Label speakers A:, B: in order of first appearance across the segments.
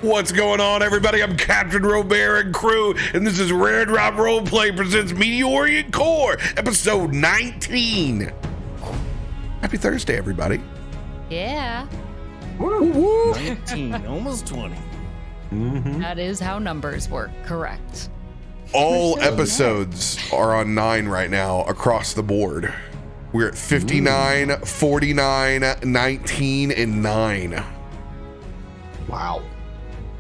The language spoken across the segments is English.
A: What's going on, everybody? I'm CaptainRoBear and crew, and this is Rare Drop Roleplay presents Meteorian Core, episode 19. Happy Thursday, everybody.
B: Yeah.
C: Woo. 19, almost 20.
B: Mm-hmm. That is how numbers work, correct.
A: All episodes are on 9 right now across the board. We're at 59, 49, 19, and 9.
D: Wow.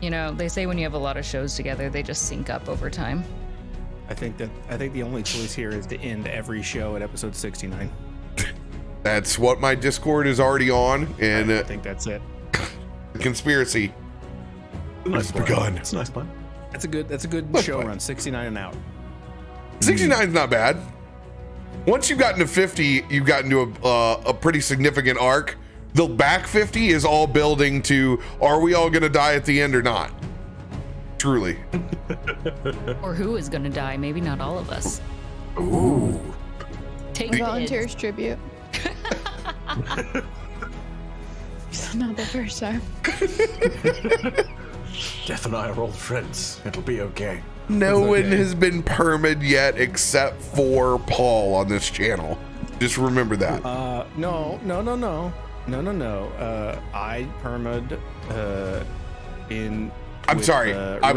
B: You know, they say when you have a lot of shows together, they just sync up over time.
C: I think the only choice here is to end every show at episode 69.
A: That's what my Discord is already on, and
C: I think that's it.
A: Conspiracy has begun.
D: It's a nice plan.
C: That's a good show run. 69 and out.
A: 69 is not bad. Once you've gotten to 50, you've gotten to a pretty significant arc. The back 50 is all building to, are we all going to die at the end or not? Truly.
B: Or who is going to die? Maybe not all of us.
A: Ooh.
B: Take
E: Volunteers tribute. Not the first time.
D: Jeff and I are old friends. It'll be okay.
A: No one has been permed yet except for Paul on this channel. Just remember that.
C: No. I permed in.
A: I'm sorry. I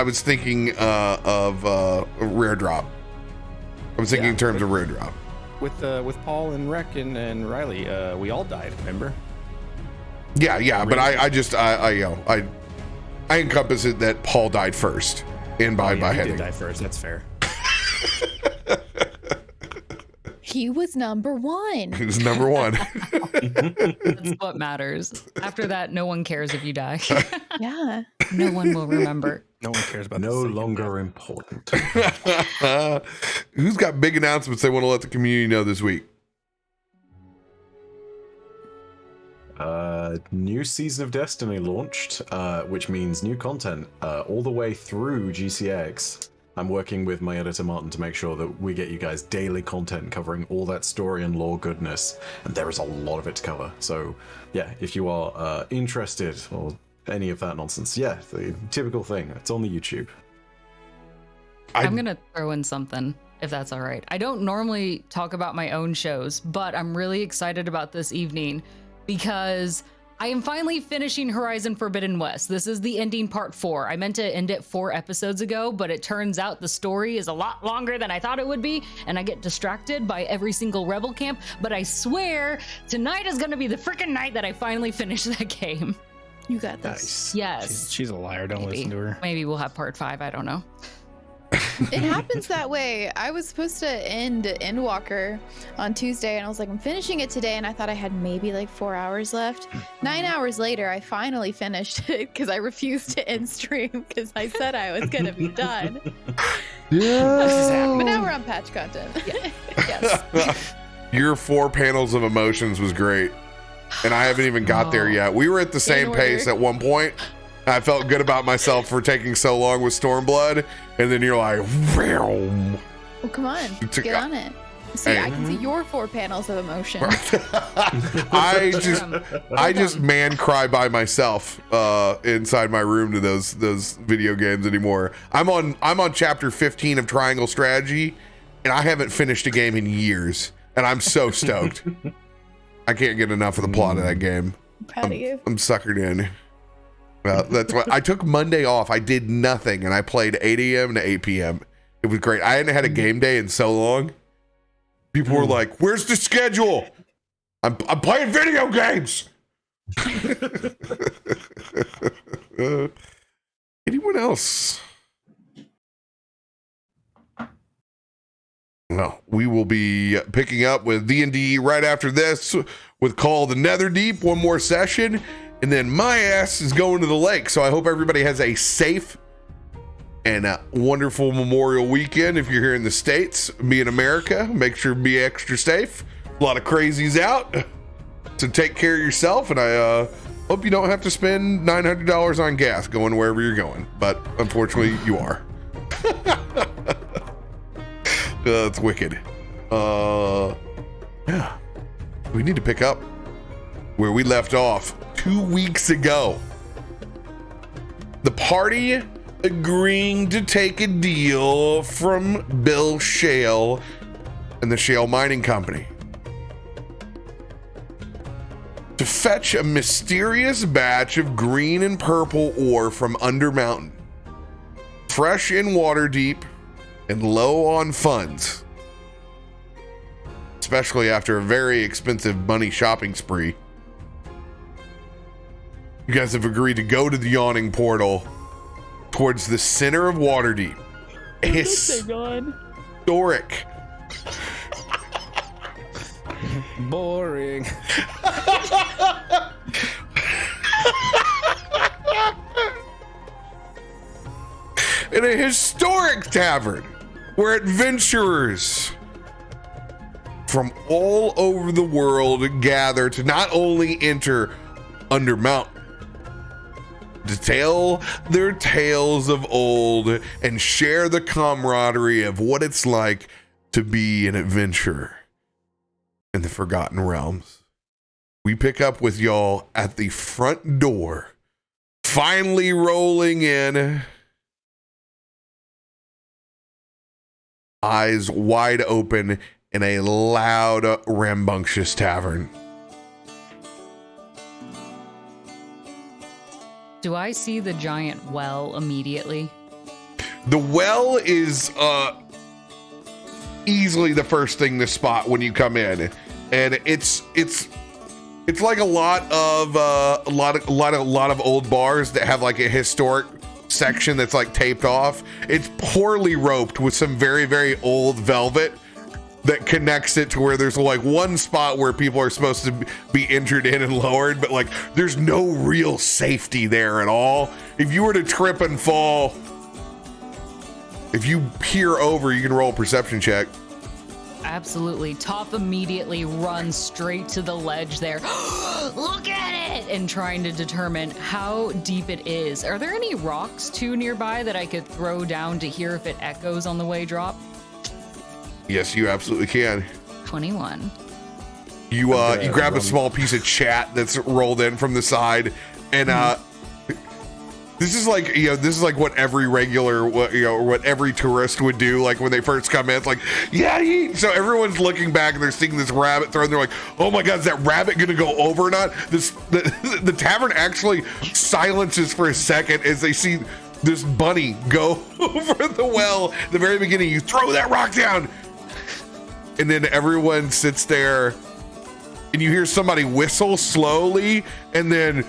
A: was thinking of Rare Drop. I was thinking in terms of Rare Drop.
C: With Paul and Rec and Riley, we all died. Remember?
A: Yeah. But I encompass it that Paul died first. And by
C: he
A: heading.
C: did die first. That's fair.
E: He was number one.
A: He was number one.
B: That's what matters. After that, no one cares if you die.
E: Yeah.
B: No one will remember.
C: No one cares about
D: No longer important.
A: Who's got big announcements they want to let the community know this week?
D: New Season of Destiny launched, which means new content all the way through GCX. I'm working with my editor Martin to make sure that we get you guys daily content covering all that story and lore goodness, and there is a lot of it to cover. So yeah, if you are interested or any of that nonsense, yeah, the typical thing, it's on the YouTube.
B: I'm gonna throw in something, if that's all right. I don't normally talk about my own shows, but I'm really excited about this evening because I am finally finishing Horizon Forbidden West. This is the ending part 4. I meant to end it 4 episodes ago, but it turns out the story is a lot longer than I thought it would be, and I get distracted by every single rebel camp, but I swear tonight is gonna be the freaking night that I finally finish that game.
E: You got this.
C: Nice.
B: Yes.
C: She's a liar. Don't listen to her.
B: Maybe we'll have part 5. I don't know.
E: It happens that way. I was supposed to end Endwalker on Tuesday, and I was like, I'm finishing it today, and I thought I had maybe like 4 hours left. 9 hours later, I finally finished it because I refused to end stream because I said I was gonna be done.
A: Yeah.
E: But now we're on patch content.
B: Yeah.
E: Yes.
A: Your 4 panels of emotions was great. And I haven't even got there yet. We were at the same pace at one point. I felt good about myself for taking so long with Stormblood. And then you're like,
E: Well, come on. Get on it. See,
A: Hey.
E: I can see your 4 panels of emotion.
A: I just man cry by myself inside my room to those video games anymore. I'm on chapter 15 of Triangle Strategy, and I haven't finished a game in years, and I'm so stoked. I can't get enough of the plot of that game.
E: I'm proud of you.
A: I'm suckered in. That's why I took Monday off. I did nothing, and I played 8 a.m. to 8 p.m. It was great. I hadn't had a game day in so long. People were like, "Where's the schedule?" I'm playing video games. Anyone else? No, we will be picking up with D&D right after this with Call of the Netherdeep, one more session, and then my ass is going to the lake. So I hope everybody has a safe and a wonderful Memorial weekend. If you're here in the States, be in America, make sure to be extra safe. A lot of crazies out, so take care of yourself, and I hope you don't have to spend $900 on gas going wherever you're going, but unfortunately you are. That's wicked. Yeah, we need to pick up where we left off 2 weeks ago. the party agreeing to take a deal from Bill Shale and the Shale Mining Company to fetch a mysterious batch of green and purple ore from Under Mountain, fresh in Waterdeep and low on funds, especially after a very expensive money shopping spree. You guys have agreed to go to the Yawning portal towards the center of Waterdeep. Historic.
C: Boring.
A: In a historic tavern where adventurers from all over the world gather to not only enter Under Mountain, to tell their tales of old and share the camaraderie of what it's like to be an adventurer in the Forgotten Realms. We pick up with y'all at the front door, finally rolling in, eyes wide open in a loud, rambunctious tavern.
B: Do I see the giant well immediately?
A: The well is easily the first thing to spot when you come in, and it's like a lot of old bars that have like a historic section that's like taped off. It's poorly roped with some very, very old velvet that connects it to where there's like one spot where people are supposed to be entered in and lowered, but like there's no real safety there at all. If you were to trip and fall, if you peer over, you can roll a perception check.
B: Absolutely. Toff immediately runs straight to the ledge there. Look at it! And trying to determine how deep it is. Are there any rocks too nearby that I could throw down to hear if it echoes on the way drop?
A: Yes, you absolutely can.
B: 21.
A: You grab a small piece of chat that's rolled in from the side, and this is like what every regular, what every tourist would do, like when they first come in. It's like, yeah. So everyone's looking back and they're seeing this rabbit throw, and they're like, oh my god, is that rabbit gonna go over or not? The tavern actually silences for a second as they see this bunny go over the well. At the very beginning, you throw that rock down, and then everyone sits there, and you hear somebody whistle slowly, and then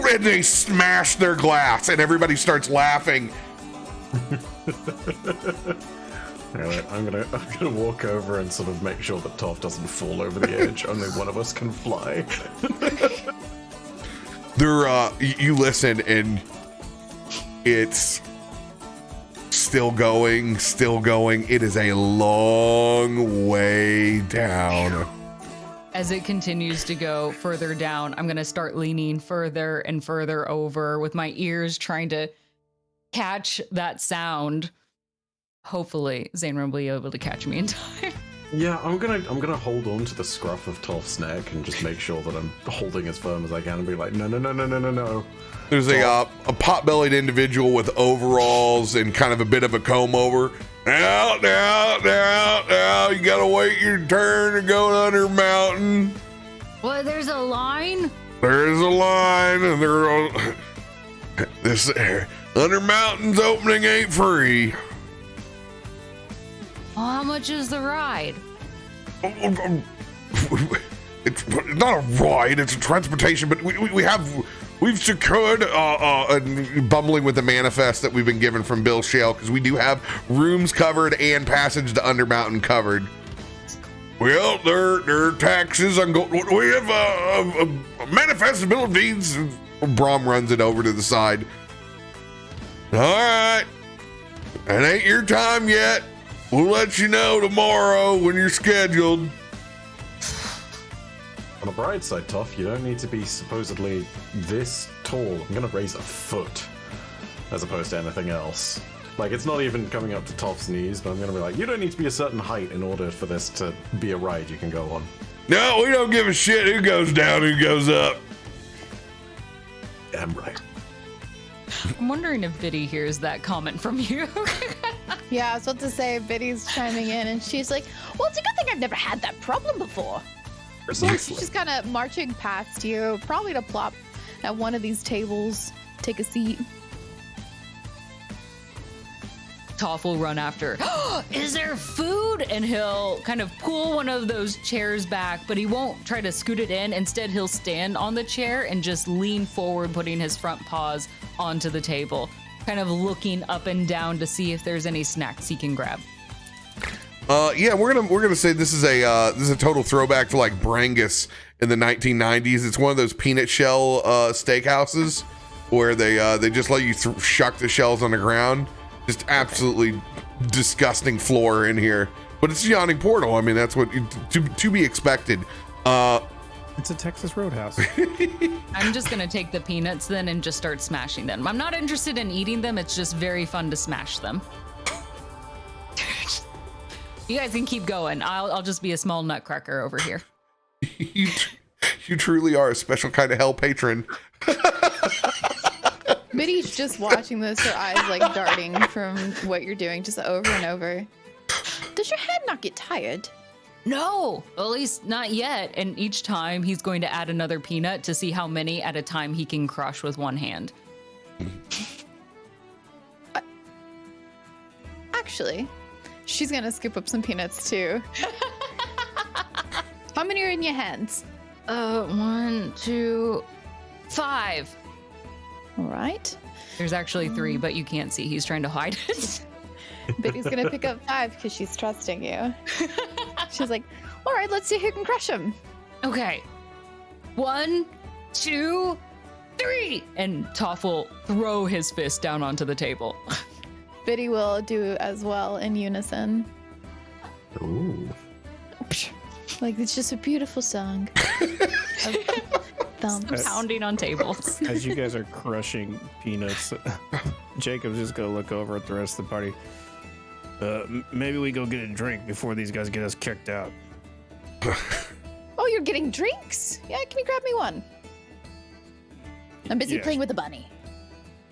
A: and they smash their glass, and everybody starts laughing.
D: Alright, I'm gonna walk over and sort of make sure that Toff doesn't fall over the edge. Only one of us can fly.
A: You listen, and it's still going. It is a long way down.
B: As it continues to go further down, I'm going to start leaning further and further over with my ears trying to catch that sound. Hopefully, Zanryn will be able to catch me in time.
D: Yeah, I'm gonna hold on to the scruff of Toff's neck and just make sure that I'm holding as firm as I can and be like, no.
A: There's a pot-bellied individual with overalls and kind of a bit of a comb over. Now, you gotta wait your turn to go under mountain.
B: Well, there's a line?
A: There's a line, and this Under Mountain's opening ain't free.
B: Well, how much is the ride?
A: It's not a ride, it's a transportation, but we've secured bumbling with the manifest that we've been given from Bill Shale, because we do have rooms covered and passage to Under Mountain covered. Well, their taxes we have a manifest of bill of deeds. Brom runs it over to the side. All right, it ain't your time yet. We'll let you know tomorrow when you're scheduled.
D: On the bright side, Toff, you don't need to be supposedly this tall. I'm gonna raise a foot as opposed to anything else. Like, it's not even coming up to Toff's knees, but I'm gonna be like, you don't need to be a certain height in order for this to be a ride you can go on.
A: No, we don't give a shit who goes down, who goes up.
D: Damn right.
B: I'm wondering if Biddy hears that comment from you.
E: Yeah, I was about to say, Biddy's chiming in, and she's like, well, it's a good thing I've never had that problem before.
D: Precisely.
E: She's kind of marching past you, probably to plop at one of these tables, take a seat.
B: Toff will run after. Is there food? And he'll kind of pull one of those chairs back, but he won't try to scoot it in. Instead, he'll stand on the chair and just lean forward, putting his front paws onto the table, kind of looking up and down to see if there's any snacks he can grab.
A: Yeah, we're gonna say this is a total throwback to like Brangus in the 1990s. It's one of those peanut shell steakhouses where they just let you shuck the shells on the ground. Just absolutely disgusting floor in here, but it's a yawning portal. I mean, that's what to be expected.
C: It's a Texas Roadhouse.
B: I'm just gonna take the peanuts then and just start smashing them. I'm not interested in eating them. It's just very fun to smash them. You guys can keep going. I'll just be a small nutcracker over here.
A: You truly are a special kind of hell patron.
E: Biddy's just watching this, her eyes like darting from what you're doing just over and over. Does your head not get tired?
B: No, at least not yet. And each time he's going to add another peanut to see how many at a time he can crush with one hand.
E: Actually, she's gonna scoop up some peanuts too. How many are in your hands?
B: 1, 2, 5.
E: All right.
B: There's actually 3, but you can't see. He's trying to hide it.
E: Biddy's gonna pick up 5 because she's trusting you. She's like, all right, let's see who can crush him.
B: Okay. 1, 2, 3. And Toff will throw his fist down onto the table.
E: Biddy will do as well in unison.
D: Ooh.
E: Like, it's just a beautiful song. Thumbs.
B: Pounding on tables.
C: As you guys are crushing peanuts, Jacob's just gonna look over at the rest of the party. Maybe we go get a drink before these guys get us kicked out.
E: Oh, you're getting drinks? Yeah, can you grab me one? I'm busy playing with the bunny.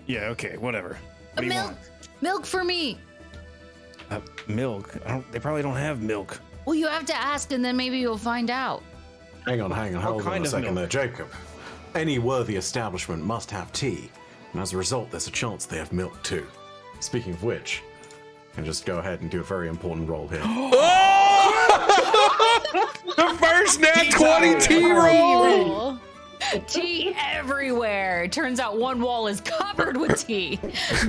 C: Yeah, okay, whatever. What do you
B: Milk!
C: want?
B: Milk for me!
C: Milk? They probably don't have milk.
B: Well, you have to ask and then maybe you'll find out.
D: Hang on, hold on a second there, Jacob. Any worthy establishment must have tea, and as a result, there's a chance they have milk too. Speaking of which, I can just go ahead and do a very important roll here.
A: The first nat 20 tea roll.
B: Tea everywhere. Turns out one wall is covered with tea.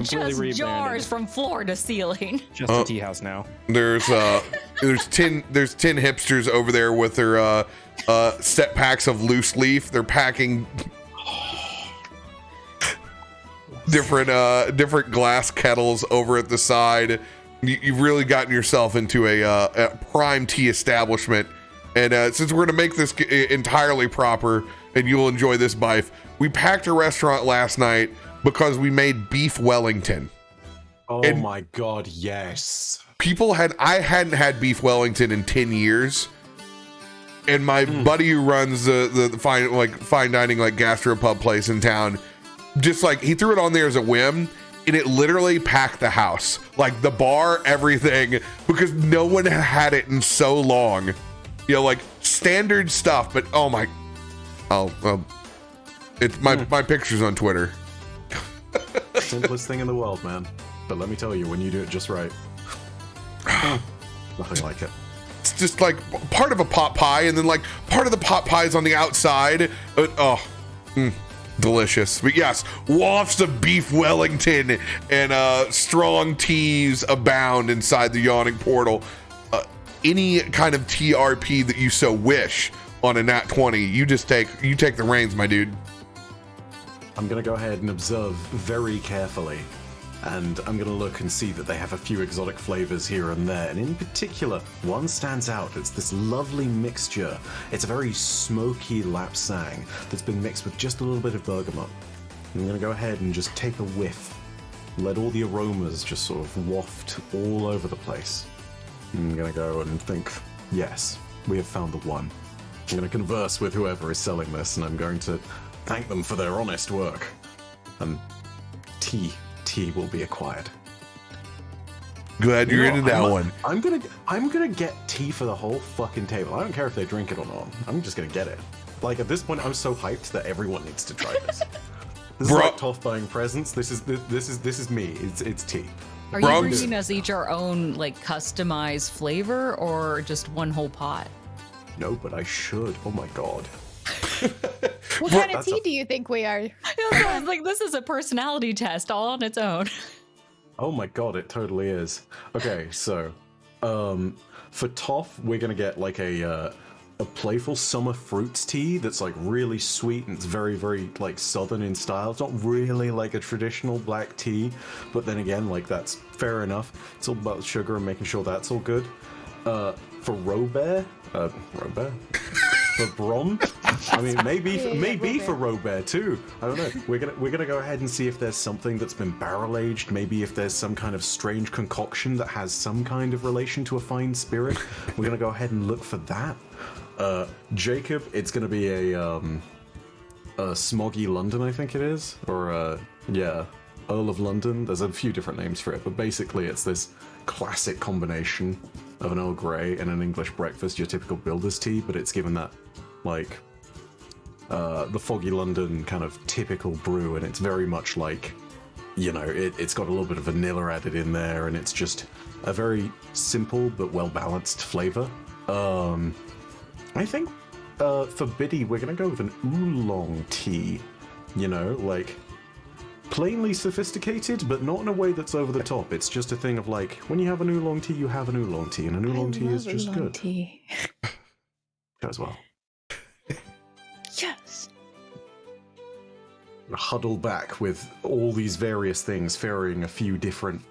B: Just
C: rebranded.
B: jars from floor to ceiling.
C: Just a tea house now.
A: There's 10 hipsters over there with their set packs of loose leaf. They're packing different glass kettles over at the side. You've really gotten yourself into a prime tea establishment. And since we're going to make this entirely proper and you'll enjoy this Byf, we packed a restaurant last night because we made beef Wellington.
D: Oh
A: And
D: my god, yes.
A: I hadn't had beef Wellington in 10 years. And my buddy who runs the fine dining like gastropub place in town, just like he threw it on there as a whim, and it literally packed the house, like the bar, everything, because no one had it in so long. You know, like standard stuff, but it's my pictures on Twitter.
D: Simplest thing in the world, man. But let me tell you, when you do it just right, nothing like it.
A: It's just like part of a pot pie, and then like part of the pot pie is on the outside. Delicious. But yes, wafts of beef Wellington and strong teas abound inside the Yawning Portal. Any kind of TRP that you so wish on a nat 20, you take the reins, my dude.
D: I'm gonna go ahead and observe very carefully, and I'm gonna look and see that they have a few exotic flavors here and there, and in particular, one stands out. It's this lovely mixture. It's a very smoky lapsang that's been mixed with just a little bit of bergamot. I'm gonna go ahead and just take a whiff, let all the aromas just sort of waft all over the place. I'm gonna go and think, yes, we have found the one. I'm gonna converse with whoever is selling this, and I'm going to thank them for their honest work. And tea will be acquired.
A: Glad you're into that one.
D: I'm gonna get tea for the whole fucking table. I don't care if they drink it or not. I'm just gonna get it. Like at this point, I'm so hyped that everyone needs to try this. This is like Toff buying presents. This is me. It's tea.
B: Are you bringing us each our own like customized flavor or just one whole pot?
D: No, but I should. Oh my god.
E: What kind of tea do you think we are?
B: I was like, this is a personality test all on its own.
D: Oh my god, it totally is. Okay, so for Toff, we're gonna get like a playful summer fruits tea that's like really sweet and it's very, very like southern in style. It's not really like a traditional black tea, but then again, like that's fair enough. It's all about sugar and making sure that's all good. For RoBear, for Brom, I mean maybe for RoBear too. I don't know. We're gonna go ahead and see if there's something that's been barrel aged. Maybe if there's some kind of strange concoction that has some kind of relation to a fine spirit. We're gonna go ahead and look for that. Jacob, it's gonna be a Smoggy London, I think it is, or Earl of London. There's a few different names for it, but basically it's this classic combination of an Earl Grey and an English breakfast, your typical builder's tea, but it's given that like the Foggy London kind of typical brew, and it's very much like, you know, it's got a little bit of vanilla added in there, and it's just a very simple but well balanced flavor. I think for Biddy, we're gonna go with an oolong tea. You know, like plainly sophisticated, but not in a way that's over the top. It's just a thing of like, when you have an oolong tea, you have an oolong tea, and an oolong tea is just good.
E: Tea.
D: As well.
E: Yes.
D: Huddle back with all these various things, ferrying a few different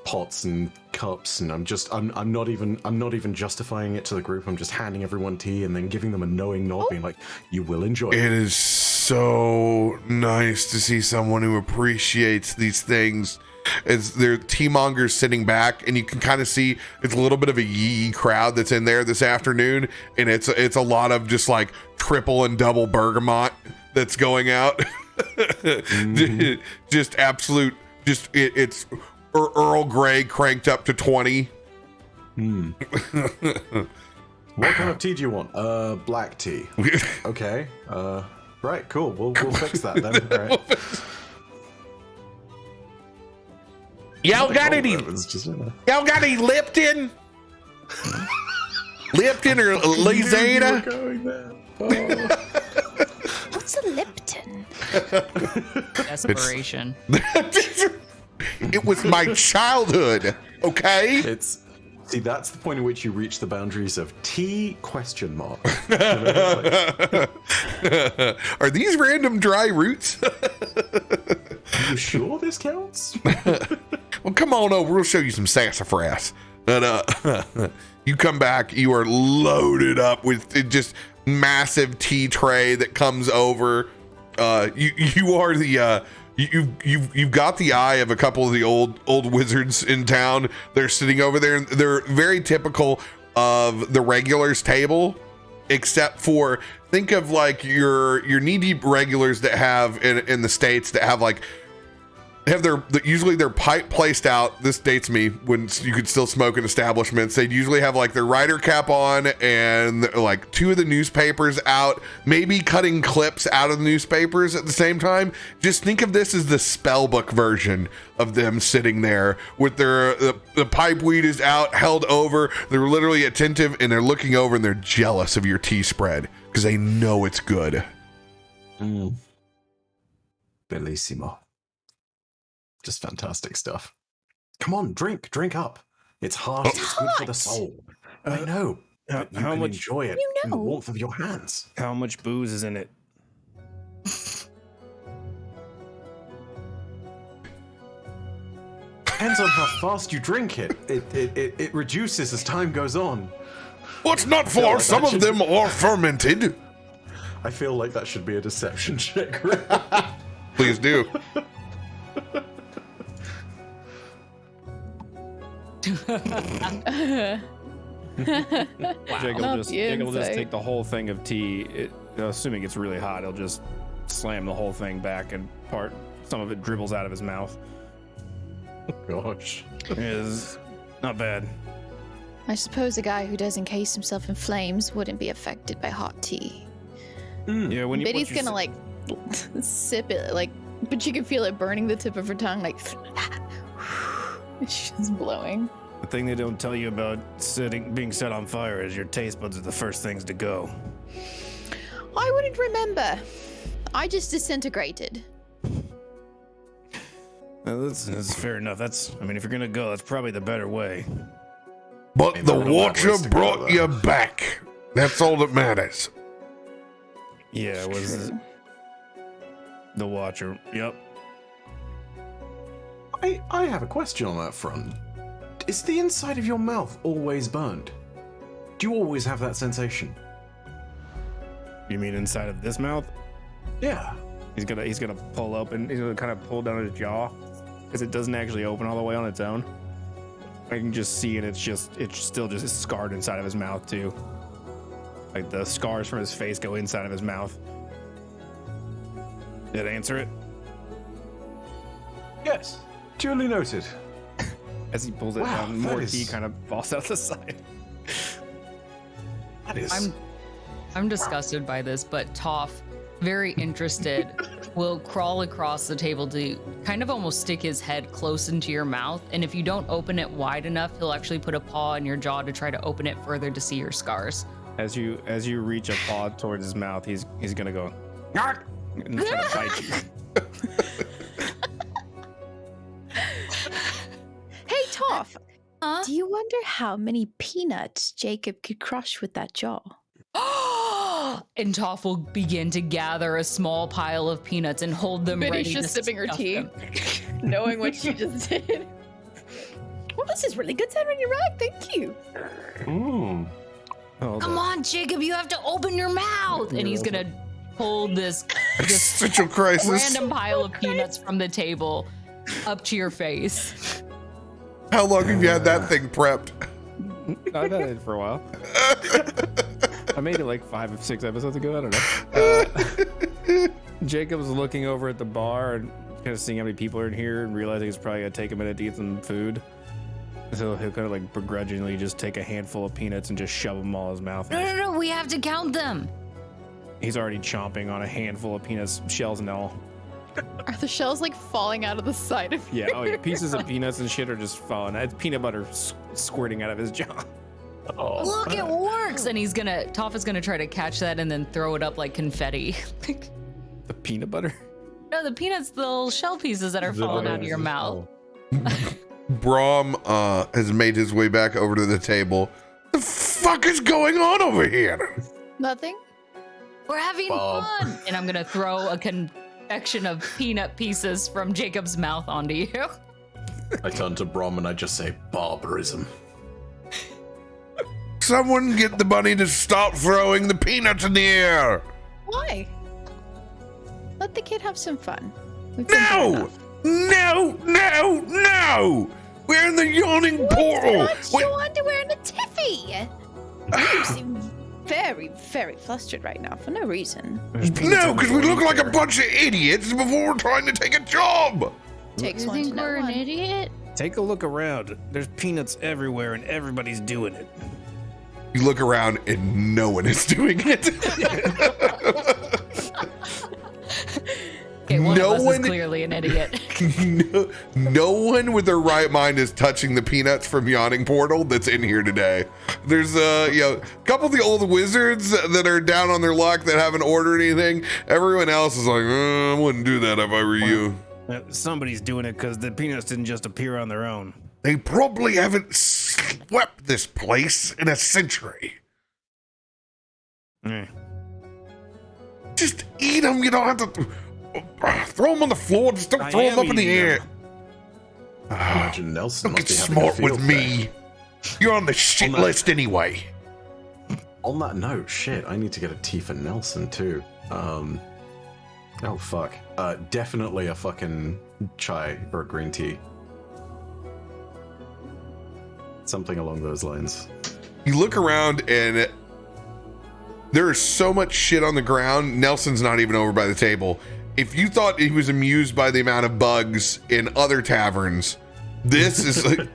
D: pots and cups, and I'm not even justifying it to the group. I'm just handing everyone tea and then giving them a knowing nod, being like, you will enjoy it.
A: It is so nice to see someone who appreciates these things. As their tea mongers sitting back, and you can kind of see it's a little bit of a yee crowd that's in there this afternoon, and it's a lot of just like triple and double bergamot that's going out. Mm-hmm. Just absolute, just it's Earl Grey cranked up to 20.
D: What kind of tea do you want? Black tea. Okay. Right. Cool. We'll fix that then. All right.
A: Y'all got any Lipton? Lipton or Lizada?
E: What's a Lipton?
B: Desperation.
A: It was my childhood, okay?
D: See, that's the point at which you reach the boundaries of tea ?
A: Are these random dry roots?
D: Are you sure this counts?
A: Well, come on over. We'll show you some sassafras. And you come back, you are loaded up with just massive tea tray that comes over. You are the you've got the eye of a couple of the old wizards in town. They're sitting over there, and they're very typical of the regulars table, except for, think of like your knee-deep regulars that have in the States that have like usually their pipe placed out. This dates me when you could still smoke in establishments. They'd usually have like their rider cap on and like two of the newspapers out, maybe cutting clips out of the newspapers at the same time. Just think of this as the spell book version of them sitting there with the pipe weed is out, held over. They're literally attentive, and they're looking over, and they're jealous of your tea spread because they know it's good.
D: Bellissimo. Just fantastic stuff. Come on, drink up. It's hard. It's good for the soul. I know. You can enjoy it in the warmth of your hands.
C: How much booze is in it?
D: Depends on how fast you drink it. It reduces as time goes on.
A: What's not for? Like some of them are fermented.
D: I feel like that should be a deception check.
A: Please do.
C: Jacob will just take the whole thing of tea. Assuming it's really hot, he'll just slam the whole thing back and some of it dribbles out of his mouth.
D: Gosh.
C: It is not bad.
E: I suppose a guy who does encase himself in flames wouldn't be affected by hot tea.
C: Yeah, when you
E: Biddy's gonna like sip it, like, but you can feel it burning the tip of her tongue, like she's blowing.
C: the thing they don't tell you about being set on fire is your taste buds are the first things to go.
E: I wouldn't remember. I just disintegrated.
C: That's fair enough. I mean, if you're gonna go, that's probably the better way.
A: But
D: Ain't
A: the
D: no better
A: Watcher
D: ways to go,
A: brought
D: though.
A: you back. That's all that matters.
C: Yeah, it was the Watcher. Yep.
D: I have a question on that front. Is the inside of your mouth always burned? Do you always have that sensation?
C: You mean inside of this mouth?
D: Yeah.
C: He's gonna pull open. He's gonna kind of pull down his jaw because it doesn't actually open all the way on its own. I can just see it. It's still just scarred inside of his mouth too. Like the scars from his face go inside of his mouth. Did that answer it?
D: Yes. Duly noted.
C: As he pulls it
D: Wow,
C: down,
D: that
C: more
D: is-
C: tea kind of falls out the side.
D: That is.
B: I'm disgusted by this, but Toff, very interested, will crawl across the table to kind of almost stick his head close into your mouth. And if you don't open it wide enough, he'll actually put a paw in your jaw to try to open it further to see your scars.
C: As you reach a paw towards his mouth, he's gonna go "Yark!" and try to bite you.
E: Hey, Toff,
B: Huh?
E: do you wonder how many peanuts Jacob could crush with that jaw?
B: And Toff will begin to gather a small pile of peanuts and hold them
E: Biddy's
B: ready
E: just
B: to
E: sipping her
B: stuff
E: tea.
B: them.
E: Knowing what she just did. Well, this is really good, Zanryn. You're right. Thank you.
C: Oh,
B: Come on, Jacob, you have to open your mouth. And he's gonna hold this
A: Existential crisis.
B: random pile of peanuts from the table up to your face.
A: How long have you had that thing prepped?
C: I've had it for a while. I made it like 5 or 6 episodes ago. I don't know. Jacob's looking over at the bar and kind of seeing how many people are in here and realizing it's probably gonna take a minute to get some food. So he'll kind of like begrudgingly just take a handful of peanuts and just shove them all in his mouth.
B: No, we have to count them.
C: He's already chomping on a handful of peanuts, shells and all.
E: Are the shells like falling out of the side of
C: Yeah, oh yeah, pieces of peanuts and shit are just falling. It's peanut butter squirting out of his jaw.
D: Oh,
B: Look, it works. And Toff is gonna try to catch that and then throw it up like confetti.
C: The peanut butter?
B: No, the peanuts, the little shell pieces that are falling out of your mouth.
A: Brom has made his way back over to the table. The fuck is going on over here?
E: Nothing?
B: We're having fun. And I'm gonna throw a confection of peanut pieces from Jacob's mouth onto you.
D: I turn to Brom and I just say barbarism.
A: Someone get the bunny to stop throwing the peanuts in the air.
E: Why? Let the kid have some fun. We've been through
A: No!
E: enough.
A: No! We're in the Yawning portal.
E: Put
A: Wait,
E: your underwear in a tiffy. You seem very, very flustered right now for no reason.
A: no, because we look like a bunch of idiots before we're trying to take a job.
E: Takes
B: You
E: one to
B: think
E: know
B: we're an
E: one.
B: idiot?
C: Take a look around. There's peanuts everywhere and everybody's doing it.
A: You look around and no one is doing it.
B: Okay, one
A: No
B: of us
A: one-
B: is clearly an idiot.
A: no one with their right mind is touching the peanuts from Yawning Portal that's in here today. There's a couple of the old wizards that are down on their luck that haven't ordered anything. Everyone else is like, I wouldn't do that if I were you.
C: Somebody's doing it because the peanuts didn't just appear on their own.
A: They probably haven't swept this place in a century.
C: Eh.
A: Just eat them. You don't have to throw them on the floor. Just don't
C: I
A: throw them
C: am
A: up in the
C: eating
A: air.
D: I imagine Nelson
A: Don't
D: must
A: get
D: be having a
A: smart with
D: field
A: me.
D: day.
A: You're on the shit
D: On that-
A: list anyway.
D: On that note, shit, I need to get a tea for Nelson too. Oh fuck. Definitely a fucking chai or a green tea. Something along those lines.
A: You look around and there is so much shit on the ground. Nelson's not even over by the table. if you thought he was amused by the amount of bugs in other taverns, this is like,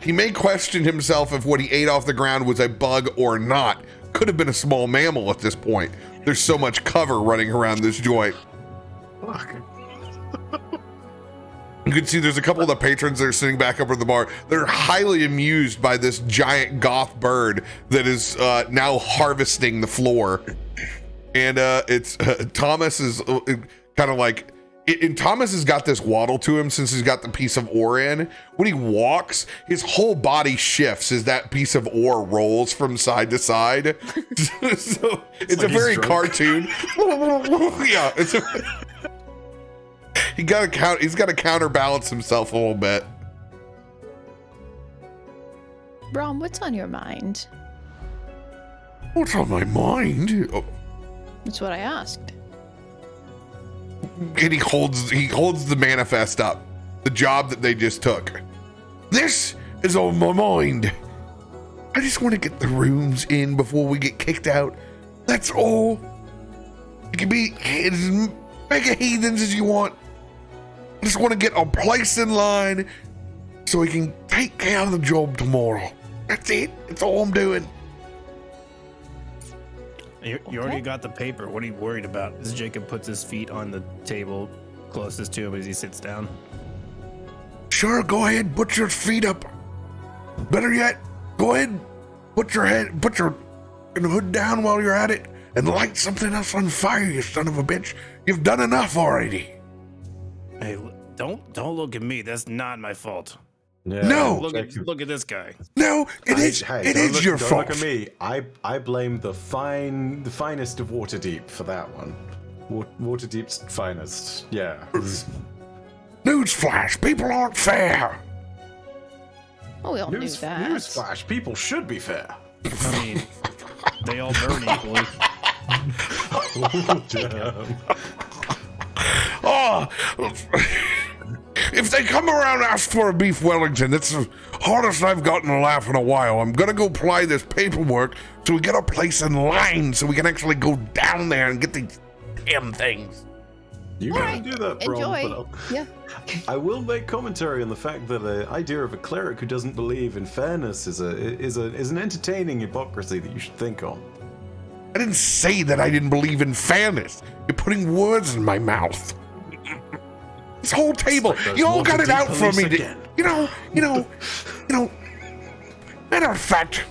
A: he may question himself if what he ate off the ground was a bug or not. Could have been a small mammal at this point. There's so much cover running around this joint.
D: Fuck.
A: You can see there's a couple of the patrons that are sitting back over the bar. They're highly amused by this giant goth bird that is now harvesting the floor. And it's Thomas is kind of like, and Thomas has got this waddle to him since he's got the piece of ore in. When he walks, his whole body shifts as that piece of ore rolls from side to side. So it's like a very cartoon. Yeah, it's he's got to counterbalance himself a little bit.
E: Brom, what's on your mind?
A: What's on my mind? Oh.
E: That's what I asked.
A: And he holds the manifest up, the job that they just took. This is on my mind. I just want to get the rooms in before we get kicked out. That's all. You can be as mega heathens as you want. I just want to get a place in line so we can take care of the job tomorrow. That's it. That's all I'm doing.
C: You already got the paper. What are you worried about? As Jacob puts his feet on the table closest to him as he sits down.
A: Sure, go ahead, put your feet up. Better yet, go ahead, put your hood down while you're at it and light something else on fire, you son of a bitch. You've done enough already.
C: Hey, don't look at me. That's not my fault.
D: Yeah,
A: No!
C: Look at this guy.
A: No, it is your fault.
D: Don't look at me. I blame the finest of Waterdeep for that one. Waterdeep's finest. Yeah.
A: Newsflash, people aren't fair.
E: Oh, we all knew that.
D: Newsflash, people should be fair.
C: I mean, they all burn equally.
A: Oh, if they come around and ask for a beef Wellington, that's the hardest I've gotten a laugh in a while. I'm gonna go apply this paperwork so we get our place in line so we can actually go down there and get these damn things.
D: You can do that, Brom.
E: Enjoy. Yeah.
D: I will make commentary on the fact that the idea of a cleric who doesn't believe in fairness is an entertaining hypocrisy that you should think on.
A: I didn't say that I didn't believe in fairness. You're putting words in my mouth. This whole table, you all got it out for me. You know. Matter of fact,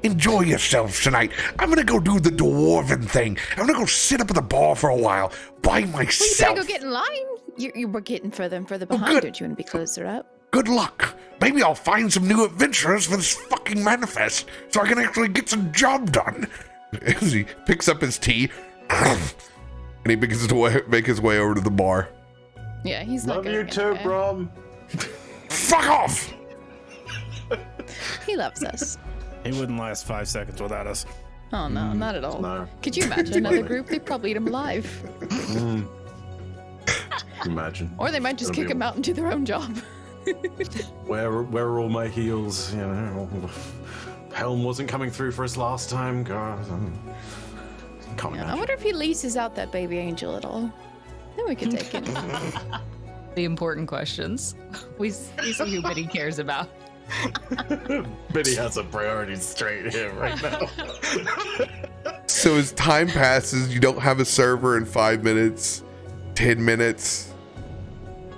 A: enjoy yourselves tonight. I'm gonna go do the dwarven thing. I'm gonna go sit up at the bar for a while by myself.
E: Well, you gotta go get in line. You were getting further and further behind. Don't you want to be closer up?
A: Good luck. Maybe I'll find some new adventurers for this fucking manifest so I can actually get some job done. As he picks up his tea and he begins to make his way over to the bar.
E: Yeah, he's not
D: Love
E: going
D: you too, Brom.
A: Fuck off!
E: He loves us.
C: He wouldn't last 5 seconds without us.
E: Oh no, not at all.
D: No.
E: Could you imagine another group? They'd probably eat him alive.
D: Imagine.
E: Or they might just
D: That'd
E: kick
D: be
E: him out and do their own job.
D: Where are all my heals? You know, Helm wasn't coming through for us last time. God, can't
E: I
D: imagine.
E: wonder if he leases out that baby angel at all. Then we could take it.
B: The important questions. We see who Biddy cares about.
D: Biddy has a priority straight here right now.
A: So as time passes, you don't have a server in 5 minutes, 10 minutes,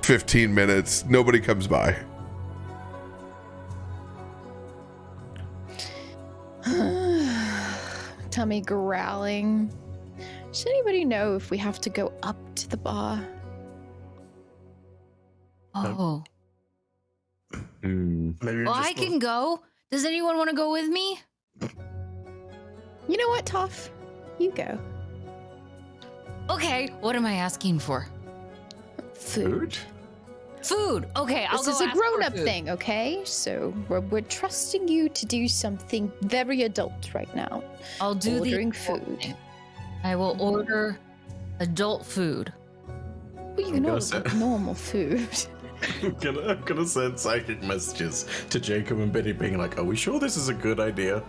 A: 15 minutes. Nobody comes by.
E: Tummy growling. Does anybody know if we have to go up to the bar?
B: Oh.
C: Maybe
B: Well, I can go. Does anyone want to go with me?
E: You know what, Toff? You go.
B: Okay, what am I asking for?
E: Food.
B: Food. Okay, I'll
E: This
B: go
E: is a
B: ask for
E: grown-up
B: food.
E: thing, okay? So we're trusting you to do something very adult right now.
B: I'll do
E: Ordering
B: the
E: food.
B: I will order adult food.
E: Well, you can
D: gonna
E: order
D: say-
E: like normal food.
D: I'm gonna send psychic messages to Jacob and Biddy being like, are we sure this is a good idea?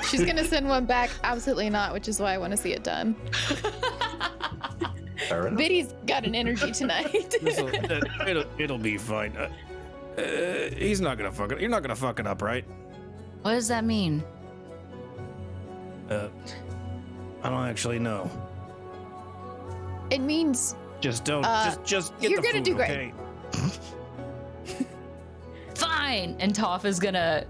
E: She's gonna send one back. Absolutely not, which is why I want to see it done.
D: Fair enough.
E: Biddy's got an energy tonight.
C: It'll be fine. He's not gonna fuck it. You're not gonna fuck it up, right?
B: What does that mean?
C: I don't actually know.
E: It means
C: Just don't. Just get
E: you're
C: the
E: gonna
C: food,
E: do great.
C: okay?
B: Fine. And Toff is gonna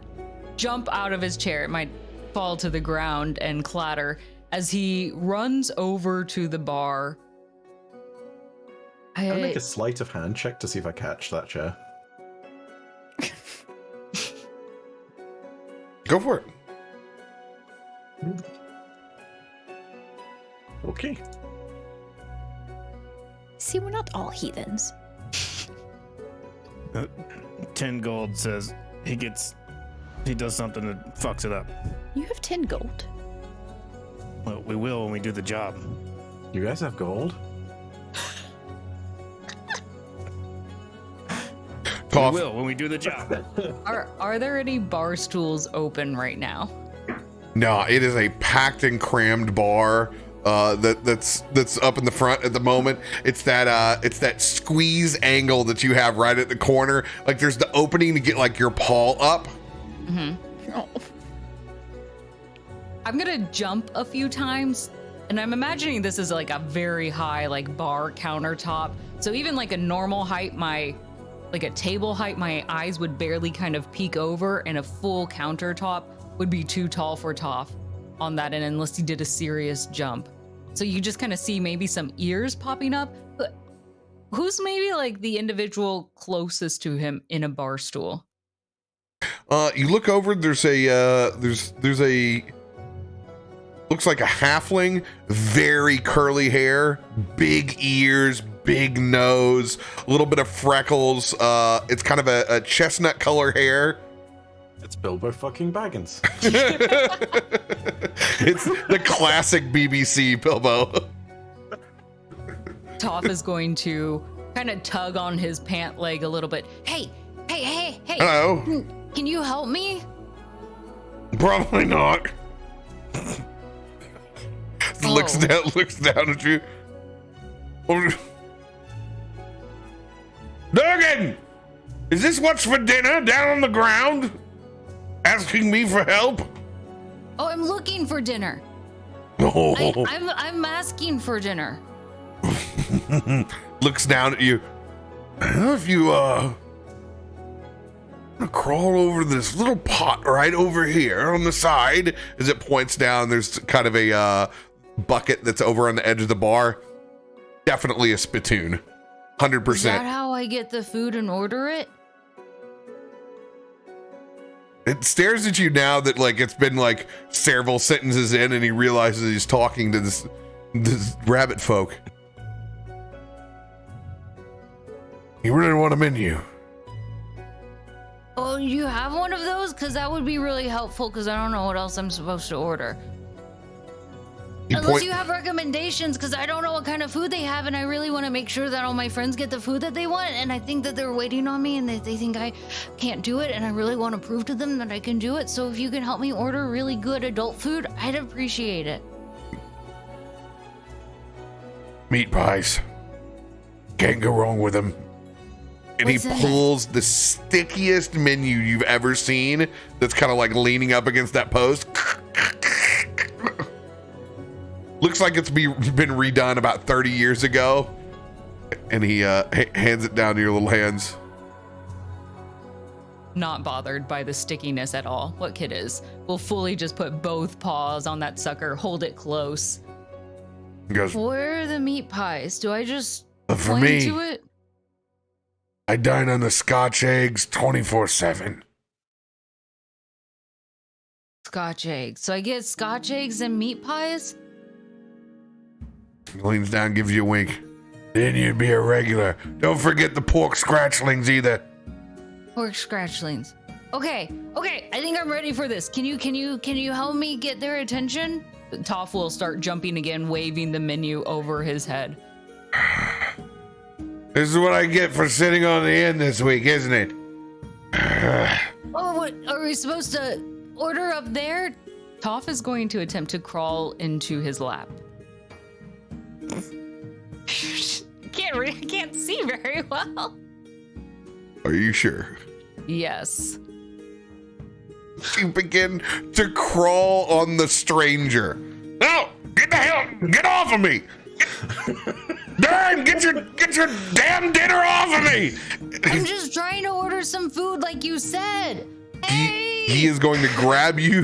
B: jump out of his chair. It might fall to the ground and clatter as he runs over to the bar.
D: Can I make a sleight of hand check to see if I catch that chair?
A: Go for it.
D: Okay.
E: See, we're not all heathens.
C: 10 gold says he does something that fucks it up.
E: You have 10 gold.
C: Well, we will when we do the job.
D: You guys have gold?
A: Toff.
C: We will when we do the job.
B: Are there any bar stools open right now?
A: No, it is a packed and crammed bar that's up in the front at the moment. It's that squeeze angle that you have right at the corner. Like there's the opening to get like your paw up.
B: Mm-hmm.
E: Oh.
B: I'm gonna jump a few times, and I'm imagining this is like a very high like bar countertop. So even like a normal height, like a table height, my eyes would barely kind of peek over, and a full countertop would be too tall for Toff on that end unless he did a serious jump. So you just kind of see maybe some ears popping up. But who's maybe like the individual closest to him in a bar stool?
A: You look over, there's a looks like a halfling, very curly hair, big ears, big nose, a little bit of freckles. It's kind of a chestnut color hair.
D: It's Bilbo fucking Baggins.
A: It's the classic BBC Bilbo.
B: Toff is going to kind of tug on his pant leg a little bit. Hey.
A: Hello.
B: Can you help me?
A: Probably not. Looks down at you. Durgan! Is this what's for dinner down on the ground? Asking me for help?
B: Oh, I'm looking for dinner.
A: Oh.
B: I'm asking for dinner.
A: Looks down at you. If you crawl over this little pot right over here on the side, as it points down, there's kind of a bucket that's over on the edge of the bar. Definitely a spittoon. 100%.
B: Is that how I get the food and order it?
A: It stares at you now that like it's been like several sentences in, and he realizes he's talking to this Rabbitfolk. You really want a menu?
B: Oh, you have one of those? Because that would be really helpful, because I don't know what else I'm supposed to order. Unless you have recommendations, because I don't know what kind of food they have, and I really want to make sure that all my friends get the food that they want, and I think that they're waiting on me, and they think I can't do it, and I really want to prove to them that I can do it. So if you can help me order really good adult food, I'd appreciate it.
A: Meat pies. Can't go wrong with them. And
B: What's
A: he
B: in
A: pulls the stickiest menu you've ever seen that's kind of like leaning up against that post. Looks like it's been redone about 30 years ago. And he hands it down to your little hands.
B: Not bothered by the stickiness at all. What kid is? Will fully just put both paws on that sucker, hold it close.
A: He goes,
B: Where are the meat pies? Do I just
A: for
B: point
A: me,
B: to it?
A: I dine on the Scotch eggs 24/7.
B: Scotch eggs. So I get Scotch eggs and meat pies?
A: He leans down, gives you a wink. Then you'd be a regular. Don't forget the pork scratchlings either.
B: Pork scratchlings. Okay. I think I'm ready for this. Can you help me get their attention? Toff will start jumping again, waving the menu over his head.
A: This is what I get for sitting on the end this week, isn't it?
B: Oh, what are we supposed to order up there? Toff is going to attempt to crawl into his lap. can't see very well.
A: Are you sure?
B: Yes.
A: You begin to crawl on the stranger. No! Get off of me! Darn, get your damn dinner off of me!
B: I'm just trying to order some food like you said. Hey!
A: He is going to grab you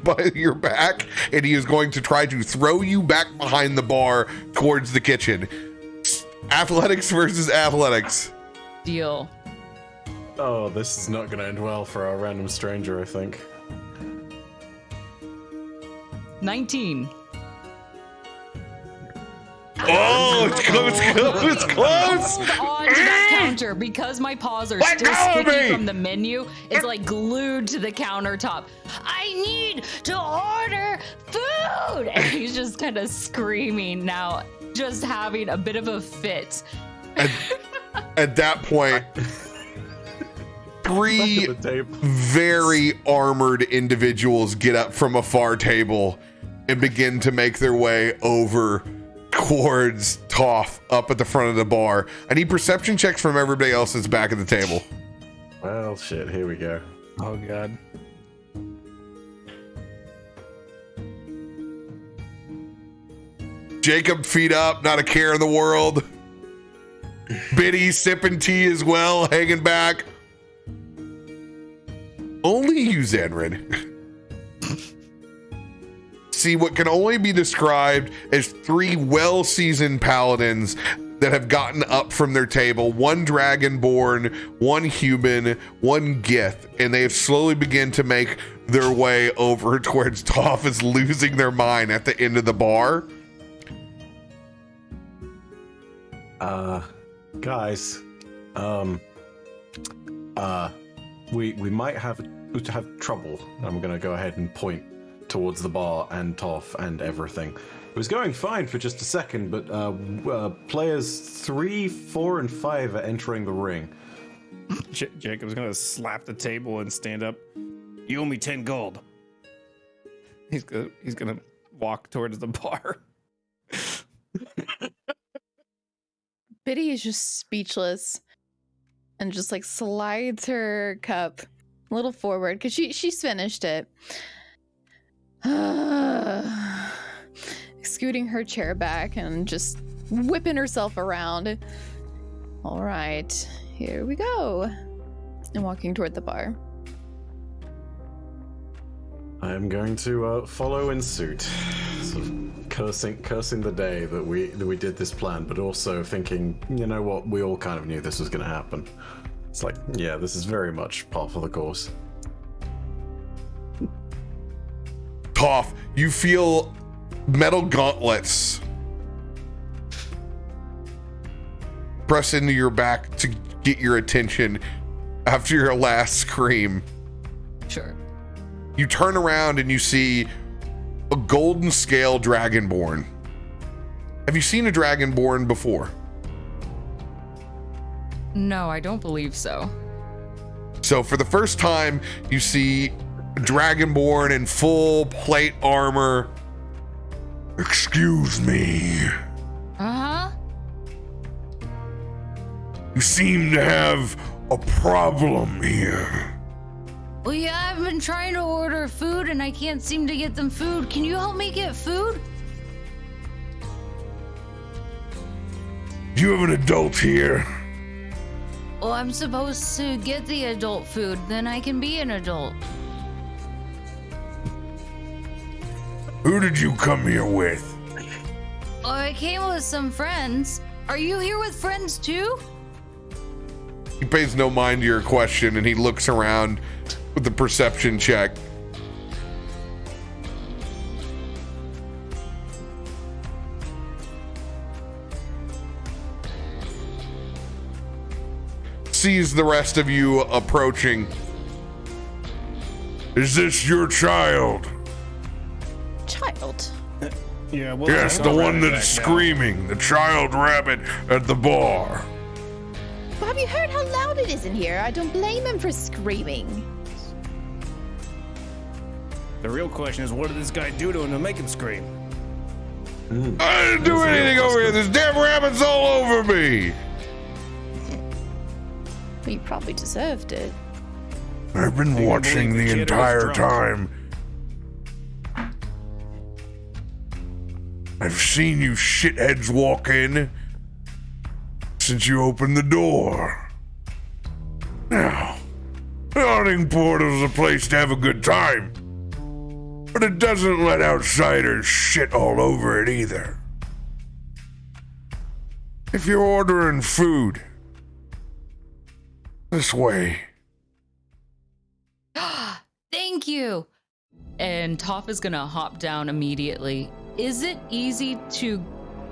A: by your back, and he is going to try to throw you back behind the bar towards the kitchen. Athletics versus athletics.
B: Deal.
D: Oh, this is not going to end well for our random stranger, I think.
B: 19.
A: Oh, it's close.
B: Hold on to that counter because my paws are
A: Let
B: still
A: go of
B: sticky
A: me!
B: from the menu. It's like glued to the countertop. I need to order food! And he's just kind of screaming now, just having a bit of a fit.
A: At that point, three very armored individuals get up from a far table and begin to make their way over towards Toff up at the front of the bar. I need perception checks from everybody else that's back at the table.
D: Well, shit, here we go.
C: Oh, God.
A: Jacob, feet up, not a care in the world. Biddy sipping tea as well, hanging back. Only you, Zanryn, see what can only be described as three well-seasoned paladins that have gotten up from their table, one dragonborn, one human, one gith, and they have slowly begun to make their way over towards Toff is losing their mind at the end of the bar.
D: Guys, we might have trouble. I'm gonna go ahead and point towards the bar and Toff and everything. It was going fine for just a second, but players 3, 4, and 5 are entering the ring.
C: Jacob's gonna slap the table and stand up. You owe me 10 gold. He's gonna walk towards the bar.
E: Biddy is just speechless and just like slides her cup a little forward because she's finished it. Scooting her chair back and just whipping herself around. All right, here we go. And walking toward the bar.
D: I am going to follow in suit, sort of cursing the day that we did this plan, but also thinking, you know what, we all kind of knew this was going to happen. It's like, yeah, this is very much par for the course.
A: Toff, you feel metal gauntlets press into your back to get your attention after your last scream.
B: Sure.
A: You turn around and you see a golden scale dragonborn. Have you seen a dragonborn before?
B: No, I don't believe so.
A: So for the first time, you see a dragonborn in full plate armor. Excuse me.
B: Uh-huh.
A: You seem to have a problem here.
B: Well, yeah, I've been trying to order food and I can't seem to get them food. Can you help me get food?
A: You have an adult here.
B: Well, I'm supposed to get the adult food, then I can be an adult.
A: Who did you come here with?
B: Oh, I came with some friends. Are you here with friends too?
A: He pays no mind to your question and he looks around with the perception check. Sees the rest of you approaching. Is this your child?
E: Child?
C: Yeah, well,
A: Yes, the one that's screaming, the child rabbit at the bar.
E: Well, have you heard how loud it is in here? I don't blame him for screaming.
C: The real question is, what did this guy do to him to make him scream?
A: I didn't do anything over here. There's damn rabbits all over me.
E: Well, you probably deserved it.
A: I've been watching the entire time. I've seen you shitheads walk in since you opened the door. Now, Yawning Portal's a place to have a good time, but it doesn't let outsiders shit all over it either. If you're ordering food, this way.
B: Thank you. And Toff is gonna hop down immediately. Is it easy to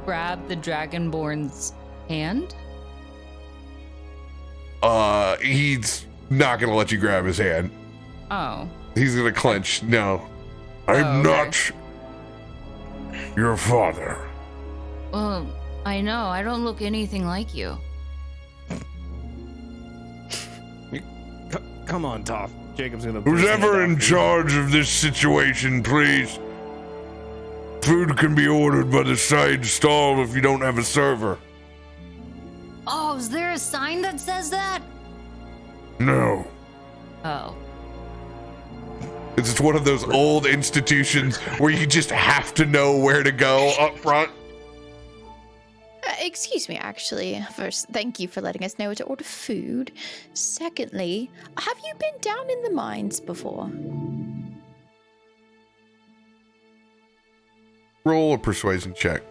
B: grab the Dragonborn's hand?
A: He's not gonna let you grab his hand.
B: Oh.
A: He's gonna clench. No, I'm not your father.
B: Well, I know. I don't look anything like you.
C: Come on, Toff. Jacob's gonna.
A: Who's ever in charge of this situation, please? Food can be ordered by the side stall if you don't have a server.
B: Oh, is there a sign that says that?
A: No.
B: Oh.
A: It's one of those old institutions where you just have to know where to go up front.
E: Excuse me, actually. First, thank you for letting us know where to order food. Secondly, have you been down in the mines before?
A: Roll a persuasion check.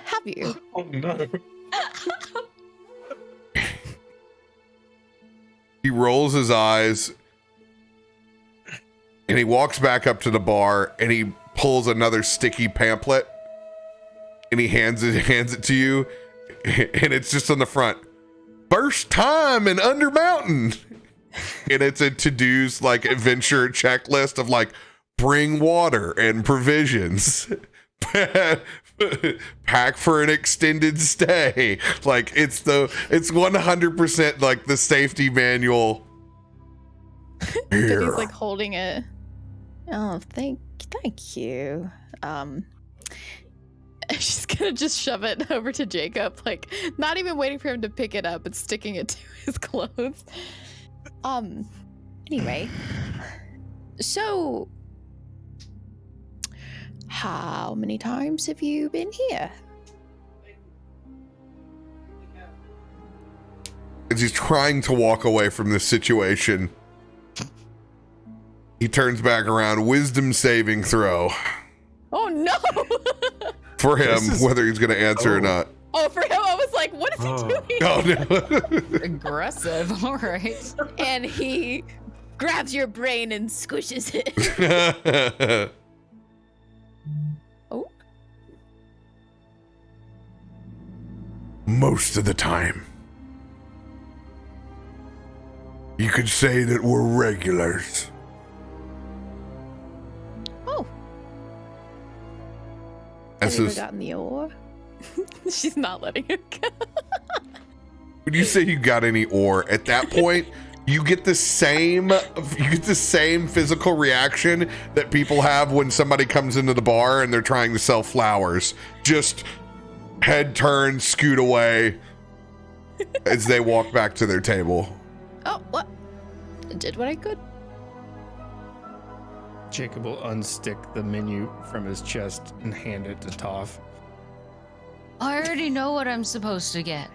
E: Have you?
D: Oh no.
A: He rolls his eyes and he walks back up to the bar and he pulls another sticky pamphlet and he hands it to you, and it's just on the front. First time in Undermountain. And it's a to-dos like adventure checklist of like bring water and provisions. Pack for an extended stay. Like it's 100% like the safety manual.
E: But he's like holding it. Oh, thank you. She's gonna just shove it over to Jacob, like not even waiting for him to pick it up, but sticking it to his clothes. Anyway, so how many times have you been here?
A: As he's trying to walk away from this situation, he turns back around. Wisdom saving throw.
E: Oh no!
A: For him, whether he's going to answer or not.
E: Oh, for him, I was like, what is he doing?
A: Oh, no.
B: Aggressive. All right.
E: And he grabs your brain and squishes it. Oh.
A: Most of the time. You could say that we're regulars.
E: Oh.
A: Have
E: you ever gotten the ore? She's not letting it go.
A: When you say you got any ore, at that point, you get the same physical reaction that people have when somebody comes into the bar and they're trying to sell flowers. Just head turn, scoot away as they walk back to their table.
E: Oh, what? I did what I could.
C: Jacob will unstick the menu from his chest and hand it to Toff.
B: I already know what I'm supposed to get.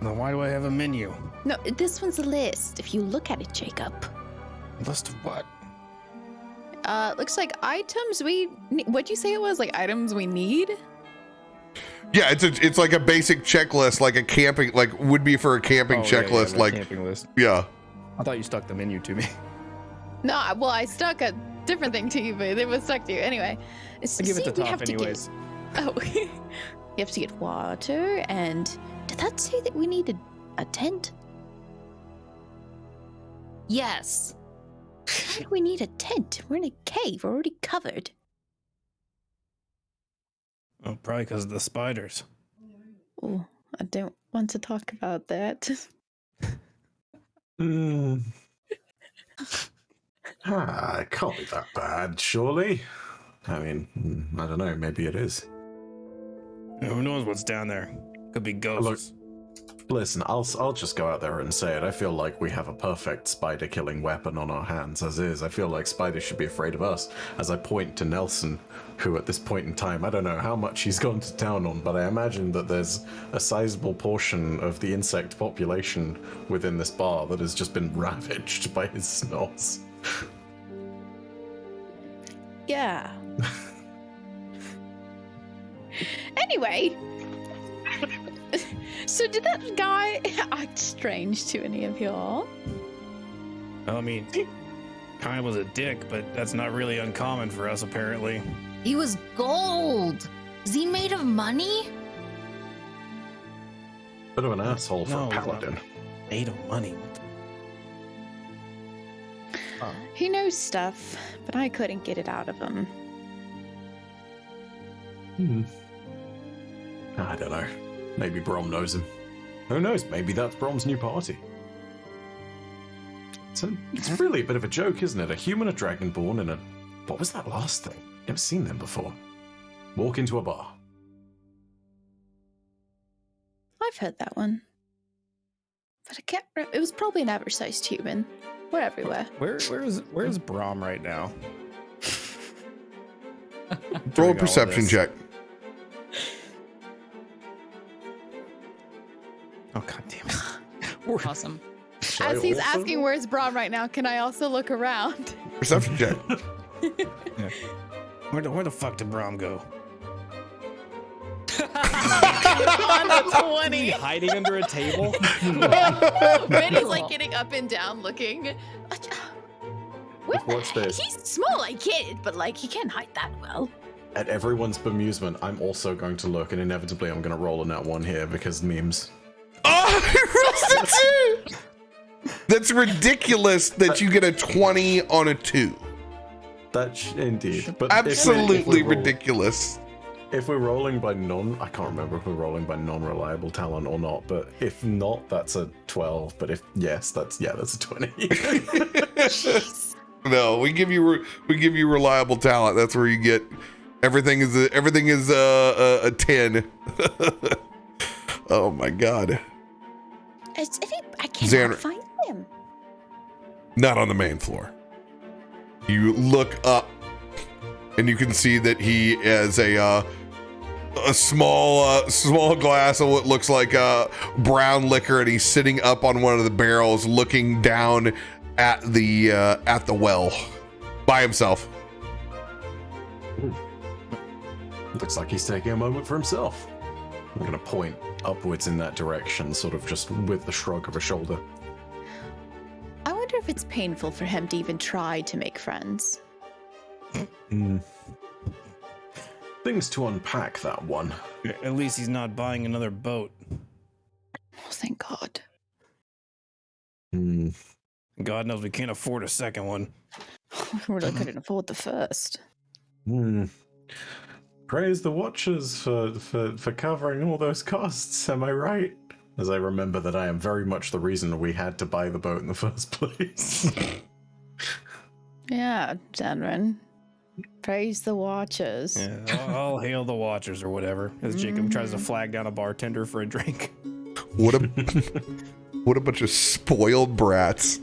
C: Then why do I have a menu?
E: No, this one's a list. If you look at it, Jacob.
C: List of what?
E: Looks like items what'd you say it was? Like items we need?
A: Yeah, it's like a basic checklist, like a camping, like would be for a camping checklist,
C: the
A: like
C: camping list.
A: Yeah.
C: I thought you stuck the menu to me.
E: No, well, I stuck a different thing to you, but it was stuck to you. Anyway.
C: I give it to Toff anyways.
E: You have to get water, and did that say that we needed a tent?
B: Yes.
E: Why do we need a tent? We're in a cave. We're already covered.
C: Oh, probably because of the spiders.
E: Oh, I don't want to talk about that.
D: It can't be that bad, surely. I mean, I don't know. Maybe it is.
C: Who knows what's down there? Could be ghosts.
D: Listen, I'll just go out there and say it. I feel like we have a perfect spider-killing weapon on our hands as is. I feel like spiders should be afraid of us. As I point to Nelson, who at this point in time, I don't know how much he's gone to town on, but I imagine that there's a sizable portion of the insect population within this bar that has just been ravaged by his snots.
E: Yeah. Anyway. So did that guy act strange to any of y'all?
C: I mean, kind of was a dick, but that's not really uncommon for us, apparently.
B: He was gold. Is he made of money?
D: Bit of an asshole for
C: No,
D: a paladin.
C: Made of money.
E: He knows stuff, but I couldn't get it out of him.
D: I don't know. Maybe Brom knows him. Who knows? Maybe that's Brom's new party. So it's really a bit of a joke, isn't it? A human, a dragonborn, and a... What was that last thing? Never seen them before. Walk into a bar.
E: I've heard that one. But I can't... It was probably an oversized human. We're everywhere.
C: Where's Brom right now?
A: Roll a
C: Doing all
A: perception
C: this.
A: check.
C: Oh, god damn it.
B: Awesome.
E: As he's asking where's Braun right now, can I also look around?
A: Perception check.
C: Yeah. Where the fuck did Brom go?
E: On a 20.
C: Hiding under a table?
E: Benny's like getting up and down looking.
D: Watch this.
E: He's small, I get it, but like he can't hide that well.
D: At everyone's bemusement, I'm also going to look, and inevitably I'm going to roll a nat 1 here because memes.
A: Oh, that's ridiculous that you get a 20 on a 2.
D: That's indeed. But
A: Absolutely
D: if we roll-
A: ridiculous.
D: If we're rolling by I can't remember if we're rolling by non-reliable talent or not, but if not, that's a 12. But if yes, that's a 20.
A: No, we give you reliable talent. That's where you get everything is a 10. Oh my god.
E: I can't
A: Zanryn.
E: find him.
A: Not on the main floor. You look up and you can see that he has a small glass of what looks like brown liquor, and he's sitting up on one of the barrels looking down at the well by himself.
D: Looks like he's taking a moment for himself. I'm going to point upwards in that direction, sort of just with the shrug of a shoulder.
E: I wonder if it's painful for him to even try to make friends.
D: Things to unpack, that one.
C: At least he's not buying another boat.
E: Oh, thank God.
C: God knows we can't afford a second one.
E: We really couldn't afford the first.
D: Praise the Watchers for covering all those costs, am I right? As I remember that I am very much the reason we had to buy the boat in the first place.
E: Yeah, Zanryn. Praise the Watchers.
C: Yeah, I'll hail the Watchers or whatever. As Jacob tries to flag down a bartender for a drink.
A: What a bunch of spoiled brats.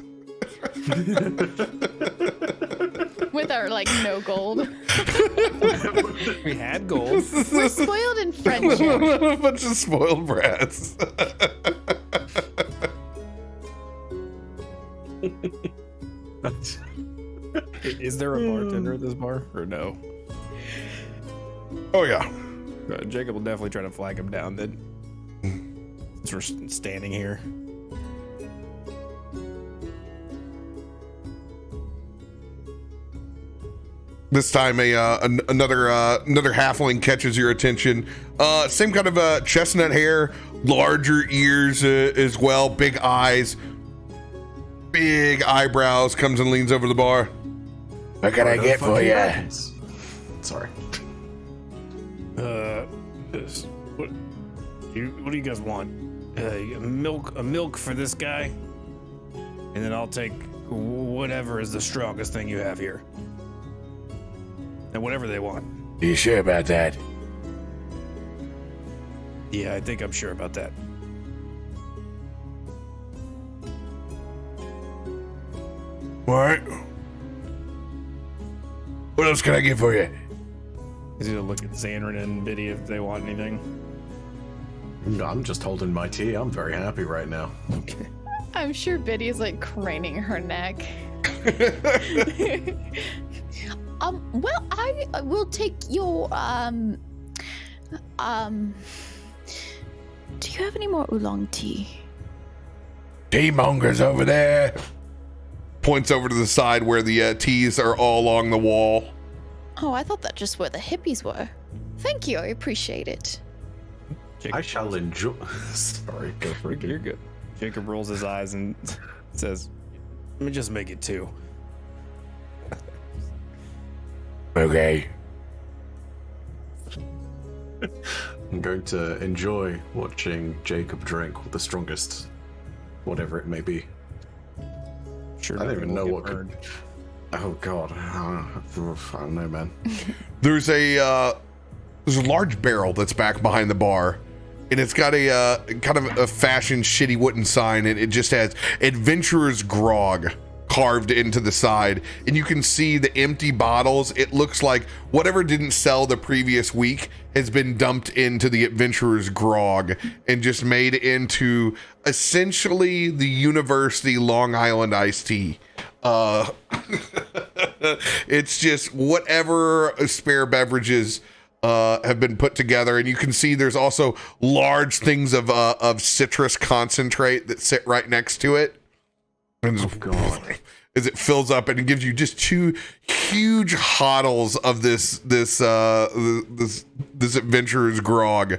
E: With our, like, no gold.
C: We had gold.
E: We're spoiled in friendship.
A: A bunch of spoiled brats.
C: Is there a bartender at this bar or no?
A: Oh yeah.
C: Jacob will definitely try to flag him down then. Since we're standing here.
A: This time, another halfling catches your attention. Same kind of chestnut hair, larger ears as well, big eyes, big eyebrows. Comes and leans over the bar. What can I get for you?
D: Sorry.
C: What do you guys want? A milk for this guy? and then I'll take whatever is the strongest thing you have here. And whatever they want.
A: Are you sure about that?
C: Yeah, I think I'm sure about that.
A: All right. What else can I get for you?
C: He's gonna look at Zanryn and Biddy if they want anything.
D: I'm just holding my tea. I'm very happy right now.
C: Okay.
E: I'm sure Biddy's like craning her neck. Well, I will take your do you have any more oolong tea?
A: Tea mongers over there. Points over to the side where the teas are all along the wall.
E: Oh, I thought that just where the hippies were. Thank you, I appreciate it.
C: Jacob
D: I shall enjoy. Sorry, go for it.
C: You're good. Jacob rolls his eyes and says, "Let me just make it 2."
A: Okay.
D: I'm going to enjoy watching Jacob drink the strongest, whatever it may be.
C: Sure.
D: I don't even know what
C: could.
D: Oh God, I don't know, man.
A: There's a large barrel that's back behind the bar, and it's got a kind of a fashioned shitty wooden sign, and it just has Adventurer's Grog carved into the side, and you can see the empty bottles. It looks like whatever didn't sell the previous week has been dumped into the Adventurer's Grog and just made into essentially the University Long Island iced tea. It's just whatever spare beverages have been put together, and you can see there's also large things of citrus concentrate that sit right next to it. And
D: God.
A: As it fills up, and it gives you just 2 huge hoddles of this Adventurer's Grog.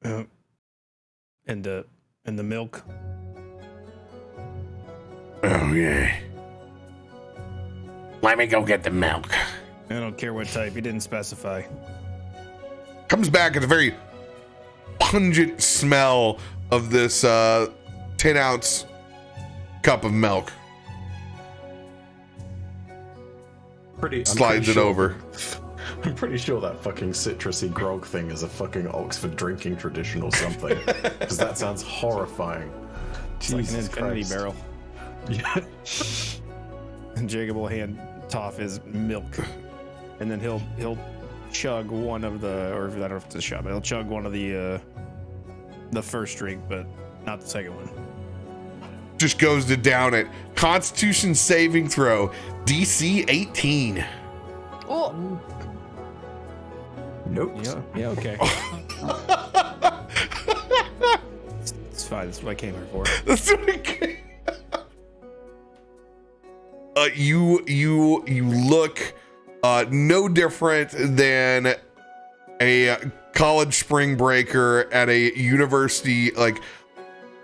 C: And the milk.
A: Oh yeah. Let me go get the milk.
C: I don't care what type. He didn't specify.
A: Comes back with a very pungent smell of this 10-ounce cup of milk. Slides it over.
D: I'm pretty sure that fucking citrusy grog thing is a fucking Oxford drinking tradition or something. Because that sounds horrifying.
C: It's like an
D: Jesus
C: infinity
D: Christ.
C: barrel.
D: Yeah.
C: And Jacob will hand Toff his milk, and then he'll chug one of the, or I don't know if it's a shot, but he'll chug one of the first drink, but not the second one.
A: Just goes to down it. Constitution saving throw, DC 18.
E: Oh,
D: Nope.
C: Yeah, okay. It's fine. That's what I came here for.
A: That's what I came. You look no different than a college spring breaker at a university, like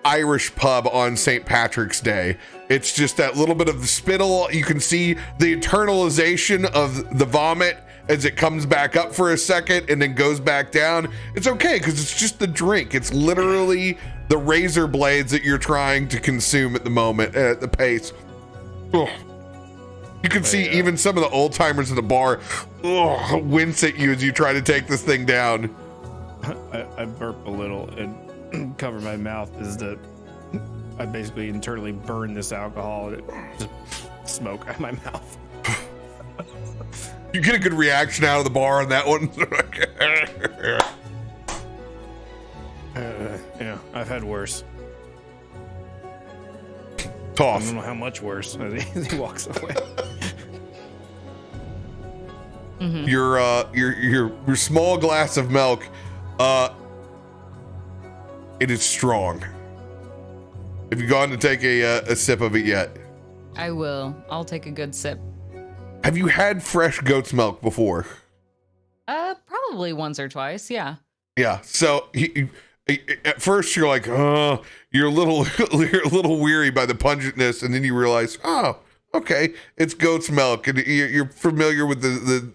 A: Irish pub on St. Patrick's Day. It's just that little bit of the spittle. You can see the internalization of the vomit as it comes back up for a second and then goes back down. It's okay because it's just the drink. It's literally the razor blades that you're trying to consume at the moment at the pace. Ugh. You can see even some of the old timers in the bar wince at you as you try to take this thing down.
C: I burp a little and cover my mouth as I basically internally burn this alcohol and it just smoke out of my mouth.
A: You get a good reaction out of the bar on that one.
C: Yeah, I've had worse. I
A: Toff.
C: don't know how much worse. As he walks away.
B: Mm-hmm.
A: Your small glass of milk, it is strong. Have you gone to take a sip of it yet?
B: I will. I'll take a good sip.
A: Have you had fresh goat's milk before?
B: Probably once or twice. Yeah.
A: Yeah. So at first you're like, oh, you're a little weary by the pungentness, and then you realize, oh, okay, it's goat's milk, and you're familiar with the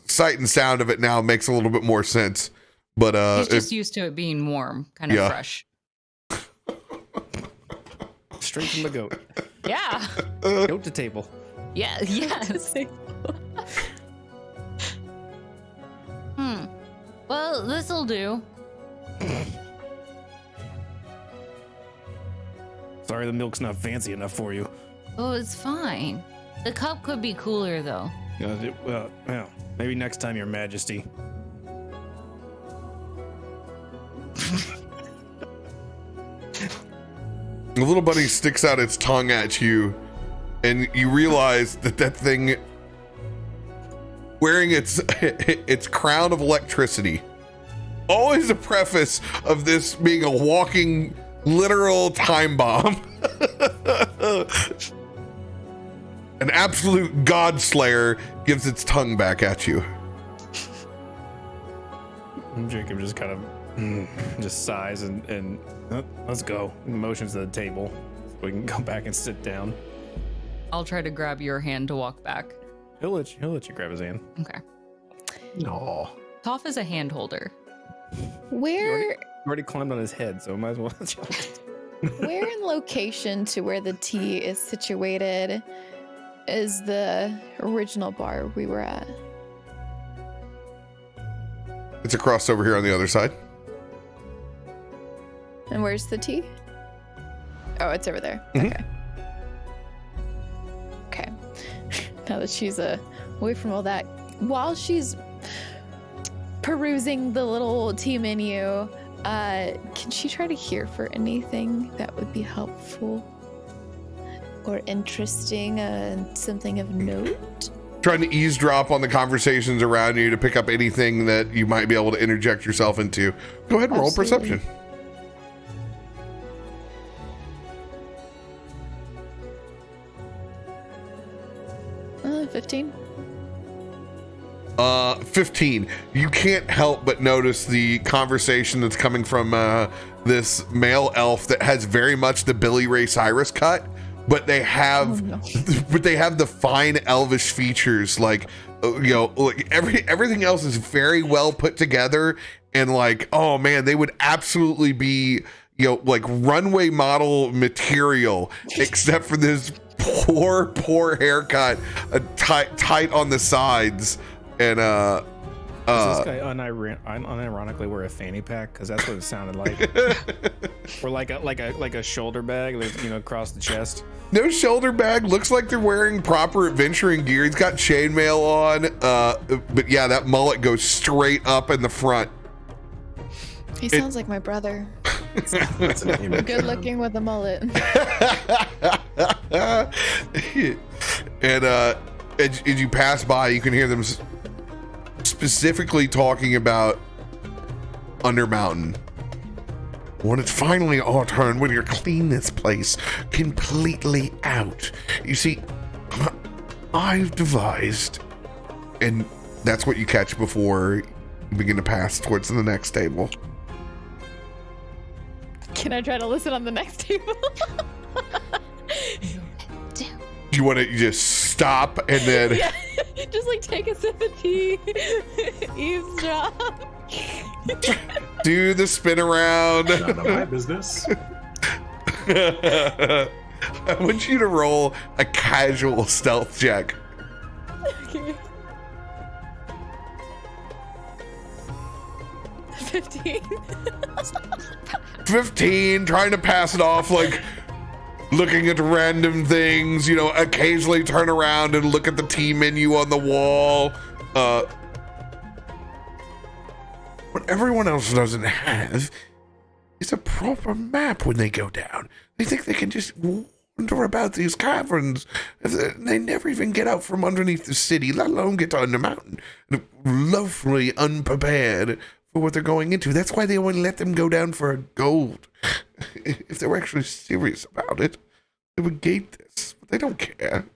A: sight and sound of it now. Makes a little bit more sense. But
B: he's just used to it being warm, kind of fresh.
C: Straight from the goat.
B: Yeah.
C: Goat to table.
B: Yeah. Yes. Well, this'll do.
C: Sorry, the milk's not fancy enough for you.
B: Oh, it's fine. The cup could be cooler, though.
C: Well, maybe next time, Your Majesty.
A: The little bunny sticks out its tongue at you, and you realize that thing, wearing its crown of electricity, always a preface of this being a walking, literal time bomb. An absolute god slayer gives its tongue back at you.
C: Jacob just kind of just sighs and let's go. Motions to the table so we can go back and sit down.
B: I'll try to grab your hand to walk back.
C: He'll let you grab his hand.
B: Okay.
D: No.
B: Toff is a hand holder.
E: Where
C: You already climbed on his head, so might as well.
E: where in location to where the tea is situated is the original bar we were at?
A: It's across over here on the other side.
E: And where's the tea? Oh, it's over there.
A: Mhm.
E: Okay. Okay. Now that she's away from all that, while she's perusing the little tea menu, can she try to hear for anything that would be helpful or interesting, something of note?
A: Trying to eavesdrop on the conversations around you to pick up anything that you might be able to interject yourself into. Go ahead and roll
E: Absolutely.
A: perception.
E: Uh, 15.
A: 15. You can't help but notice the conversation that's coming from this male elf that has very much the Billy Ray Cyrus cut, but they have but they have the fine elvish features, like like everything else is very well put together, and like, oh man, they would absolutely be like runway model material, except for this poor haircut, tight on the sides. And
C: Does this guy unironically wear a fanny pack? Because that's what it sounded like. Or like a shoulder bag, across the chest.
A: No shoulder bag. Looks like they're wearing proper adventuring gear. He's got chainmail on. But yeah, that mullet goes straight up in the front.
E: He sounds like my brother.
D: That's an image.
E: Good looking with a mullet.
A: And as you pass by, you can hear them specifically talking about Undermountain. When it's finally our turn, we're gonna clean this place completely out. You see, I've devised, and that's what you catch before you begin to pass towards the next table.
E: Can I try to listen on the next table?
A: You want to just stop and then
E: Yeah, just like take a sip of tea, eavesdrop.
A: do the spin around.
D: None of my business.
A: I want you to roll a casual stealth check.
E: Okay. 15.
A: 15, trying to pass it off, like looking at random things, occasionally turn around and look at the tea menu on the wall. What everyone else doesn't have is a proper map when they go down. They think they can just wander about these caverns. They never even get out from underneath the city, let alone get to Undermountain. Lovely unprepared for what they're going into. That's why they only let them go down for gold. If they were actually serious about it, they would gate this, but they don't care.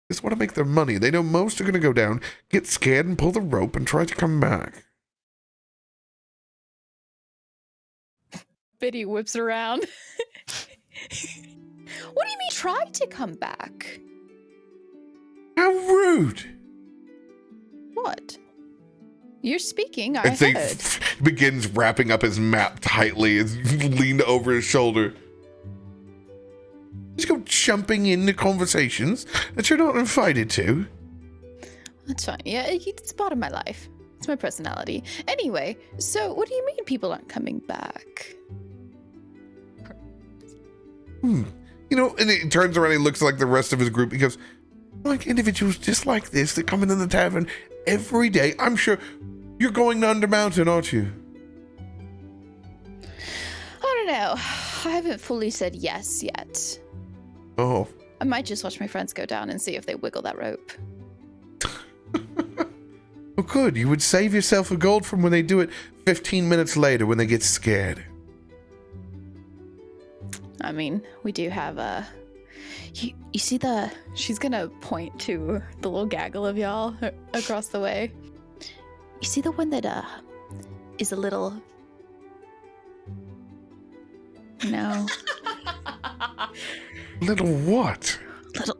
A: They just want to make their money. They know most are going to go down, get scared, and pull the rope and try to come back.
E: Biddy whips around. What do you mean try to come back?
A: How rude.
E: What? You're speaking. I
A: And so
E: heard.
A: he begins wrapping up his map tightly as leaned over his shoulder. Just go jumping into conversations that you're not invited to.
E: That's fine. Yeah, it's part of my life. It's my personality. Anyway, so what do you mean people aren't coming back?
A: You know, and he turns around and he looks like the rest of his group. He goes, like individuals just like this that come into the tavern every day. I'm sure you're going to Undermountain, aren't you?
E: I don't know. I haven't fully said yes yet.
A: Oh.
E: I might just watch my friends go down and see if they wiggle that rope.
A: Well, good. You would save yourself a gold from when they do it 15 minutes later when they get scared.
E: I mean, we do have you see she's gonna point to the little gaggle of y'all across the way. You see the one that is a little, no.
A: Little what?
E: Little,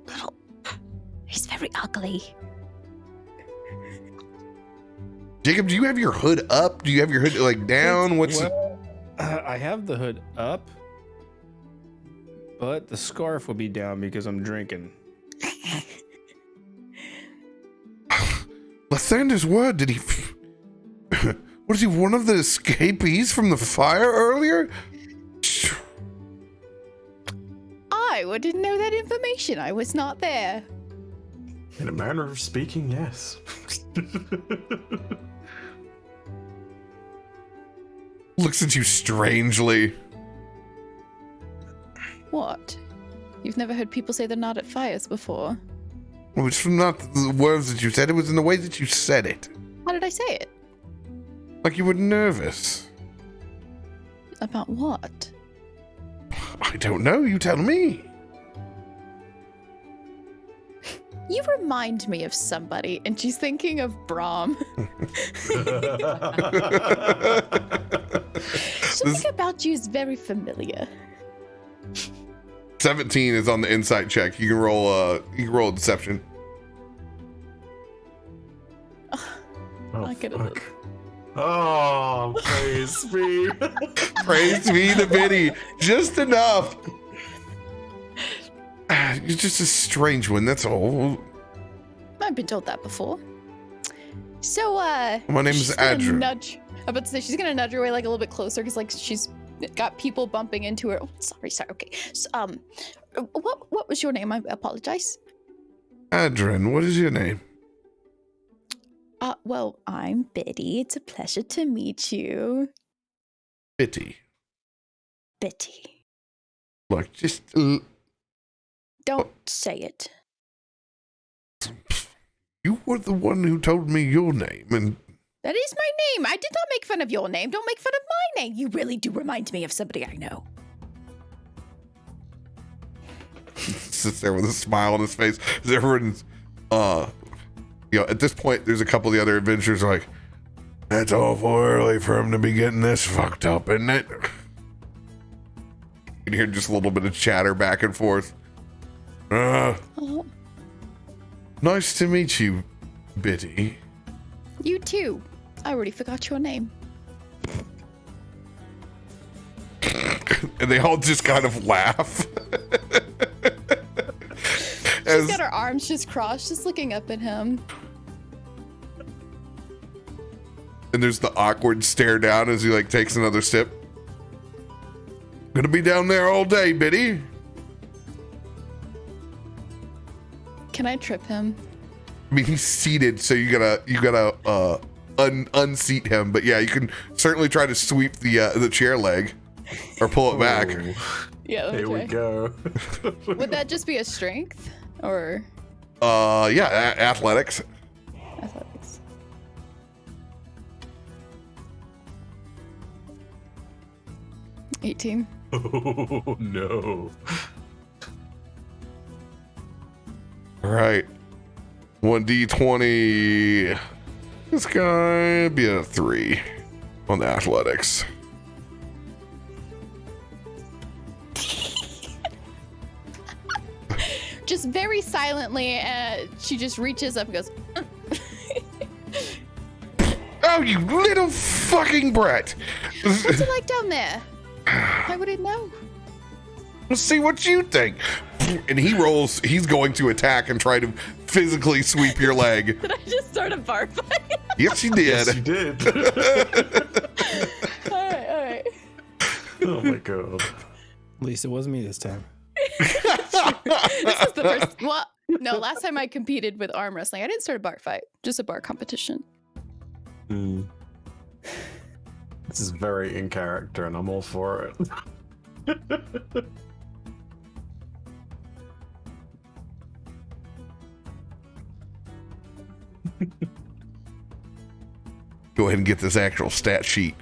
E: he's very ugly.
A: Jacob, do you have your hood up? Do you have your hood like down?
C: I have the hood up, but the scarf will be down because I'm drinking.
A: Lathander's word, did he... Was he one of the escapees from the fire earlier?
E: I wouldn't know that information. I was not there.
D: In a manner of speaking, yes.
A: Looks at you strangely.
E: What? You've never heard people say they're not at fires before?
A: Well, it's not the words that you said, it was in the way that you said it.
E: How did I say it?
A: Like you were nervous.
E: About what?
A: I don't know, you tell me.
E: You remind me of somebody, and she's thinking of Brom. Something about you is very familiar.
A: 17 is on the insight check. You can roll a deception.
E: I could have.
D: Fuck. Oh, praise me.
A: Praise be the biddy. Just enough. You're just a strange one, that's all.
E: I've been told that before. So,
A: My name is Adra.
E: I'm about to say she's gonna nudge her way like a little bit closer because like she's got people bumping into her. Oh, sorry. Okay. So, what was your name? I apologize.
A: Adren, what is your name?
E: Well, I'm Biddy. It's a pleasure to meet you.
A: Bitty.
E: Bitty.
A: Like, just...
E: Don't say it.
A: You were the one who told me your name, and...
E: That is my name. I did not make fun of your name. Don't make fun of my name. You really do remind me of somebody I know.
A: Sits there with a smile on his face. As everyone's, at this point, there's a couple of the other adventurers like, that's awful early for him to be getting this fucked up, isn't it? You can hear just a little bit of chatter back and forth.
E: Oh,
A: Nice to meet you, Bitty.
E: you too. I already forgot your name.
A: And they all just kind of laugh.
E: She's got her arms just crossed, just looking up at him.
A: And there's the awkward stare down as he like takes another sip. Gonna be down there all day, Bitty.
E: Can I trip him?
A: I mean, he's seated, so you gotta unseat him. But yeah, you can certainly try to sweep the chair leg or pull it back.
E: Yeah.
D: Here we go.
E: Would that just be a strength or
A: Yeah, athletics.
E: athletics? $18.
D: Oh, no.
A: All right, 1d20. This guy be a 3 on the athletics.
E: Just very silently, she just reaches up and goes,
A: Oh, you little fucking brat.
E: What's it like down there? I wouldn't know.
A: Let's see what you think. And he rolls. He's going to attack and try to physically sweep your leg.
E: Did I just start a bar fight?
A: Yes, you did.
D: Yes, you did.
E: All right.
D: Oh my god.
C: At least it wasn't me this time.
E: This is the first. Well, no, last time I competed with arm wrestling, I didn't start a bar fight, just a bar competition.
D: This is very in character, and I'm all for it.
A: Go ahead and get this actual stat sheet.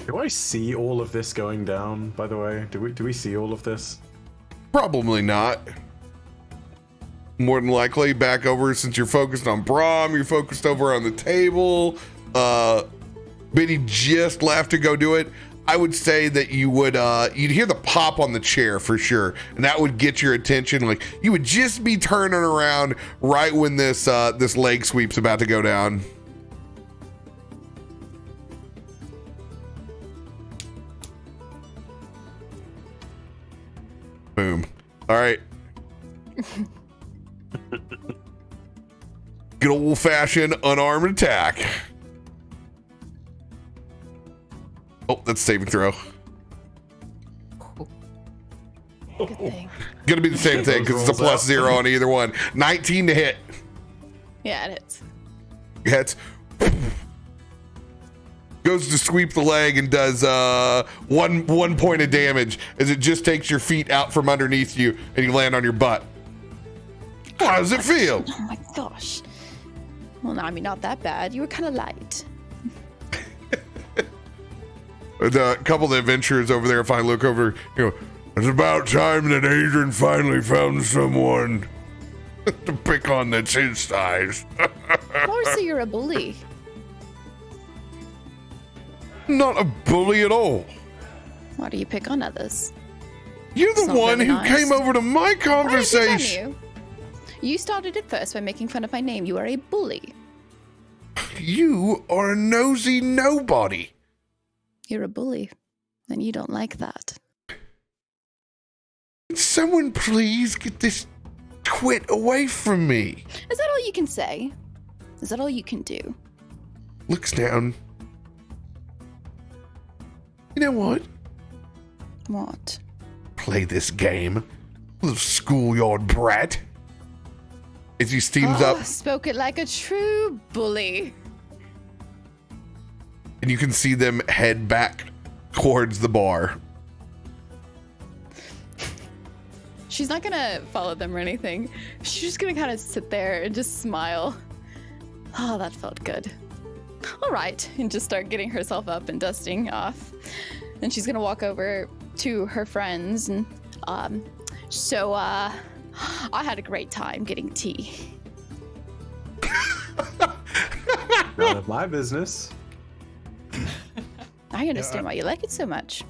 D: Do I see all of this going down? By the way, do we see all of this?
A: Probably not. More than likely, back over since you're focused on Brom, you're focused over on the table. Biddy just left to go do it. I would say that you would you'd hear the pop on the chair for sure, and that would get your attention. Like you would just be turning around right when this this leg sweep's about to go down. Boom. All right. Good old-fashioned unarmed attack. Oh, that's saving throw.
E: Good thing.
A: Gonna be the same thing because it's a +0 on either one. 19 to hit.
E: Yeah, it is.
A: Hits. Goes to sweep the leg and does one point of damage as it just takes your feet out from underneath you and you land on your butt. How does it feel?
E: Oh my gosh. Well, no, I mean, not that bad. You were kind of light.
A: The couple of the adventurers over there finally look over, you know, it's about time that Adrian finally found someone to pick on that's his size.
E: Or so you're a bully.
A: Not a bully at all.
E: Why do you pick on others?
A: You're the
E: It's not
A: one
E: very
A: who
E: nice.
A: came over to my
E: Why did I pick on
A: conversation.
E: You started it first by making fun of my name. You are a bully.
A: You are a nosy nobody.
E: You're a bully, and you don't like that.
A: Can someone please get this twit away from me?
E: Is that all you can say? Is that all you can do?
A: Looks down. You know what?
E: What?
A: Play this game. Little schoolyard brat. As he steams
E: Oh,
A: up,
E: spoke it like a true bully.
A: and you can see them head back towards the bar.
E: She's not gonna follow them or anything. She's just gonna kind of sit there and just smile. Oh, that felt good. All right, and just start getting herself up and dusting off. And she's gonna walk over to her friends and, I had a great time getting tea.
D: None of my business.
E: I understand why you like it so much.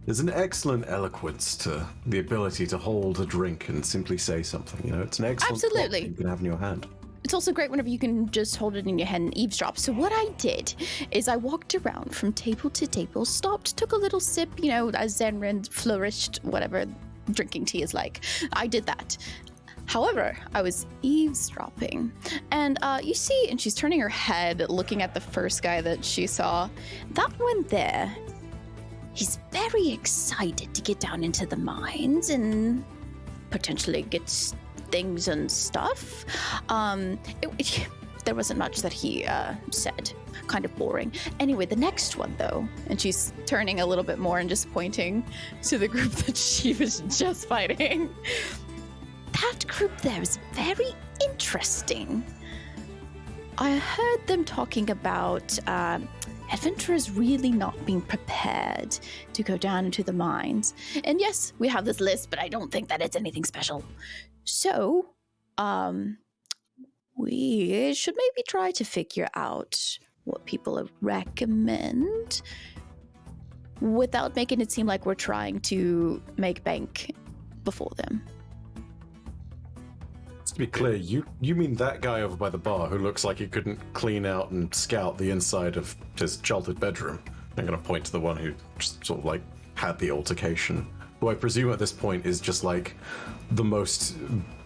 D: There's an excellent eloquence to the ability to hold a drink and simply say something. You know, it's an excellent plot
E: Absolutely.
D: that you can have in your hand.
E: It's also great whenever you can just hold it in your hand and eavesdrop. So what I did is I walked around from table to table, stopped, took a little sip, you know, as Zanryn flourished, whatever drinking tea is like. I did that. However, I was eavesdropping. And you see, and she's turning her head, looking at the first guy that she saw. That one there, he's very excited to get down into the mines and potentially get things and stuff. There wasn't much that he said. Kind of boring. Anyway, the next one though, and she's turning a little bit more and just pointing to the group that she was just fighting. That group there is very interesting. I heard them talking about adventurers really not being prepared to go down into the mines. And yes, we have this list, but I don't think that it's anything special. So, we should maybe try to figure out what people recommend without making it seem like we're trying to make bank before them.
D: Just to be clear, you mean that guy over by the bar who looks like he couldn't clean out and scout the inside of his childhood bedroom? I'm going to point to the one who just sort of like had the altercation, who I presume at this point is just like the most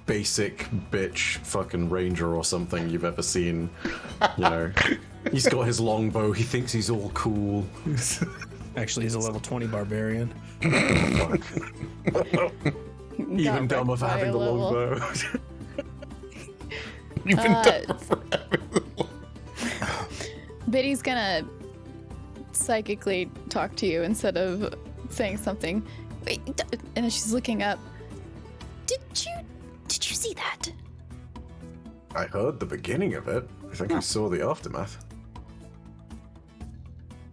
D: basic bitch fucking ranger or something you've ever seen. You know, he's got his longbow, he thinks he's all cool.
C: Actually, he's a level 20 barbarian.
D: Even dumber for having the longbow.
A: Even dumber for having the longbow.
E: Biddy's gonna psychically talk to you instead of saying something. Wait, and then she's looking up. Did you see that?
D: I heard the beginning of it. I think I saw the aftermath.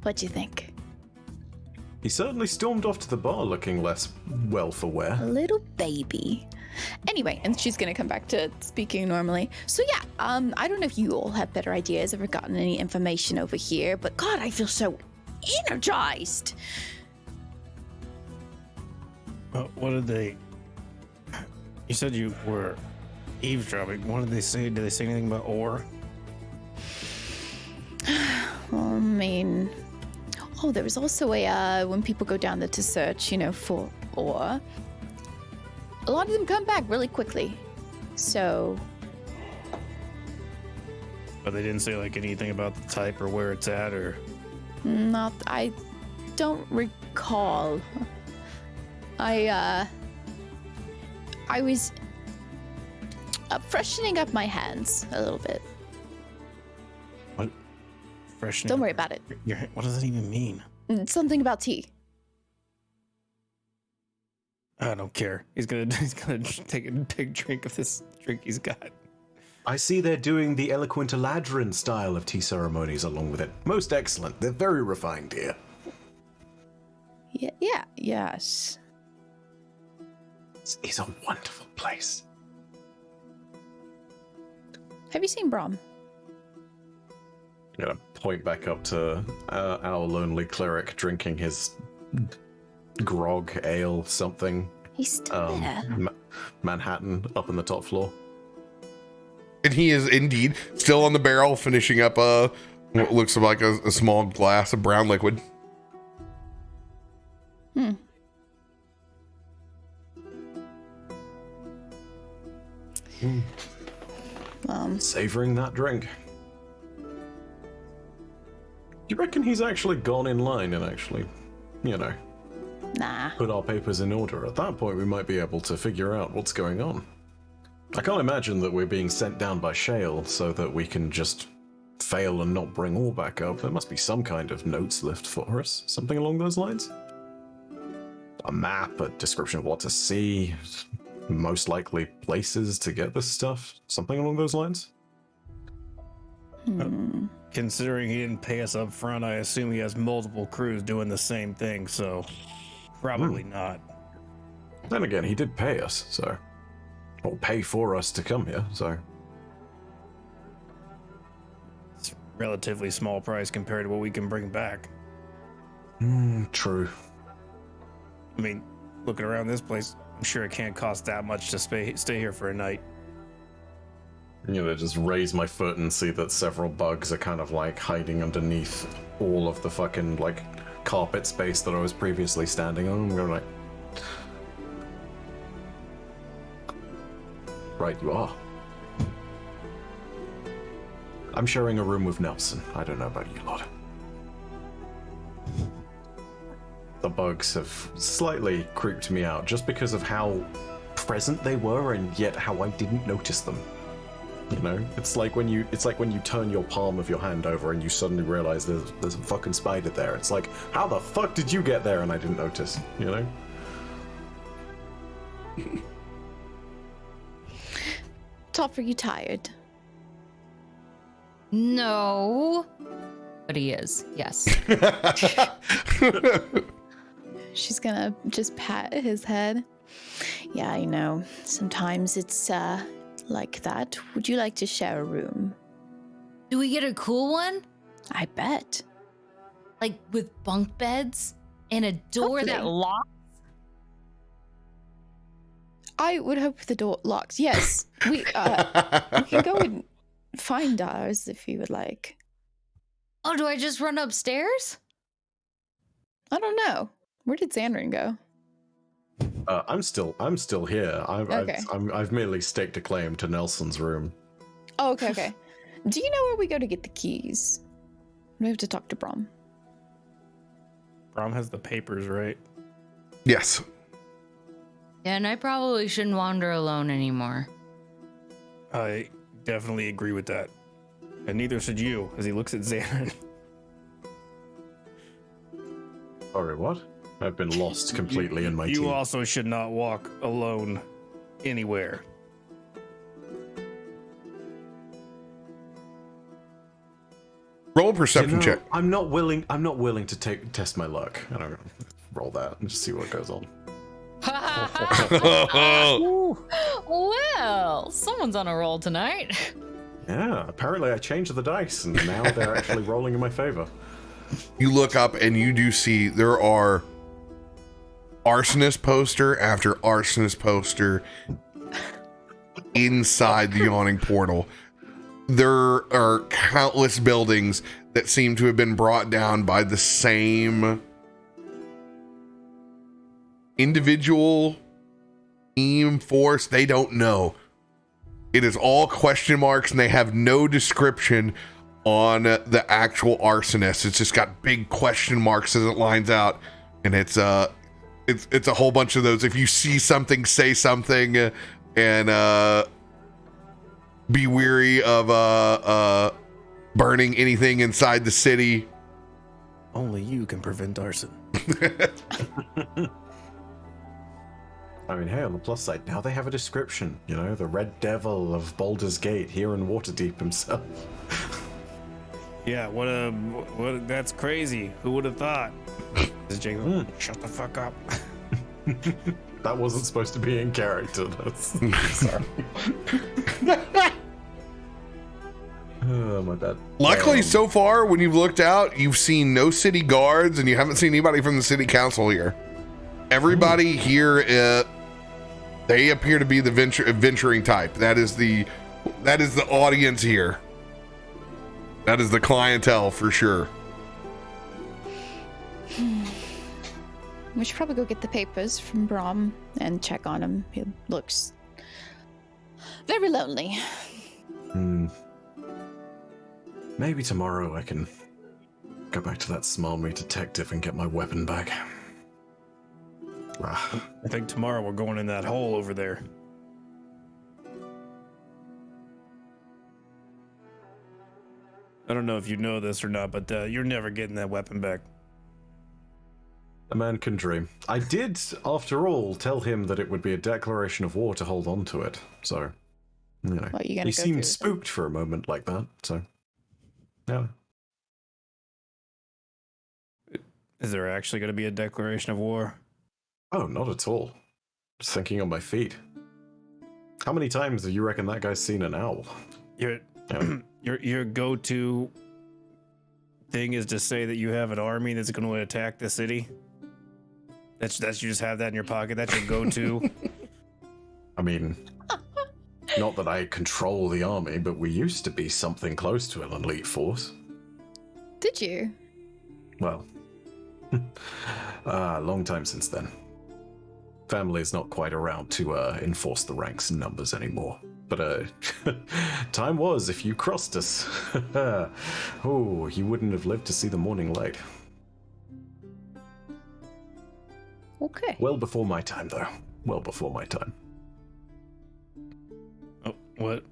E: What'd you think?
D: He certainly stormed off to the bar looking less well for wear.
E: A little baby. Anyway, and she's gonna come back to speaking normally. So yeah, I don't know if you all have better ideas or gotten any information over here, but God, I feel so energized.
C: What did they... You said you were eavesdropping. What did they say? Did they say anything about ore?
E: Well, I mean... Oh, there was also a, when people go down there to search, for ore, a lot of them come back really quickly. So...
C: But they didn't say, like, anything about the type or where it's at, or...
E: I don't recall. I was freshening up my hands a little bit.
C: What? Freshening?
E: Don't worry about it.
C: What does that even mean?
E: Something about tea.
C: I don't care. He's gonna take a big drink of this drink he's got.
D: I see they're doing the eloquent Eladrin style of tea ceremonies along with it. Most excellent. They're very refined here.
E: Yes.
D: This is a wonderful place.
E: Have you seen Brom?
D: I'm gonna point back up to our lonely cleric drinking his grog, ale, something.
E: He's still there.
D: Manhattan up on the top floor.
A: And he is indeed still on the barrel, finishing up what looks like a small glass of brown liquid.
D: Savoring that drink. You reckon he's actually gone in line and actually,
E: Nah.
D: put our papers in order? At that point, we might be able to figure out what's going on. I can't imagine that we're being sent down by Shale so that we can just fail and not bring all back up. There must be some kind of notes left for us. Something along those lines? A map, a description of what to see, most likely places to get this stuff. Something along those lines?
C: Considering he didn't pay us up front, I assume he has multiple crews doing the same thing, so probably not.
D: Then again, he did pay us, so... Or pay for us to come here, so...
C: It's a relatively small price compared to what we can bring back.
D: True.
C: I mean, looking around this place, I'm sure it can't cost that much to stay here for a night.
D: Just raise my foot and see that several bugs are kind of like hiding underneath all of the fucking like carpet space that I was previously standing on. I'm going like, right, you are. I'm sharing a room with Nelson. I don't know about you lot. The bugs have slightly creeped me out just because of how present they were and yet how I didn't notice them. It's like when you turn your palm of your hand over and you suddenly realize there's a fucking spider there. It's like, how the fuck did you get there and I didn't notice,
E: Toff, are you tired?
B: No. But he is, yes.
E: She's gonna just pat his head. Yeah, I know. Sometimes it's, like that. Would you like to share a room?
B: Do we get a cool one?
E: I bet.
B: Like with bunk beds and a door that
E: Hopefully.
B: locks?
E: I would hope the door locks. Yes, we can go and find ours if you would like.
B: Oh, do I just run upstairs?
E: I don't know. Where did Zanryn go?
D: I'm still here.
E: Okay.
D: I've merely staked a claim to Nelson's room.
E: Oh, okay. Do you know where we go to get the keys? We have to talk to Brom.
C: Brom has the papers, right?
A: Yes.
B: Yeah, and I probably shouldn't wander alone anymore.
C: I definitely agree with that. And neither should you, as he looks at Zanryn.
D: Sorry, what? I've been lost completely in my team.
C: You also should not walk alone anywhere.
A: Roll a perception check.
D: I'm not willing to test my luck. I don't know. Roll that and just see what goes on.
B: Well, someone's on a roll tonight.
D: Yeah, apparently I changed the dice and now they're actually rolling in my favor.
A: You look up and you do see there are arsonist poster after arsonist poster inside the Yawning portal. There are countless buildings that seem to have been brought down by the same individual team force. They don't know. It is all question marks and they have no description on the actual arsonist. It's just got big question marks as it lines out, and it's a whole bunch of those. If you see something, say something, and be weary of burning anything inside the city.
C: Only you can prevent arson.
D: I mean, hey, on the plus side, now they have a description. You know, the Red Devil of Baldur's Gate, here in Waterdeep himself.
C: Yeah, what? That's crazy. Who would have thought? Is Jacob? Shut the fuck up.
D: That wasn't supposed to be in character. That's sorry. Oh, my bad.
A: Luckily, so far, when you've looked out, you've seen no city guards and you haven't seen anybody from the city council here. Everybody here, they appear to be the venturing type. That is the audience here. That is the clientele for sure.
E: We should probably go get the papers from Brom and check on him. He looks very lonely.
D: Maybe tomorrow I can go back to that smarmy detective and get my weapon back.
C: I think tomorrow we're going in that hole over there. I don't know if you know this or not, but you're never getting that weapon back.
D: A man can dream. I did, after all, tell him that it would be a declaration of war to hold on to it. So, you know, he seemed spooked for a moment like that. So, yeah.
C: Is there actually going to be a declaration of war?
D: Oh, not at all. Just thinking on my feet. How many times do you reckon that guy's seen an owl?
C: Your go-to thing is to say that you have an army that's going to attack the city? That's you just have that in your pocket? That's your go-to?
D: I mean, not that I control the army, but we used to be something close to an elite force.
E: Did you?
D: Well, long time since then. Family's not quite around to enforce the ranks and numbers anymore. But time was if you crossed us. Oh, you wouldn't have lived to see the morning light.
E: Okay.
D: Well before my time, though. Well before my time.
C: Oh, what?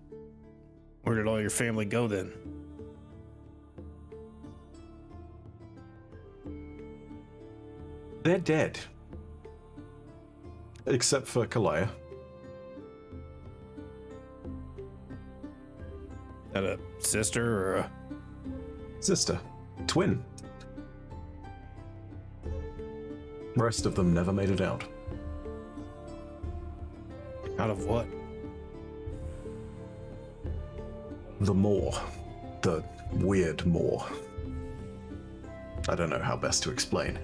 C: Where did all your family go then?
D: They're dead. Except for Kalaya.
C: That a sister or a...
D: Sister. Twin. Rest of them never made it out.
C: Out of what?
D: The Moor. The weird Moor. I don't know how best to explain.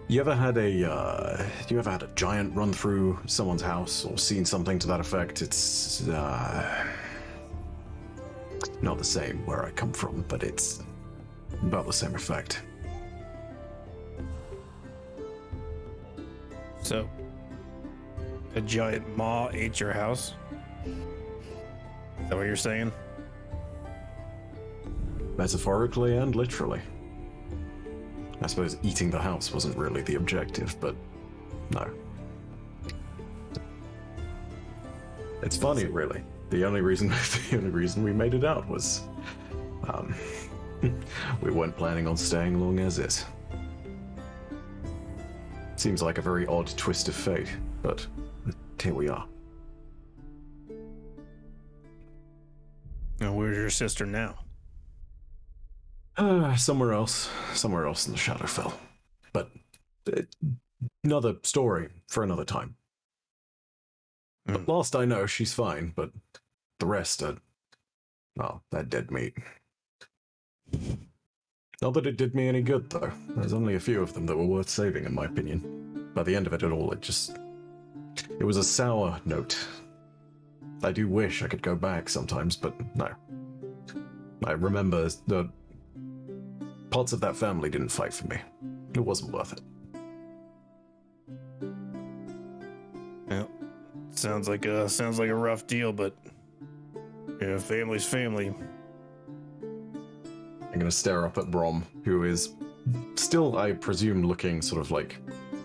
D: You ever had a giant run through someone's house or seen something to that effect? It's not the same where I come from, but it's about the same effect.
C: So, a giant maw ate your house? Is that what you're saying?
D: Metaphorically and literally. I suppose eating the house wasn't really the objective, but no. It's funny, really. The only reason we made it out was, we weren't planning on staying long as is. Seems like a very odd twist of fate, but here we are.
C: And where's your sister now?
D: Somewhere else in the Shadowfell. But another story for another time. But last I know, she's fine, but the rest are, well, they're dead meat. Not that it did me any good, though. There's only a few of them that were worth saving, in my opinion. By the end of it all, it was a sour note. I do wish I could go back sometimes, but no. I remember the parts of that family didn't fight for me. It wasn't worth it.
C: Yeah, sounds like a rough deal, but yeah, family's family.
D: I'm gonna stare up at Brom, who is still, I presume, looking sort of like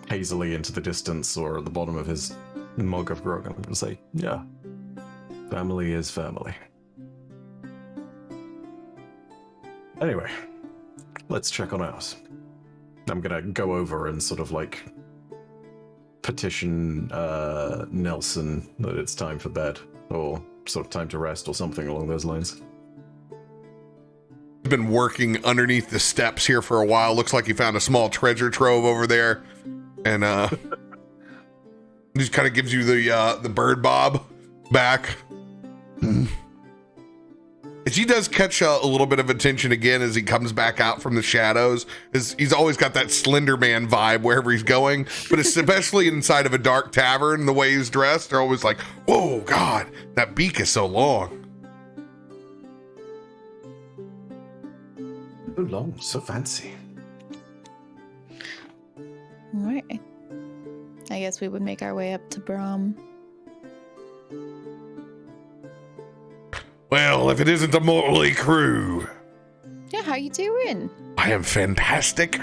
D: hazily into the distance or at the bottom of his mug of grog. I'm gonna say, yeah, family is family. Anyway, let's check on ours. I'm gonna go over and sort of like petition Nelson that it's time for bed, or sort of time to rest, or something along those lines.
A: He's been working underneath the steps here for a while. Looks like he found a small treasure trove over there, and just kind of gives you the bird bob back. She does catch a little bit of attention again as he comes back out from the shadows. He's always got that Slender Man vibe wherever he's going, but especially inside of a dark tavern, the way he's dressed, they're always like, whoa, God, that beak is so long.
D: So long, so fancy.
E: Alright. I guess we would make our way up to Brom.
A: Well, if it isn't the motley crew.
E: Yeah, how you doing?
A: I am fantastic.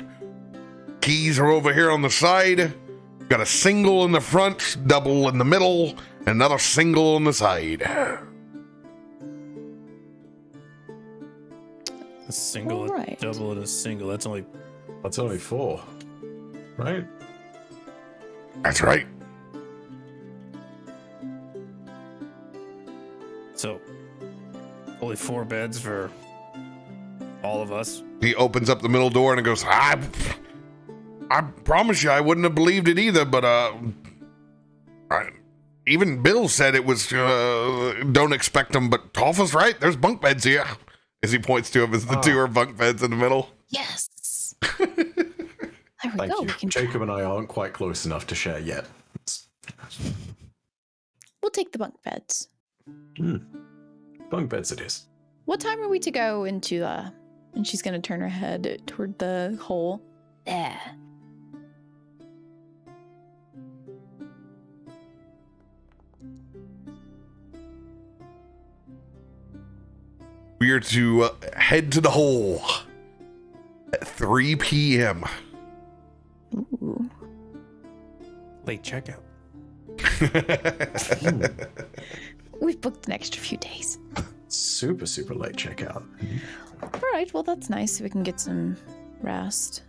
A: Keys are over here on the side. Got a single in the front, double in the middle, and another single on the side.
C: A single,
E: Alright.
C: a double, and a single. That's only
D: 4, right?
A: That's right.
C: so only 4 beds for all of us.
A: He opens up the middle door and goes, I promise you I wouldn't have believed it either, but even Bill said it was don't expect them, but Toff was right. There's bunk beds here. As he points to him as the 2 are bunk beds in the middle.
E: Yes. There we
D: Thank
E: go.
D: you.
E: We can
D: Jacob and I aren't quite close enough to share yet.
E: We'll take the bunk beds.
D: Bunk beds it is.
E: What time are we to go into and she's gonna turn her head toward the hole. There.
A: We are to head to the hole at 3 p.m.
E: Ooh.
C: Late checkout.
E: We've booked an extra few days.
D: Super, super late checkout.
E: All right, well, that's nice. So we can get some rest.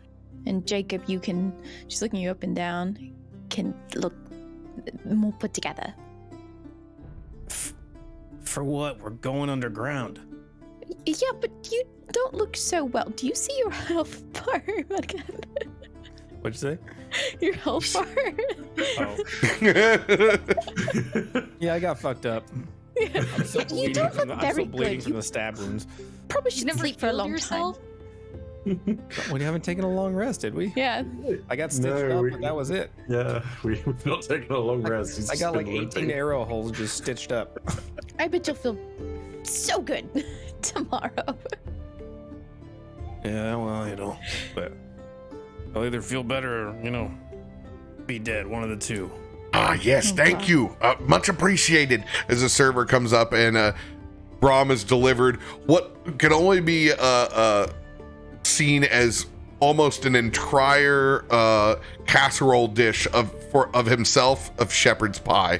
E: And Jacob, she's looking you up and down, can look more put together.
C: For what? We're going underground.
E: Yeah, but you don't look so well. Do you see your health bar, Mudcat?
C: What'd you say?
E: Your health bar?
C: Oh. Yeah, I got fucked up. I'm still
E: You
C: bleeding,
E: don't look
C: I'm
E: very
C: still bleeding
E: good.
C: from the stab wounds.
E: Probably should
B: never
E: sleep for a
B: healed
E: long
B: yourself?
E: time.
C: We haven't taken a long rest, did we?
E: Yeah.
C: I got stitched up, but that was it.
D: Yeah, we've not taken a long rest. He's
C: I
D: just
C: got like
D: been
C: 18
D: limping.
C: arrow holes just stitched up.
E: I bet you'll feel so good tomorrow.
F: Yeah, well, but I'll either feel better or, be dead. One of the two.
A: Ah, yes, thank you. Much appreciated. As the server comes up and Brom is delivered what can only be seen as almost an entire casserole dish of himself of shepherd's pie.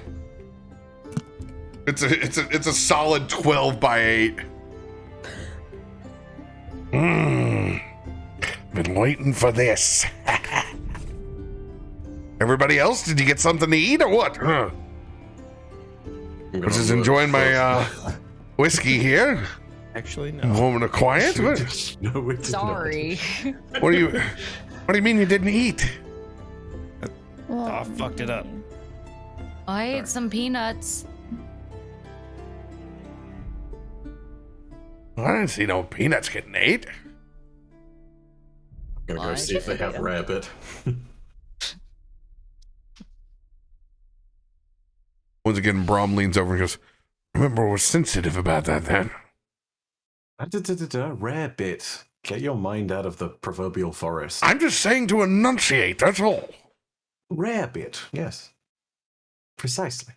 A: It's a solid 12 by 8. Been waiting for this. Everybody else, did you get something to eat or what? Huh? I'm just enjoying my whiskey here.
C: Actually, no.
A: Moment of quiet. What?
D: No, we did
B: Sorry.
A: What do you mean you didn't eat?
F: Toff fucked it up.
B: I ate some peanuts.
A: I didn't see no peanuts getting ate.
D: I'm gonna go
B: I
D: see if they have
E: didn't.
D: rabbit.
A: Once again, Brom leans over and goes, remember, we're sensitive about that then.
D: Rabbit. Get your mind out of the proverbial forest.
A: I'm just saying to enunciate, that's all.
D: Rabbit. Yes. Precisely.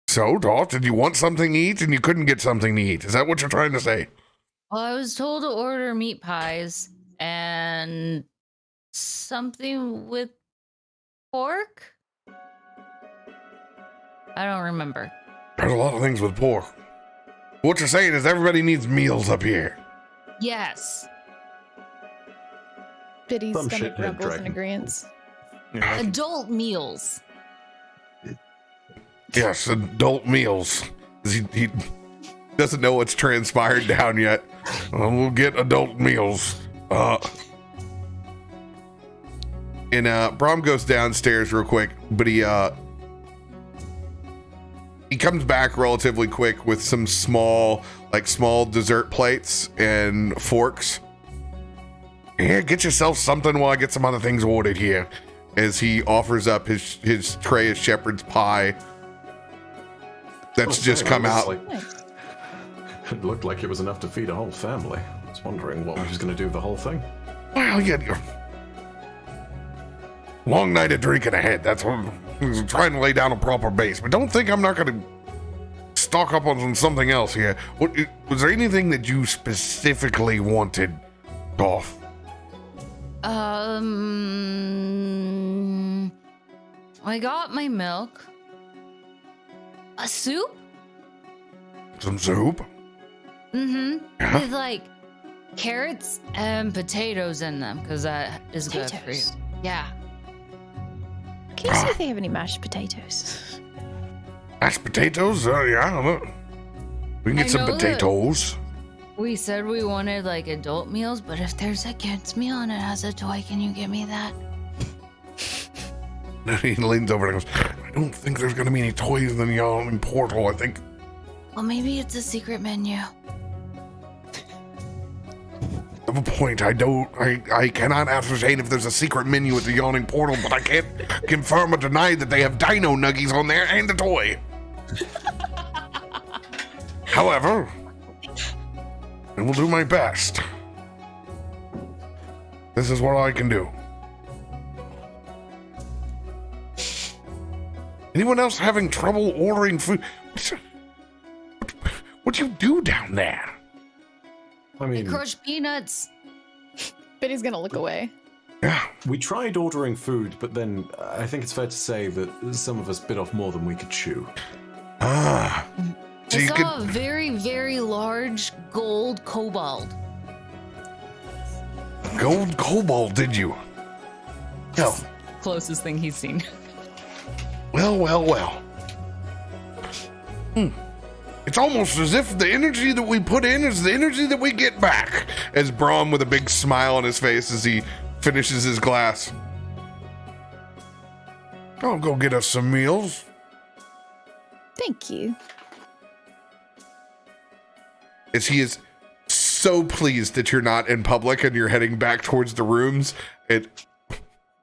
A: So, Toff, did you want something to eat and you couldn't get something to eat? Is that what you're trying to say?
B: Well, I was told to order meat pies and something with pork. I don't remember.
A: There's a lot of things with pork. What you're saying is everybody needs meals up here.
B: Yes.
E: Biddy's
D: Some
E: stomach
D: shithead
E: rumbles in
D: dragon.
E: agreement.
B: Adult meals.
A: Yes, adult meals. He doesn't know what's transpired down yet. We'll get adult meals. And Brom goes downstairs real quick, but he comes back relatively quick with some small dessert plates and forks. Here, get yourself something while I get some other things ordered here. As he offers up his tray of shepherd's pie that's just come out.
D: It looked like it was enough to feed a whole family. I was wondering what we was going to do with the whole thing.
A: Well, yeah, long night of drinking ahead. That's what I'm trying to lay down a proper base. But don't think I'm not going to stock up on something else here. Was there anything that you specifically wanted, Toff?
B: I got my milk. A soup?
A: Some soup?
B: Mm-hmm.
A: Yeah.
B: With like carrots and potatoes in them, because that is good for you.
E: Potatoes?
B: Yeah.
E: Can you see if they have any mashed potatoes?
A: Mashed potatoes? Yeah, I don't know. We can get
B: I
A: some
B: know that-
A: potatoes.
B: We said we wanted like adult meals, but if there's a kids meal and it has a toy, can you give me that?
A: He leans over and goes, I don't think there's going to be any toys in the Yawning portal. I think
B: Well, maybe it's a secret menu.
A: of a point. I cannot ascertain if there's a secret menu at the Yawning portal, but I can't confirm or deny that they have dino nuggies on there and a toy. However, I will do my best. This is what I can do. Anyone else having trouble ordering food? What do you do down there?
D: I
B: I
D: mean,
B: crushed peanuts.
E: Biddy's gonna look away.
A: Yeah.
D: we tried ordering food, but then I think it's fair to say that some of us bit off more than we could chew.
A: Ah. So
B: I
A: you
B: saw a
A: could.
B: very, very large gold kobold.
A: Gold kobold, did you? No.
B: Closest thing he's seen.
A: Well. It's almost as if the energy that we put in is the energy that we get back. As Brom, with a big smile on his face as he finishes his glass. I'll go get us some meals.
E: Thank you.
A: As he is so so pleased that you're not in public and you're heading back towards the rooms. It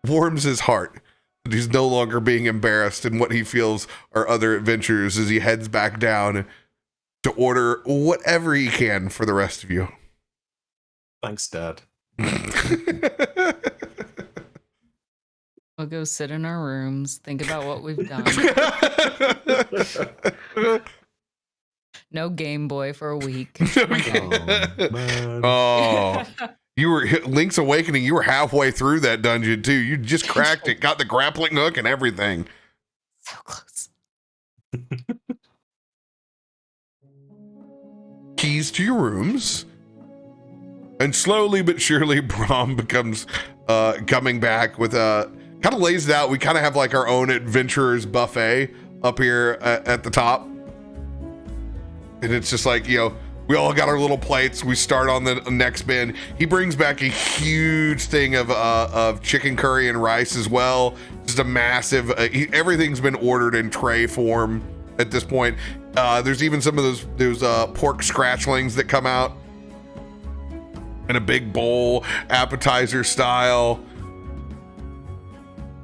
A: warms his heart that he's no longer being embarrassed in what he feels are other adventures as he heads back down to order whatever he can for the rest of you.
D: Thanks, Dad.
B: We'll go sit in our rooms, think about what we've done. No Game Boy for a week.
D: Oh, man.
A: Oh, you were Link's Awakening. You were halfway through that dungeon too. You just cracked it, got the grappling hook and everything.
B: So close.
A: Keys to your rooms, and slowly but surely, Brom becomes coming back with a kind of lays it out. We kind of have like our own adventurers buffet up here at the top. And it's just like, you know, we all got our little plates. We start on the next bin. He brings back a huge thing of chicken curry and rice as well. Just a massive, everything's been ordered in tray form at this point. There's even some of those pork scratchlings that come out in a big bowl, appetizer style.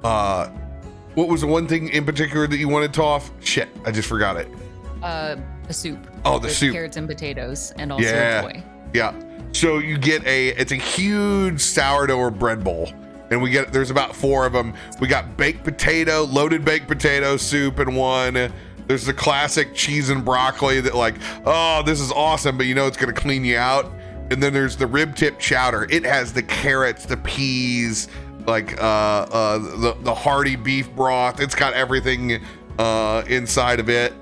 A: What was the one thing in particular that you wanted, Toff? Shit, I just forgot it.
B: A soup.
A: Oh, the
B: with
A: soup.
B: Carrots and potatoes, and also a toy.
A: Yeah. So you get it's a huge sourdough or bread bowl. And there's about 4 of them. We got baked potato, loaded baked potato soup in one. There's the classic cheese and broccoli that like, oh, this is awesome, but you know it's gonna clean you out. And then there's the rib tip chowder. It has the carrots, the peas, like the hearty beef broth. It's got everything inside of it.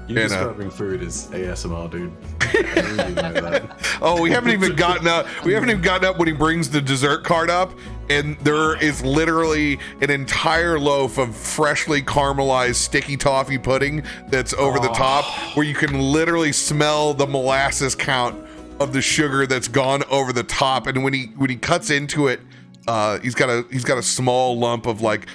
D: You describing food as ASMR, dude. I really know that.
A: Oh, we haven't even gotten up. We haven't even gotten up when he brings the dessert cart up, and there is literally an entire loaf of freshly caramelized sticky toffee pudding that's over the top, where you can literally smell the molasses count of the sugar that's gone over the top. And when he cuts into it, he's got a small lump of like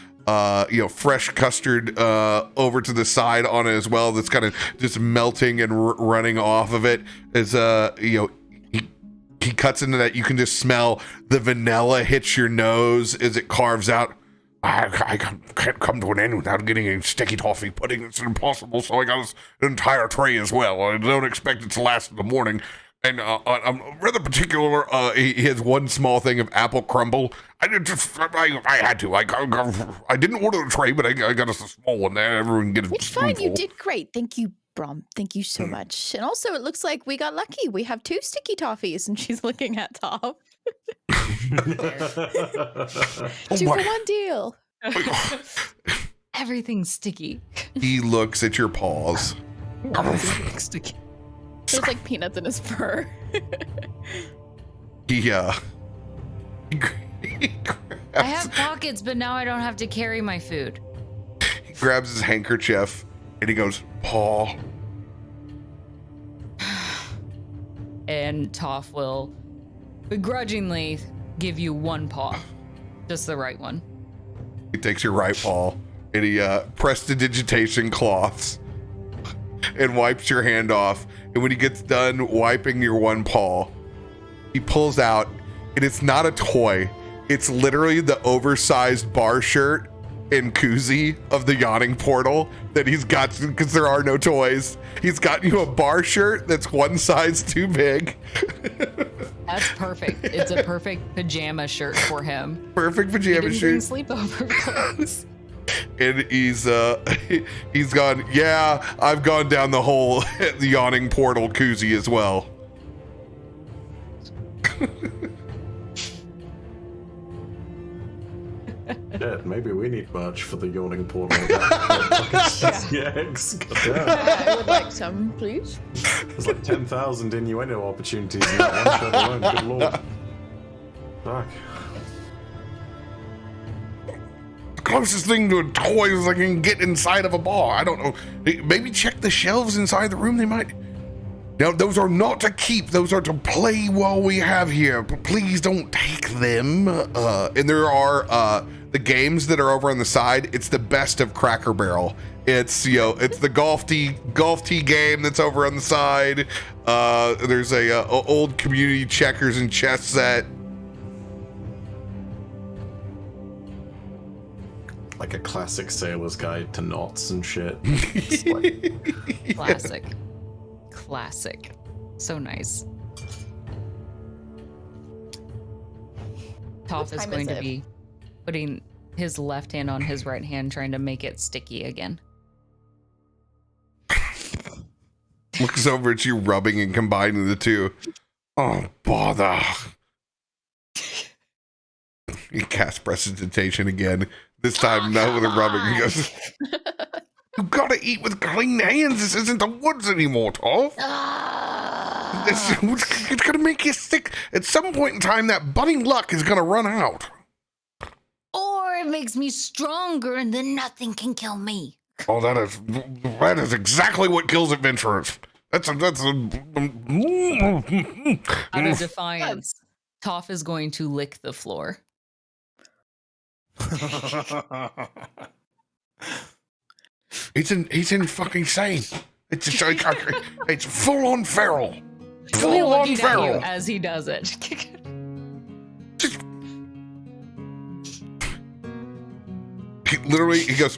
A: fresh custard over to the side on it as well. That's kind of just melting and running off of it. As he cuts into that, you can just smell the vanilla hits your nose as it carves out. I can't come to an end without getting a sticky toffee pudding. It's impossible. So I got an entire tray as well. I don't expect it to last in the morning. And I'm rather particular. He has one small thing of apple crumble. I had to. I didn't order a tray, but I got us a small one there. Everyone get a
E: It's fine. You did great. Thank you, Brom. Thank you so much. And also, it looks like we got lucky. We have 2 sticky toffees, and she's looking at Toff. 2 for 1 deal.
B: Everything's sticky.
A: He looks at your paws.
B: Sticky.
E: There's like peanuts in his fur.
A: I
B: have pockets, but now I don't have to carry my food.
A: He grabs his handkerchief and he goes, paw.
B: And Toff will begrudgingly give you 1 paw. Just the right one.
A: He takes your right paw and he prestidigitation cloths and wipes your hand off. And when he gets done wiping your 1 paw, he pulls out, and it's not a toy. It's literally the oversized bar shirt and koozie of the Yawning portal that he's got, because there are no toys. He's got you a bar shirt that's 1 size too big.
B: That's perfect. It's a perfect pajama shirt for him.
A: Perfect pajama
B: he
A: shirt.
B: Sleepover clothes.
A: And he's gone, yeah, I've gone down the whole the Yawning portal koozie as well.
D: Yeah, maybe we need merch for the Yawning portal. Yeah,
E: I would like some, please.
D: There's like 10,000 innuendo opportunities in that one shot alone. Good lord. Fuck.
A: Closest thing to a toy is I can get inside of a bar. I don't know. Maybe check the shelves inside the room. They might. Now, those are not to keep. Those are to play while we have here. But please don't take them. And there are the games that are over on the side. It's the best of Cracker Barrel. It's it's the golf tee game that's over on the side. There's a old community checkers and chess set.
D: Like a classic sailor's guide to knots and shit. It's like,
B: Classic. So nice. Toff is going to be putting his left hand on his right hand, trying to make it sticky again.
A: Looks over at you, rubbing and combining the two. Oh, bother. He casts prestidigitation again. This time, not with a rubbing. He goes, "You gotta eat with clean hands. This isn't the woods anymore, Toff. It's gonna make you sick. At some point in time, that budding luck is gonna run out.
B: Or it makes me stronger and then nothing can kill me."
A: Oh, that is exactly what kills adventurers. That's
B: Out of defiance, Toff is going to lick the floor.
A: He's in fucking insane. It's full on feral.
B: He'll be
A: Full on
B: looking at you
A: feral.
B: as he does it.
A: He goes,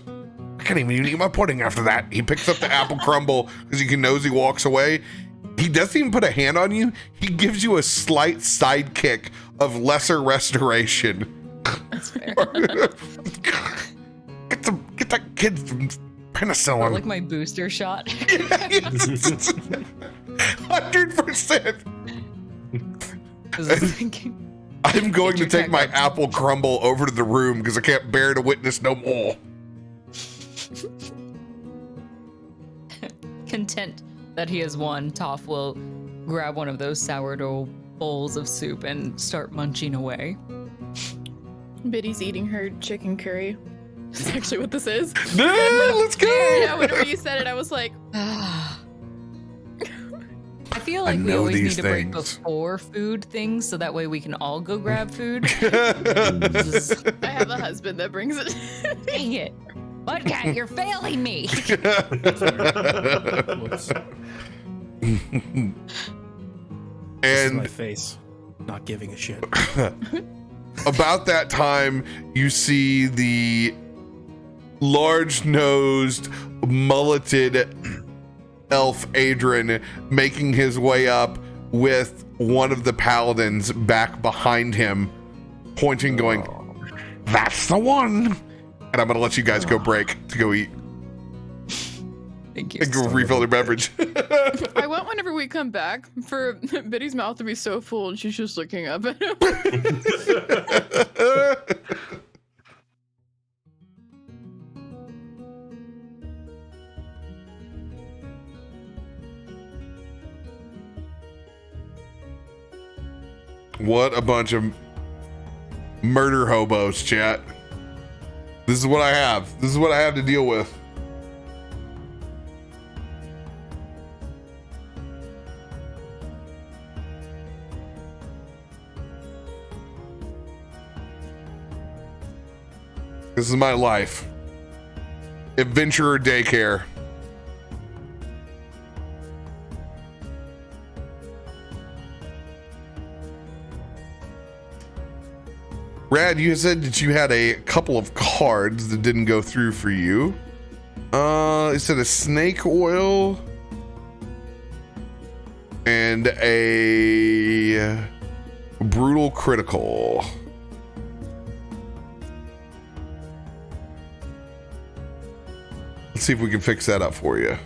A: "I can't even eat my pudding after that." He picks up the apple crumble because he knows he walks away. He doesn't even put a hand on you. He gives you a slight sidekick of lesser restoration.
B: That's fair.
A: Get that kid some penicillin.
B: Or like my booster shot.
A: 100%.
B: Thinking.
A: I'm going to
B: your
A: take
B: tech
A: my
B: up.
A: apple crumble over to the room because I can't bear to witness no more.
B: Content that he has won, Toff will grab one of those sourdough bowls of soup and start munching away.
E: Biddy's eating her chicken curry. That's actually what this is.
A: Let's go.
E: Yeah, whenever you said it, I was like,
B: I feel like we
A: know
B: always need
A: these
B: to break
A: things.
B: before food things so that way we can all go grab food.
E: I have a husband that brings it.
B: Dang it. Mudcat, you're failing me.
C: Whoops.
A: And
C: my face, not giving a shit.
A: about that time, you see the large-nosed, mulleted elf Adrian making his way up with one of the paladins back behind him, pointing, going, "That's the one." And I'm gonna let you guys go break to go eat
B: Thank you.
A: and go refill their beverage.
E: I want whenever we come back for Biddy's mouth to be so full and she's just looking up at him.
A: What a bunch of murder hobos, chat. This is what I have. This is what I have to deal with. This is my life. Adventurer daycare. Rad, you said that you had a couple of cards that didn't go through for you. It said a snake oil and a brutal critical. Let's see if we can fix that up for you.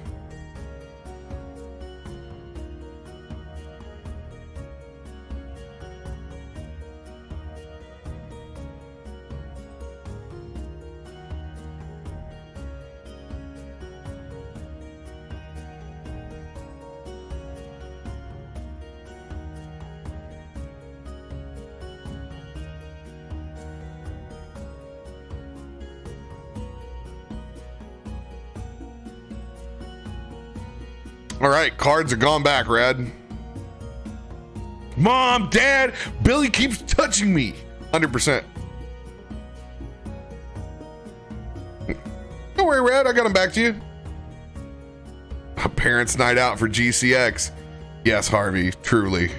A: All right, cards are gone back, Rad. Mom, Dad, Billy keeps touching me. 100%. Don't worry, Red. I got them back to you. A parents' night out for GCX. Yes, Harvey, truly.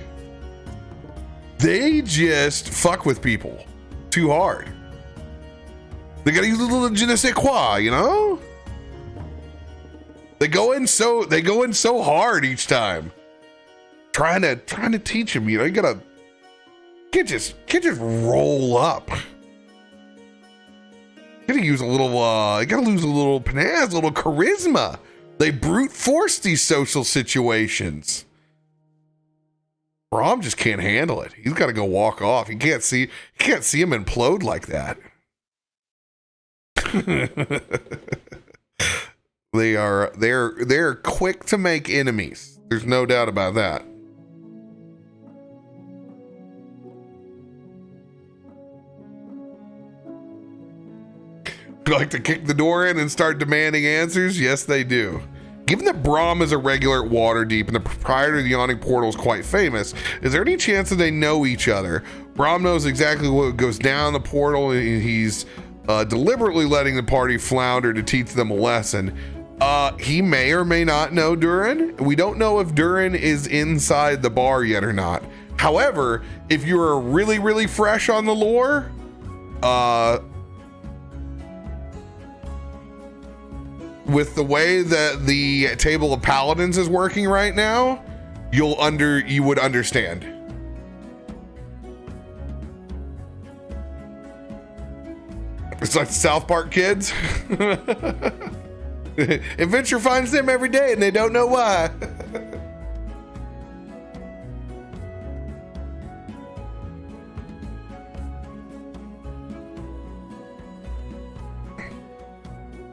A: They just fuck with people too hard. They gotta use a little je ne sais quoi, you know? They go in so hard each time. Trying to teach them, you know, you can't just roll up. You gotta use a little you gotta lose a little panache, a little charisma. They brute force these social situations. Brom just can't handle it. He's got to go walk off. He can't see him implode like that. They're quick to make enemies. There's no doubt about that. Like to kick the door in and start demanding answers? Yes, they do. Given that Brom is a regular at Waterdeep and the proprietor of the Yawning portal is quite famous, is there any chance that they know each other? Brom knows exactly what goes down the portal, and he's deliberately letting the party flounder to teach them a lesson. He may or may not know Durin. We don't know if Durin is inside the bar yet or not. However, if you're really, really fresh on the lore, with the way that the table of paladins is working right now, you would understand. It's like South Park kids. Adventure finds them every day and they don't know why.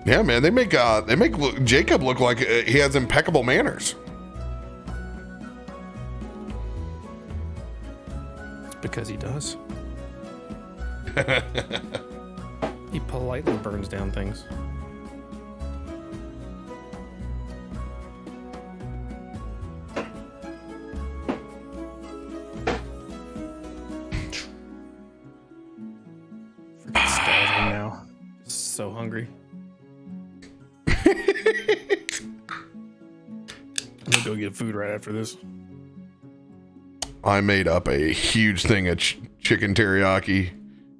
A: Yeah, man, they make Jacob look like he has impeccable manners.
C: It's because he does. He politely burns down things. Freaking starving now. So hungry. I'm gonna go get food right after this.
A: I made up a huge thing of chicken teriyaki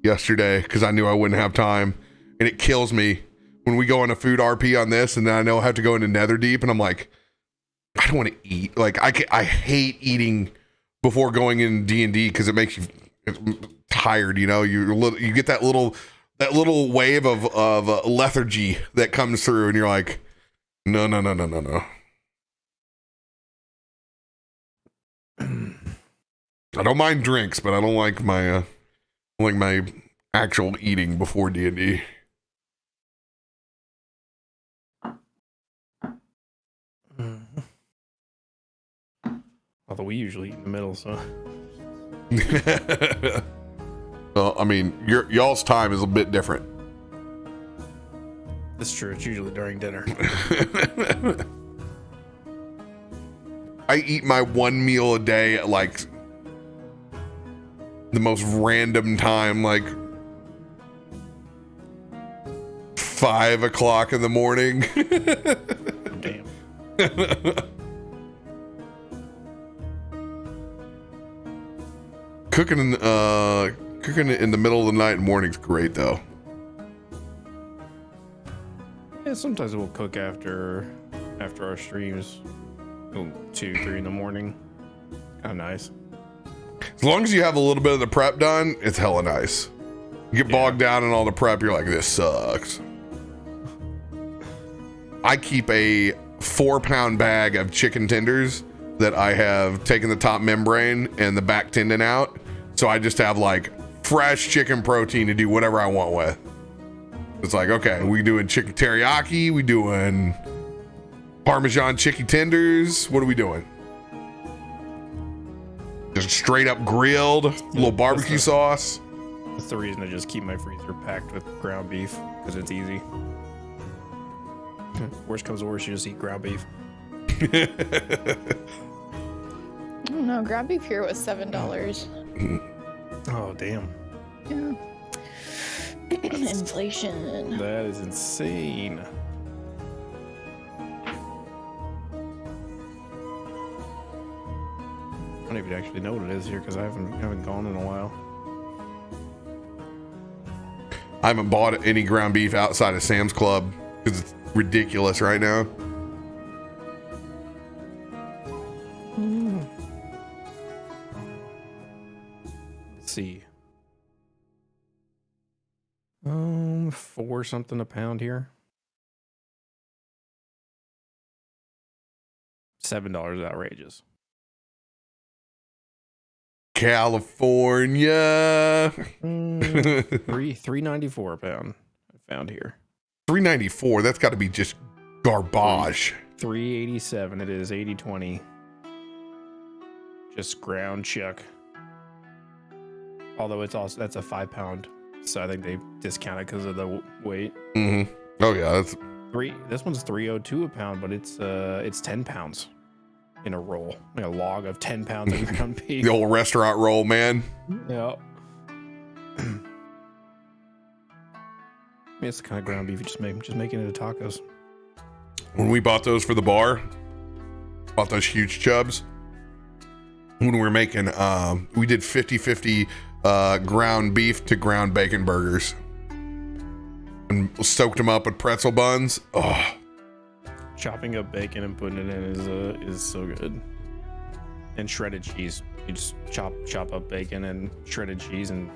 A: yesterday because I knew I wouldn't have time, and it kills me when we go on a food RP on this, and then I know I have to go into Netherdeep, and I'm like, I don't want to eat. Like I hate eating before going in D&D because it makes you tired. You know, you get that little wave of lethargy that comes through, and you're like, no. I don't mind drinks, but I don't like my actual eating before D&D.
C: Although we usually eat in the middle, so.
A: Well, I mean, y'all's time is a bit different.
C: That's true. It's usually during dinner.
A: I eat my one meal a day at like the most random time, like 5 o'clock in the morning.
C: Damn.
A: Cooking in the middle of the night and morning's great though.
C: Yeah, sometimes we'll cook after our streams. 2, 3 in the morning. Kind of nice.
A: As long as you have a little bit of the prep done, it's hella nice. You get bogged down in all the prep, you're like, this sucks. I keep a 4-pound bag of chicken tenders that I have taken the top membrane and the back tendon out. So I just have like fresh chicken protein to do whatever I want with. It's like, okay, we doing chicken teriyaki, we doing Parmesan chicken tenders. What are we doing? Just straight up grilled, little barbecue sauce.
C: That's the reason I just keep my freezer packed with ground beef, because it's easy. Worst comes to worst, you just eat ground beef.
E: I don't know. Ground beef here was $7.
C: Oh, damn.
E: Yeah. Inflation.
C: That is insane. don't even actually know what it is here because I haven't gone in a while.
A: I haven't bought any ground beef outside of Sam's Club because it's ridiculous right now.
C: Let's see. 4 something a pound here. $7 is outrageous.
A: California.
C: $3.94 a pound I found here.
A: $3.94. That's got to be just garbage.
C: $3.87. It is 80/20. Just ground chuck. Although that's a 5 pound, so I think they discount it because of the weight.
A: Mm-hmm. Oh yeah, that's
C: This one's $3.02 a pound, but it's 10 pounds in a roll, like a log of 10 pounds of ground beef.
A: the old restaurant roll, man.
C: Yeah. It's the kind of ground beef you just making it into tacos.
A: When we bought those for the bar, bought those huge chubs. When we were making, we did 50-50 ground beef to ground bacon burgers, and soaked them up with pretzel buns. Oh,
C: Chopping up bacon and putting it in is so good. And shredded cheese. You just chop up bacon and shredded cheese and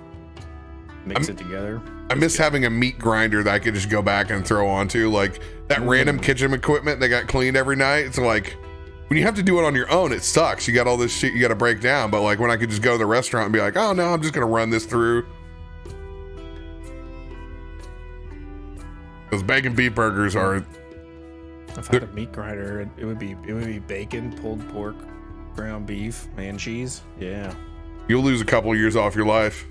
C: mix it together.
A: I miss having a meat grinder that I could just go back and throw onto, like that random kitchen equipment that got cleaned every night. It's like when you have to do it on your own, it sucks. You got all this shit you got to break down. But like when I could just go to the restaurant and be like, oh no, I'm just gonna run this through. Those bacon beef burgers are.
C: If I had a meat grinder, it would be bacon, pulled pork, ground beef, and cheese. Yeah.
A: You'll lose a couple of years off your life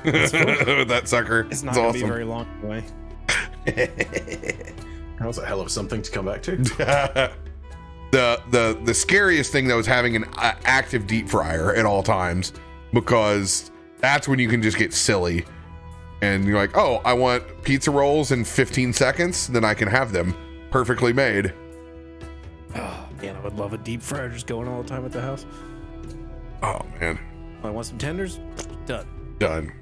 A: with that sucker.
C: It's not gonna be very long anyway.
D: That was a hell of something to come back to.
A: The scariest thing though is having an active deep fryer at all times, because that's when you can just get silly and you're like, oh, I want pizza rolls in 15 seconds, then I can have them perfectly made.
C: Oh man, I would love a deep fryer just going all the time at the house.
A: Oh man,
C: I want some tenders.
A: done.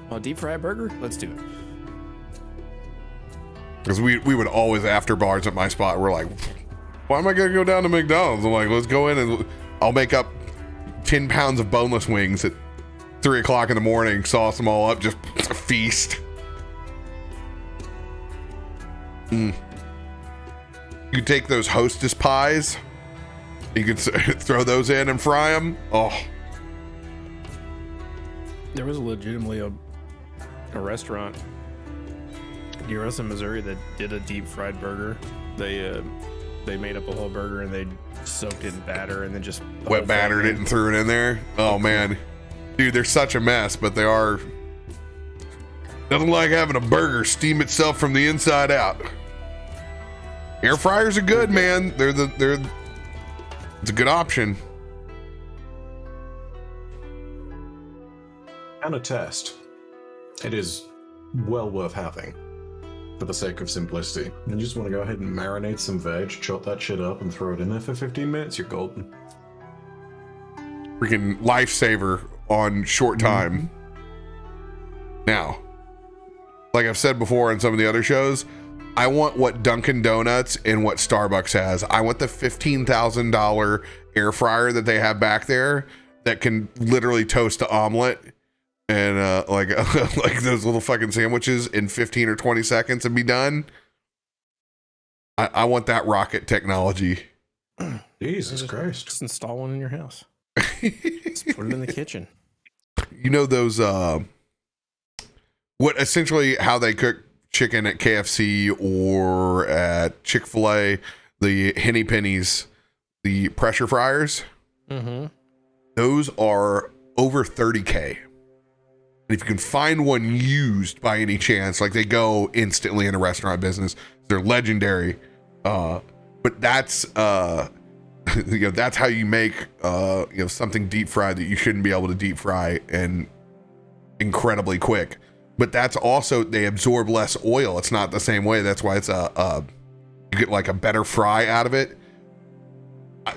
C: Want a deep fried burger? Let's do it.
A: Because we would always, after bars at my spot, we're like, why am I gonna go down to McDonald's? I'm like, let's go in and I'll make up 10 pounds of boneless wings at 3 o'clock in the morning, sauce them all up, just a feast. You could take those Hostess pies, you could throw those in and fry them. Oh,
C: There was legitimately a restaurant near us in Missouri that did a deep fried burger. They made up a whole burger and they soaked it in batter and then just
A: wet battered it and threw it in there. Oh man, dude, they're such a mess, but they are. Nothing like having a burger steam itself from the inside out. Air fryers are good, man. It's a good option.
D: And a test. It is well worth having. For the sake of simplicity. You just want to go ahead and marinate some veg, chop that shit up, and throw it in there for 15 minutes, you're golden.
A: Freaking lifesaver on short time. Now, like I've said before on some of the other shows, I want what Dunkin' Donuts and what Starbucks has. I want the $15,000 air fryer that they have back there that can literally toast an omelet and like those little fucking sandwiches in 15 or 20 seconds and be done. I want that rocket technology.
D: Jesus Christ.
C: Just install one in your house. Just put it in the kitchen.
A: You know those what essentially how they cook chicken at KFC or at Chick-fil-A, the Henny Pennies, the pressure fryers.
C: Mm-hmm.
A: Those are over $30K. And if you can find one used by any chance, like they go instantly in the restaurant business, they're legendary. But that's that's how you make something deep fried that you shouldn't be able to deep fry and incredibly quick. But that's also, they absorb less oil. It's not the same way. That's why it's you get like a better fry out of it.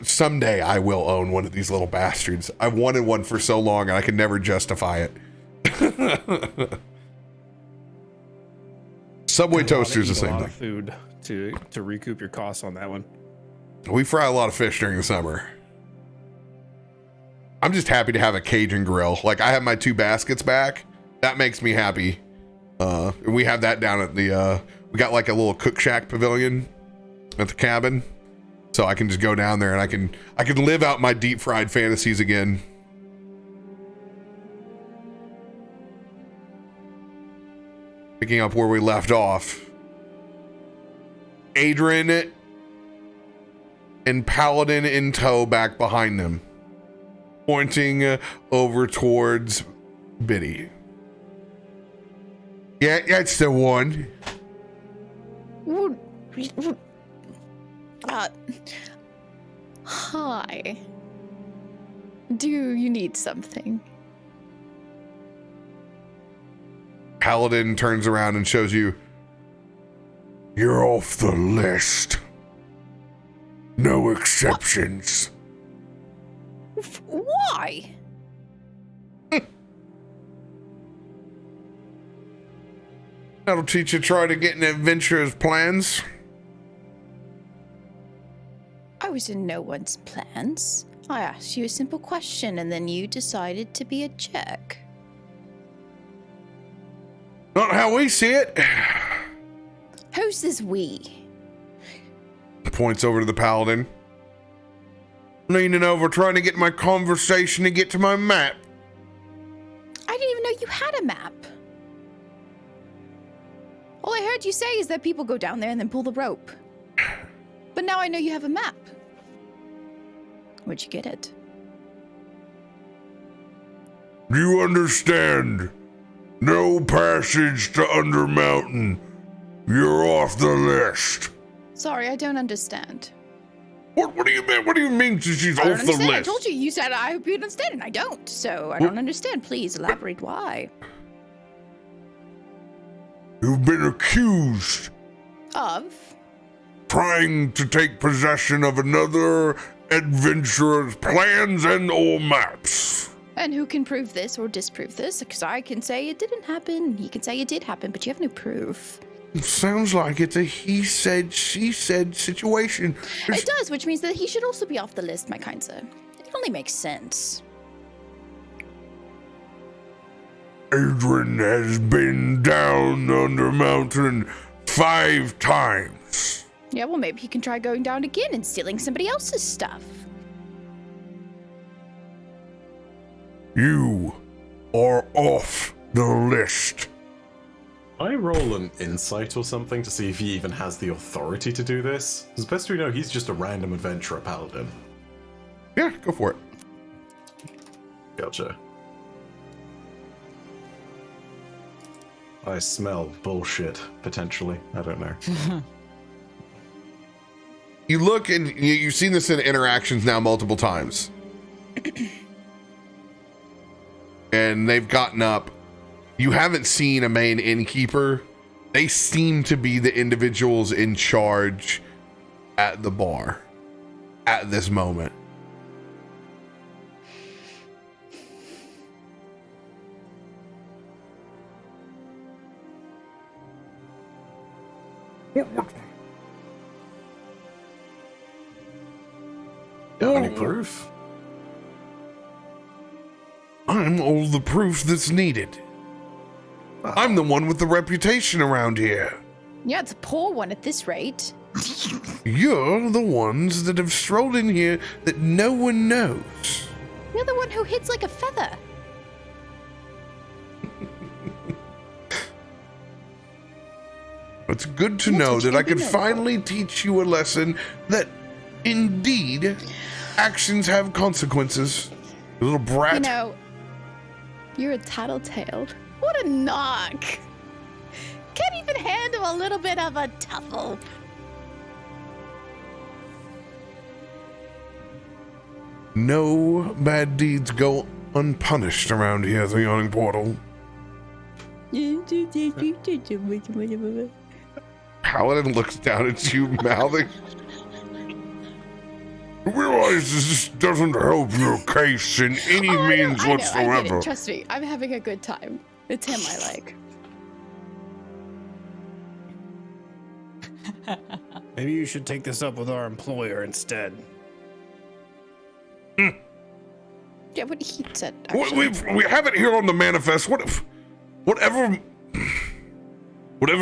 A: Someday I will own one of these little bastards. I've wanted one for so long and I can never justify it. Subway toaster's the same thing.
C: Food to recoup your costs on that one.
A: We fry a lot of fish during the summer. I'm just happy to have a Cajun grill. Like, I have my 2 baskets back. That makes me happy. We have that down at the, we got like a little cook shack pavilion at the cabin. So I can just go down there and I can live out my deep fried fantasies again. Picking up where we left off. Adrian and Paladin in tow back behind them, pointing over towards Biddy. Yeah, that's the one.
E: Hi. Do you need something?
A: Paladin turns around and shows you. You're off the list. No exceptions.
E: Why?
A: That'll teach you to try to get an adventurer's plans.
E: I was in no one's plans. I asked you a simple question and then you decided to be a jerk.
A: Not how we see it.
E: Who's this we?
A: Points over to the Paladin. Leaning over, trying to get my conversation to get to my map.
E: I didn't even know you had a map. All I heard you say is that people go down there and then pull the rope. But now I know you have a map. Where'd you get it?
A: You understand? No passage to Undermountain. You're off the list.
E: Sorry, I don't understand.
A: What do you mean? What do you mean she's
E: I don't
A: off the
E: understand. I
A: list?
E: told you. You said I hope you understand, and I don't. So I don't understand. Please elaborate why.
A: You've been accused
E: Of?
A: trying to take possession of another adventurer's plans and or maps.
E: And who can prove this or disprove this? Because I can say it didn't happen. He can say it did happen, but you have no proof.
A: Sounds like it's a he said, she said situation.
E: It does, which means that he should also be off the list, my kind sir. It only makes sense.
A: Adrian has been down Undermountain 5 times.
E: Yeah, well, maybe he can try going down again and stealing somebody else's stuff.
A: You are off the list.
D: I roll an insight or something to see if he even has the authority to do this. As best we know, he's just a random adventurer paladin.
A: Yeah, go for it.
D: Gotcha. I smell bullshit, potentially. I don't know.
A: You look and you've seen this in interactions now multiple times. And they've gotten up. You haven't seen a main innkeeper. They seem to be the individuals in charge at the bar at this moment.
D: Got any proof?
A: I'm all the proof that's needed. I'm the one with the reputation around here.
E: Yeah, it's a poor one at this rate.
A: You're the ones that have strolled in here that no one knows.
E: You're the one who hits like a feather.
A: It's good to know that I can finally teach you a lesson that indeed actions have consequences. You little brat.
E: You know, you're a tattletale. What a knock. Can't even handle a little bit of a tuffle.
A: No bad deeds go unpunished around here at the Yawning Portal. Paladin looks down at you, mouthing. Realize this doesn't help your case in any means
E: I
A: whatsoever.
E: get it. Trust me, I'm having a good time. It's him I like.
F: Maybe you should take this up with our employer instead.
E: Yeah, what he said.
A: We have it here on the manifest. Whatever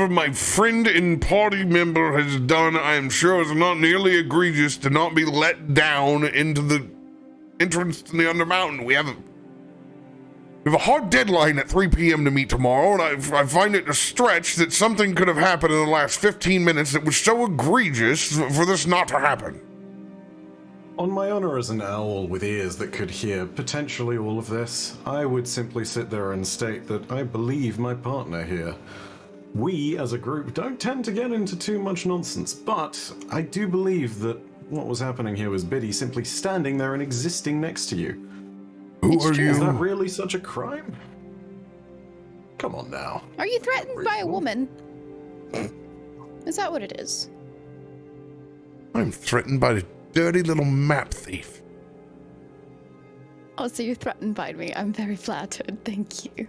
A: my friend and party member has done, I am sure is not nearly egregious to not be let down into the entrance to the Undermountain. We have a hard deadline at 3 p.m. to meet tomorrow, and I find it a stretch that something could have happened in the last 15 minutes that was so egregious for this not to happen.
D: On my honor as an owl with ears that could hear potentially all of this, I would simply sit there and state that I believe my partner here. We, as a group, don't tend to get into too much nonsense, but I do believe that what was happening here was Biddy simply standing there and existing next to you.
A: Who are you?
D: Is that really such a crime? Come on now.
E: Are you threatened by a woman? Is that what it is?
A: I'm threatened by the dirty little map thief.
E: Oh, so you're threatened by me. I'm very flattered. Thank you.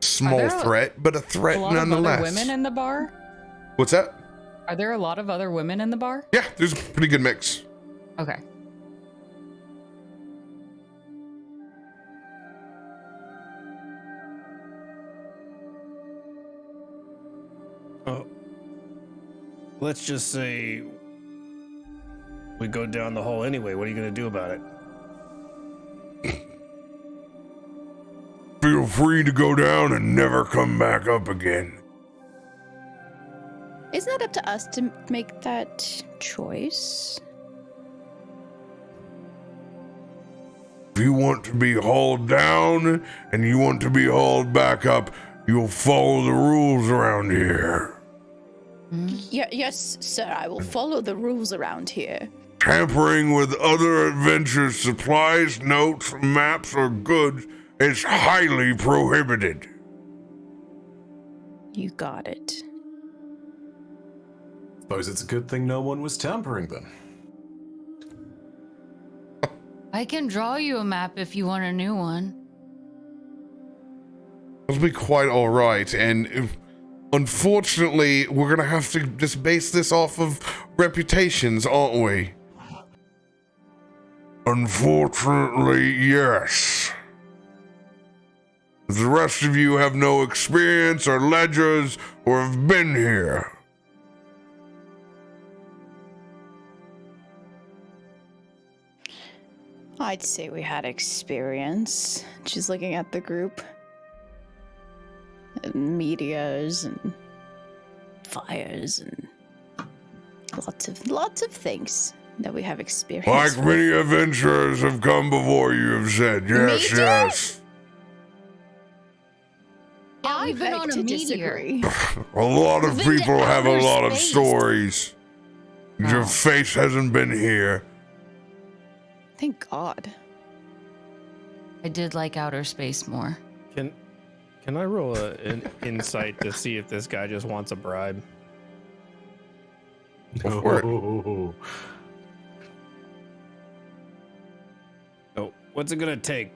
A: Small threat, but a threat
B: a lot
A: nonetheless.
B: Of other women in the bar?
A: What's that?
B: Are there a lot of other women in the bar?
A: Yeah, there's a pretty good mix.
B: Okay.
F: Oh, let's just say we go down the hall anyway. What are you going to do about it?
A: Feel free to go down and never come back up again.
E: Isn't that up to us to make that choice?
A: If you want to be hauled down and you want to be hauled back up, you'll follow the rules around here.
E: Yes, sir. I will follow the rules around here.
A: Tampering with other adventure supplies, notes, maps, or goods is highly prohibited.
E: You got it.
D: Suppose it's a good thing no one was tampering then.
B: I can draw you a map if you want a new one.
A: It'll be quite all right, and unfortunately, we're gonna have to just base this off of reputations, aren't we? Unfortunately, yes. The rest of you have no experience or ledgers or have been here.
E: I'd say we had experience. She's looking at the group. And meteors and fires and lots of things that we have experience.
A: Like many adventurers have come before you have said, yes,
E: Meteor?
A: yes.
B: Yeah, we've been
E: beg
B: on a
E: to
B: meteor.
E: disagree.
A: A lot of
B: We've been to
A: people have a
B: outer
A: lot of
B: space.
A: stories. Your
B: Oh.
A: face hasn't been here.
E: Thank God.
B: I did like outer space more.
C: Can I roll an insight to see if this guy just wants a bribe?
A: Go for it.
D: Oh.
F: Oh, what's it going to take?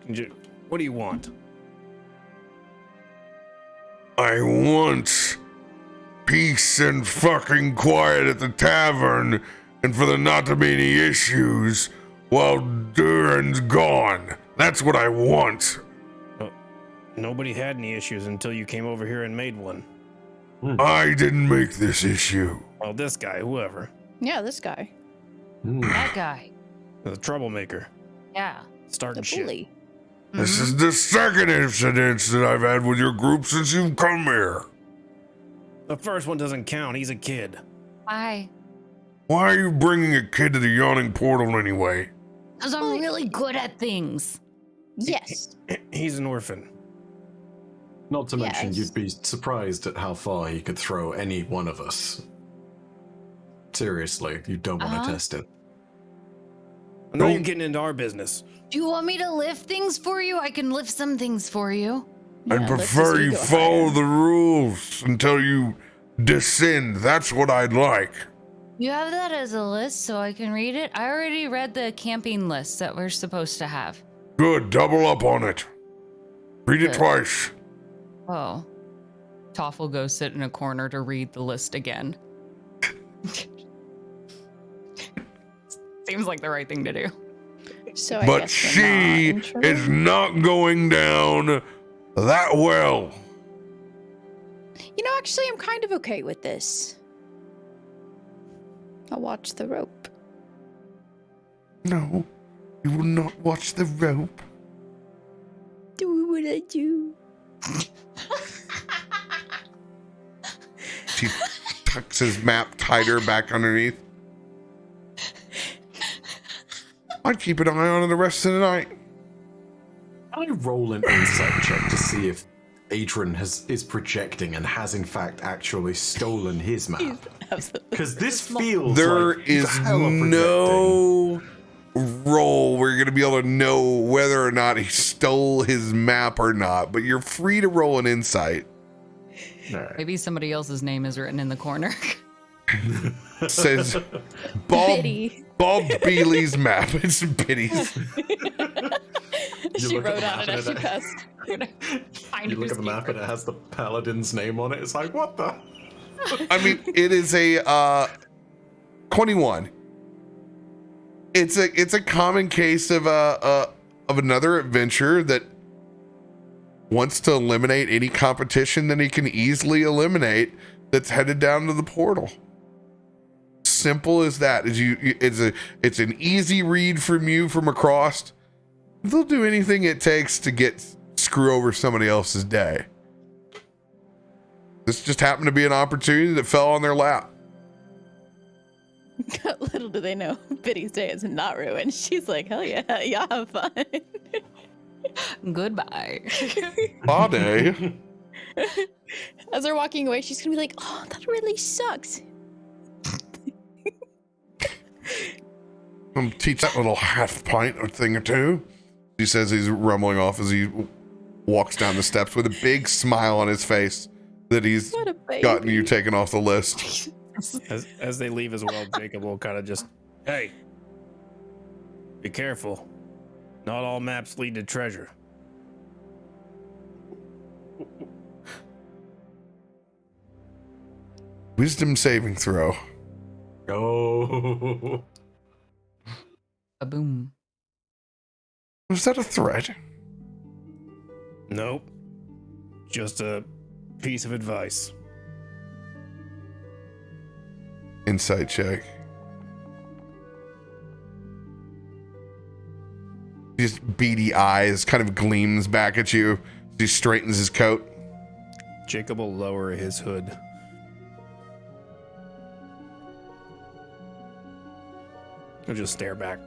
F: What do you want?
A: I want peace and fucking quiet at the tavern and for there not to be any issues while Duran's gone. That's what I want.
F: Nobody had any issues until you came over here and made one.
A: I didn't make this issue.
F: Well, this guy, whoever,
E: Yeah, this guy.
B: That guy.
F: the troublemaker,
B: Yeah.
F: starting
E: The
F: shit.
E: bully.
A: This is the second incident that I've had with your group since you've come here.
F: The first one doesn't count. He's a kid.
B: Hi.
A: Why are you bringing a kid to the Yawning portal anyway?
B: Because I'm really good at things.
E: Yes.
F: He's an orphan.
D: Not to mention,
E: Yes.
D: you'd be surprised at how far he could throw any one of us. Seriously, you don't want to
B: Uh-huh.
D: test it.
F: And now
A: Nope.
F: you're getting into our business.
B: Do you want me to lift things for you? I can lift some things for you.
E: Yeah,
A: I'd
E: let's
A: prefer
E: just
A: you
E: go
A: follow
E: higher.
A: the rules until you descend. That's what I'd like.
B: You have that as a list so I can read it? I already read the camping list that we're supposed to have.
A: Good, double up on it. Read it
B: Good.
A: twice.
B: Oh. Toff will go sit in a corner to read the list again. Seems like the right thing to do.
E: So I
A: But
E: guess
A: she
E: we're not in trouble.
A: is not going down that well.
E: You know, actually, I'm kind of okay with this. I'll watch the rope.
A: No, you will not watch the rope.
E: Do what I do.
A: She tucks his map tighter back underneath. I'd keep an eye on it the rest of the night.
D: I roll an insight check to see if Adrian is projecting and has in fact actually stolen his map. Because this feels
A: There
D: like
A: is
D: hella projecting.
A: no roll where you're going to be able to know whether or not he stole his map or not, but you're free to roll an insight.
D: Alright.
B: Maybe somebody else's name is written in the corner.
A: It says Bob
E: Biddy.
A: Beely's map. It's Biddy's.
E: She
D: look at
E: wrote
D: the
E: on it
D: map
E: as she
D: and
E: passed.
D: You look at the map and it has the Paladin's name on it. It's like, what the?
A: I mean, it is a 21. It's a common case of another adventurer that wants to eliminate any competition that he can easily eliminate that's headed down to the portal. Simple as that. It's an easy read from you from across. They'll do anything it takes to screw over somebody else's day. This just happened to be an opportunity that fell on their lap.
E: Little do they know, Biddy's day is not ruined. She's like, hell yeah, y'all have fun.
B: Goodbye.
A: Bade.
E: As they're walking away, she's gonna be like, oh, that really sucks.
A: Teach that little half pint or thing or two. She says he's rumbling off as he walks down the steps with a big smile on his face that he's
E: What a baby.
A: gotten you taken off the list.
C: As they leave as well, Jacob will kind of just, hey, be careful. Not all maps lead to treasure.
A: Wisdom saving throw.
D: Oh.
B: A boom.
A: Was that a threat?
C: Nope. Just a piece of advice.
A: Insight check. Just beady eyes kind of gleams back at you as he straightens his coat.
C: Jacob will lower his hood. He'll just stare back.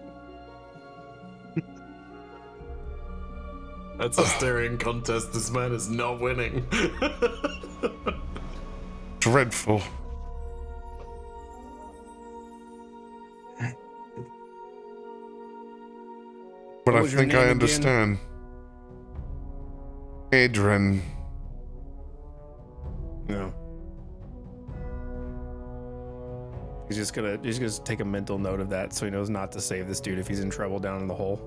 D: That's a staring contest. This man is not winning.
A: Dreadful. But
C: What
A: I
C: was your
A: think
C: name
A: I
C: again?
A: understand. Adrian.
C: No. He's just gonna take a mental note of that so he knows not to save this dude if he's in trouble down in the hole.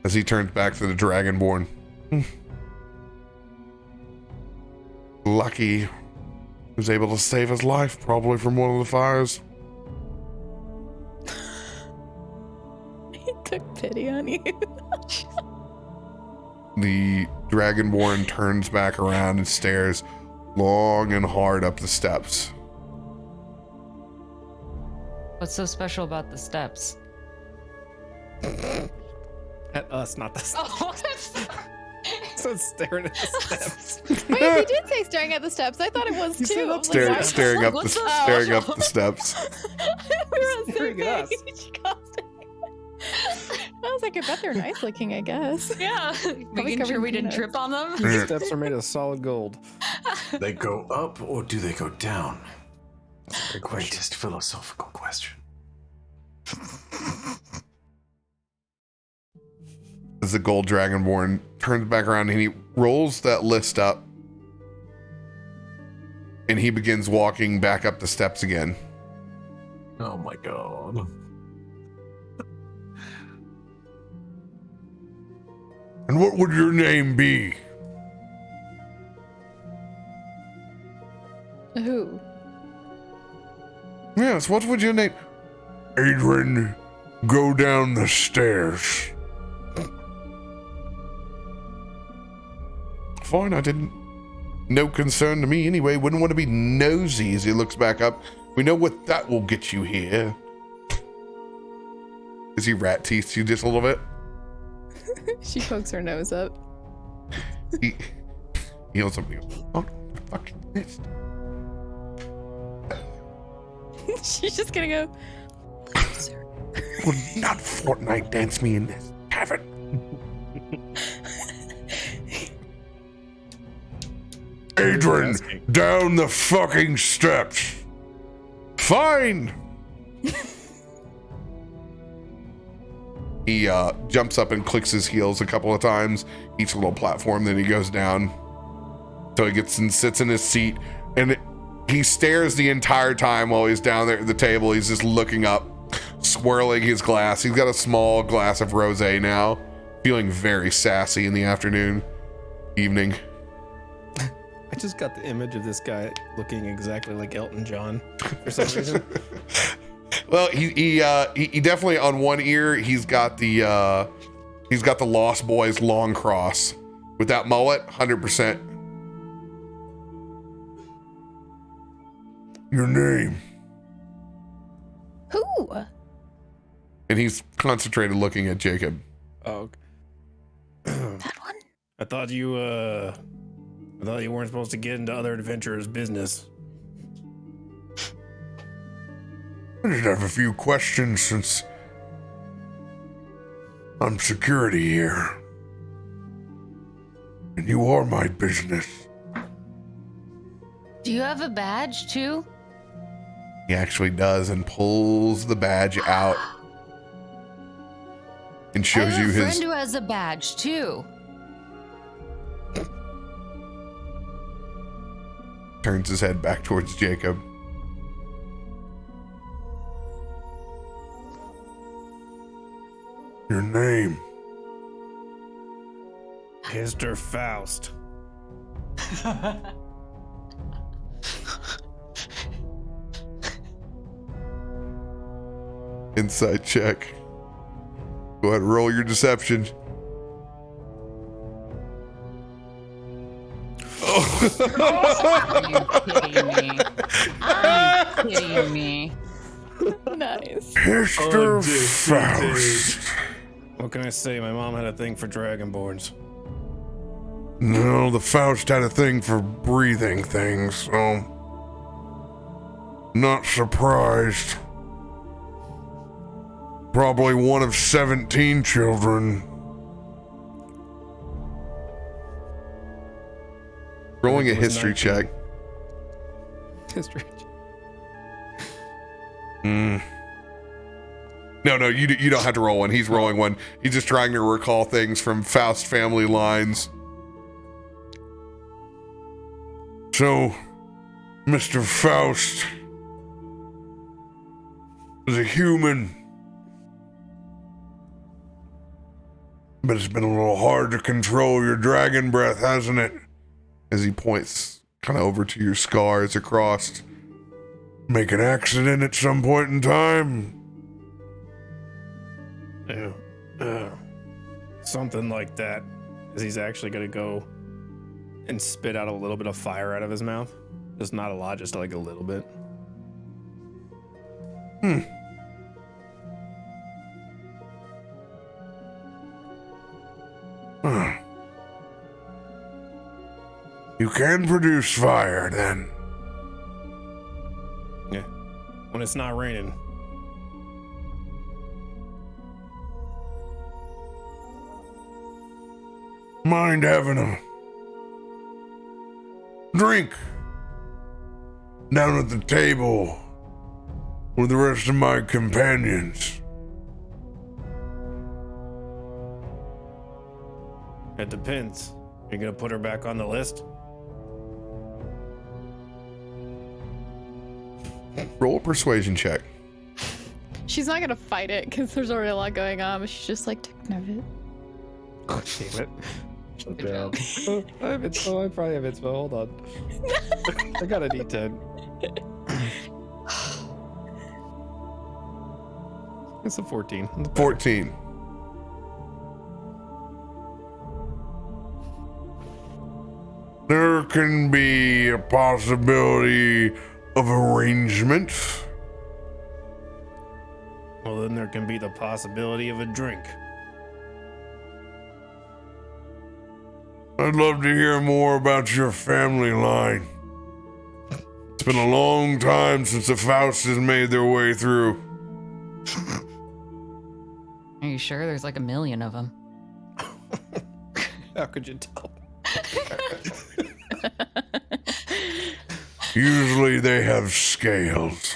A: As he turns back to the Dragonborn. Lucky. He was able to save his life, probably from one of the fires.
E: He took pity on you.
A: The Dragonborn turns back around and stares long and hard up the steps.
B: What's so special about the steps?
C: At us, not the steps.
B: Oh,
C: So it's staring at the steps.
E: Wait, he did say staring at the steps. I thought it was too. I was like, why-
A: Staring up
B: What's
A: the
B: so
A: staring up
B: special?
A: the steps.
E: we were on the same
C: Staring at us.
E: page. I was like, I bet they're nice looking, I guess.
B: yeah. Making
E: covered
B: sure we
E: in
B: didn't
E: peanuts.
B: trip on them.
C: The steps are made of solid gold.
D: They go up or do they go down? The greatest philosophical question.
A: As the gold Dragonborn turns back around and he rolls that list up And he begins walking back up the steps again.
D: Oh my god.
A: And what would your name be?
E: Who?
A: Yes, what would your name? Adrian, go down the stairs. Fine, I didn't. No concern to me anyway. Wouldn't want to be nosy as he looks back up. We know what that will get you here. Is he rat teeth you just a little bit?
E: She pokes her nose up.
A: He yells something. Oh, fuck this.
E: She's just gonna go.
A: Will not Fortnite dance me in this tavern. Adrian, down the fucking steps. Fine. He jumps up and clicks his heels a couple of times, each little platform, then he goes down. So he gets and sits in his seat, and he stares the entire time while he's down there at the table. He's just looking up, swirling his glass. He's got a small glass of rosé now, feeling very sassy in the evening.
C: I just got the image of this guy looking exactly like Elton John for some reason.
A: Well, he definitely on one ear he's got the Lost Boys long cross with that mullet, 100%. Your name?
E: Who?
A: And he's concentrated looking at Jacob.
C: Oh,
E: That one?
F: I thought you weren't supposed to get into other adventurers' business.
A: I just have a few questions since I'm security here. And you are my business.
B: Do you have a badge too?
A: He actually does and pulls the badge out and
B: I
A: shows
B: have
A: you
B: a friend
A: his.
B: who has a badge too.
A: Turns his head back towards Jacob. Your name?
F: Mr. Faust.
A: Insight check. Go ahead and roll your deception.
B: Are you kidding me? Are you kidding me?
E: Nice.
A: Mr. Faust.
F: What can I say? My mom had a thing for dragonborns.
A: No, the Faust had a thing for breathing things, so not surprised. Probably one of 17 children. Rolling a
F: It was
A: history
F: 19.
A: check.
C: history.
A: No, you don't have to roll one. He's rolling one. He's just trying to recall things from Faust family lines. So, Mr. Faust was a human, but it's been a little hard to control your dragon breath, hasn't it? As he points kind of over to your scars across. Make an accident at some point in time?
F: Something like that.
C: Is he's actually gonna go and spit out a little bit of fire out of his mouth? Just not a lot, just like a little bit.
A: You can produce fire, then.
C: Yeah. When it's not raining.
A: Mind having a drink down at the table with the rest of my companions?
C: It depends. You're gonna put her back on the list?
A: Roll a persuasion check.
E: She's not gonna fight it because there's already a lot going on, but she's just like taking note of it.
C: Oh, damn it.
D: Good job.
C: I have inspo. I probably have inspo. Hold on. I got a D10. It's a 14.
A: 14. There can be a possibility of arrangement.
F: Well, then there can be the possibility of a drink.
A: I'd love to hear more about your family line. It's been a long time since the Faustas made their way through.
B: Are you sure? There's like a million of them.
C: How could you tell?
A: Usually they have scales.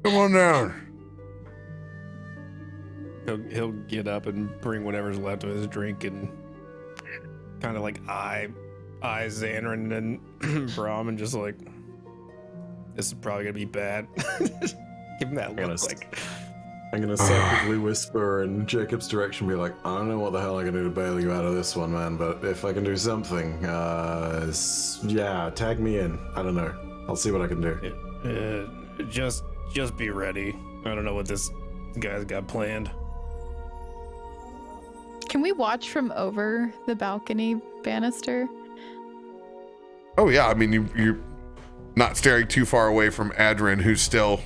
A: Come on down.
C: He'll get up and bring whatever's left of his drink and kind of like eye Zanryn and Brom and just like, this is probably gonna be bad. Give him that look like.
D: I'm gonna secretly whisper in Jacob's direction, be like, I don't know what the hell I can do to bail you out of this one, man, but if I can do something, yeah, tag me in. I don't know. I'll see what I can do.
F: Just be ready. I don't know what this guy's got planned.
E: Can we watch from over the balcony banister?
A: Oh yeah, I mean you're not staring too far away from Adrin, who's still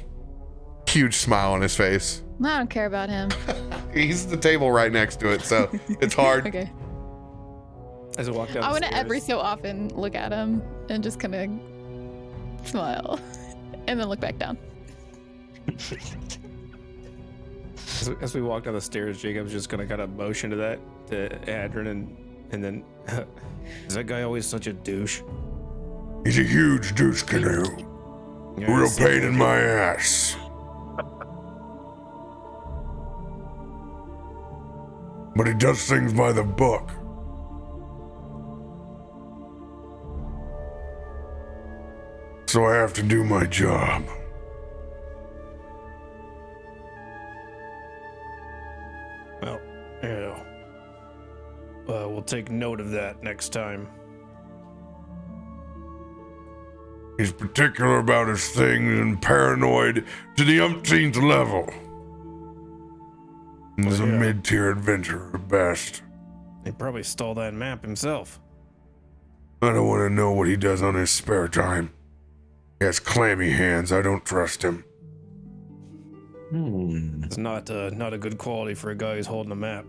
A: huge smile on his face.
E: I don't care about him.
A: He's at the table right next to it, so it's hard.
E: Okay.
C: As I walk down
E: I
C: the
E: want to
C: stairs,
E: every so often look at him and just kind of smile and then look back down.
C: as we walk down the stairs, Jacob's just gonna kind of motion to Adrin and then
F: Is that guy always such a douche?
A: He's a huge douche canoe.
F: Yeah,
A: Real
F: he's
A: pain in my ass. But he does things by the book. So I have to do my job.
F: Well, yeah. We'll take note of that next time.
A: He's particular about his things and paranoid to the umpteenth level. He's a mid-tier adventurer at best.
F: He probably stole that map himself.
A: I don't want to know what he does on his spare time. He has clammy hands. I don't trust him.
F: It's not a good quality for a guy who's holding a map.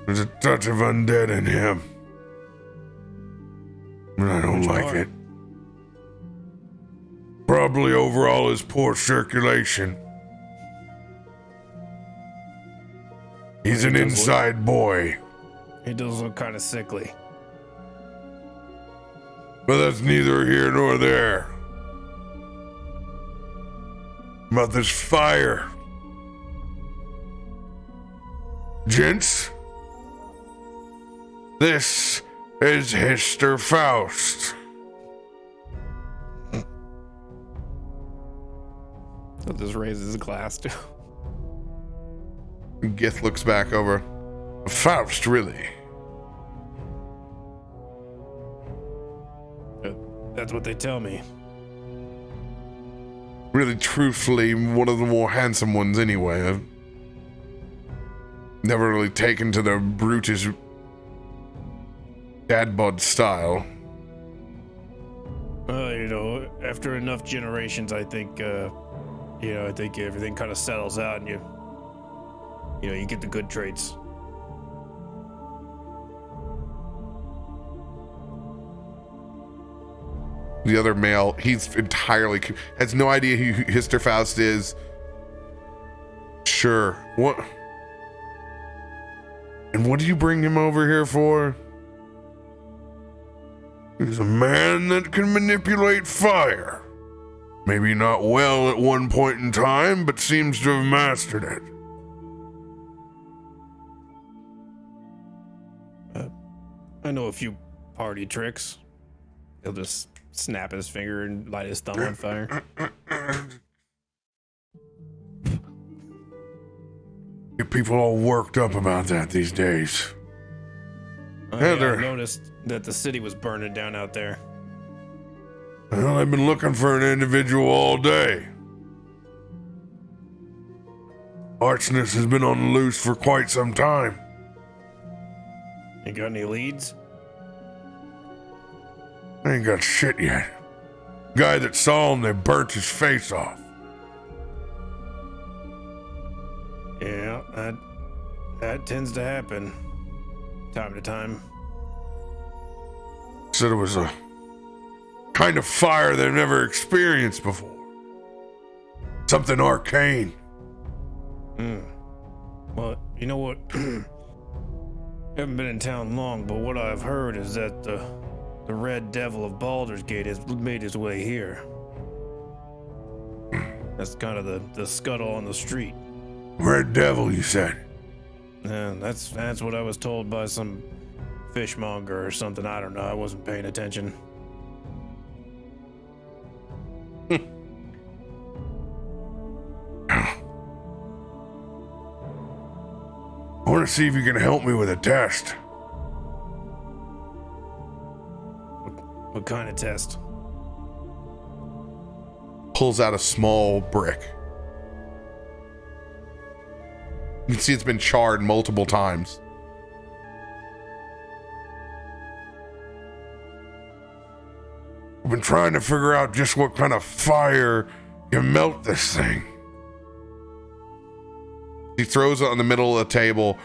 A: There's a touch of undead in him. And I don't like it. Probably overall his poor circulation. He's an inside boy.
F: He does look kind of sickly.
A: But that's neither here nor there. About this fire. Gents, this is Hister Faust.
C: he'll just raise his glass to.
A: Gith looks back over. Faust, really?
F: That's what they tell me.
A: Really, truthfully, one of the more handsome ones anyway. I've never really taken to the brutish dad bod style.
F: After enough generations, I think, I think everything kind of settles out, and you get the good traits.
A: The other male, he's entirely has no idea who Hister Faust is. Sure. What? And what do you bring him over here for? He's a man that can manipulate fire. Maybe not well at one point in time, but seems to have mastered it.
F: I know a few party tricks. He'll just snap his finger and light his thumb on fire.
A: Get people all worked up about that these days.
F: I noticed that the city was burning down out there.
A: Well, I've been looking for an individual all day. Archness has been on the loose for quite some time.
F: You got any leads?
A: I ain't got shit yet. Guy that saw him, they burnt his face off.
F: Yeah, that tends to happen time to time.
A: Said it was a kind of fire they've never experienced before. Something arcane.
F: Well, you know what? Haven't been in town long, but what I've heard is that the Red Devil of Baldur's Gate has made his way here. That's kind of the scuttle on the street.
A: Red Devil, you said?
F: And that's what I was told by some fishmonger or something. I don't know. I wasn't paying attention.
A: I want to see if you can help me with a test.
F: What kind of test?
A: Pulls out a small brick. You can see it's been charred multiple times. I've been trying to figure out just what kind of fire can melt this thing. He throws it on the middle of the table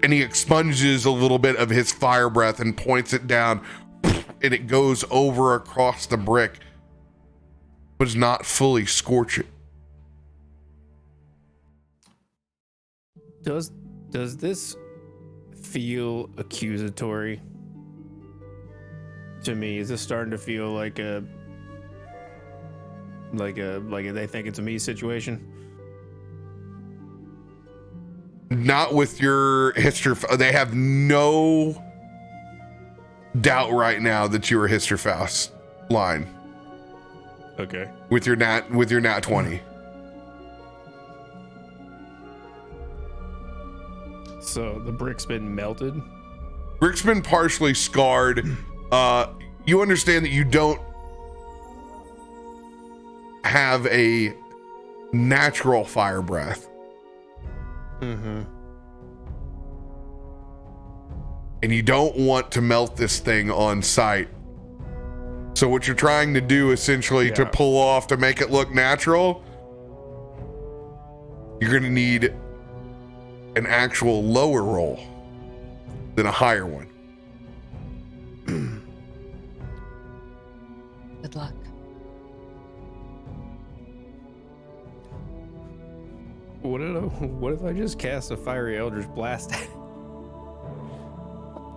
A: and he expunges a little bit of his fire breath and points it down, and it goes over across the brick, but does not fully scorch it.
C: Does this feel accusatory to me? Is this starting to feel like they think it's a me situation?
A: Not with your history. They have no doubt right now that you're a Histerfaust line.
C: Okay.
A: With your nat 20.
C: So the brick's been melted?
A: Brick's been partially scarred. You understand that you don't have a natural fire breath.
C: Mm-hmm.
A: And you don't want to melt this thing on sight. So what you're trying to do essentially to pull off to make it look natural, you're going to need an actual lower roll than a higher one.
B: Good luck.
C: What if I just cast a fiery Eldritch Blast?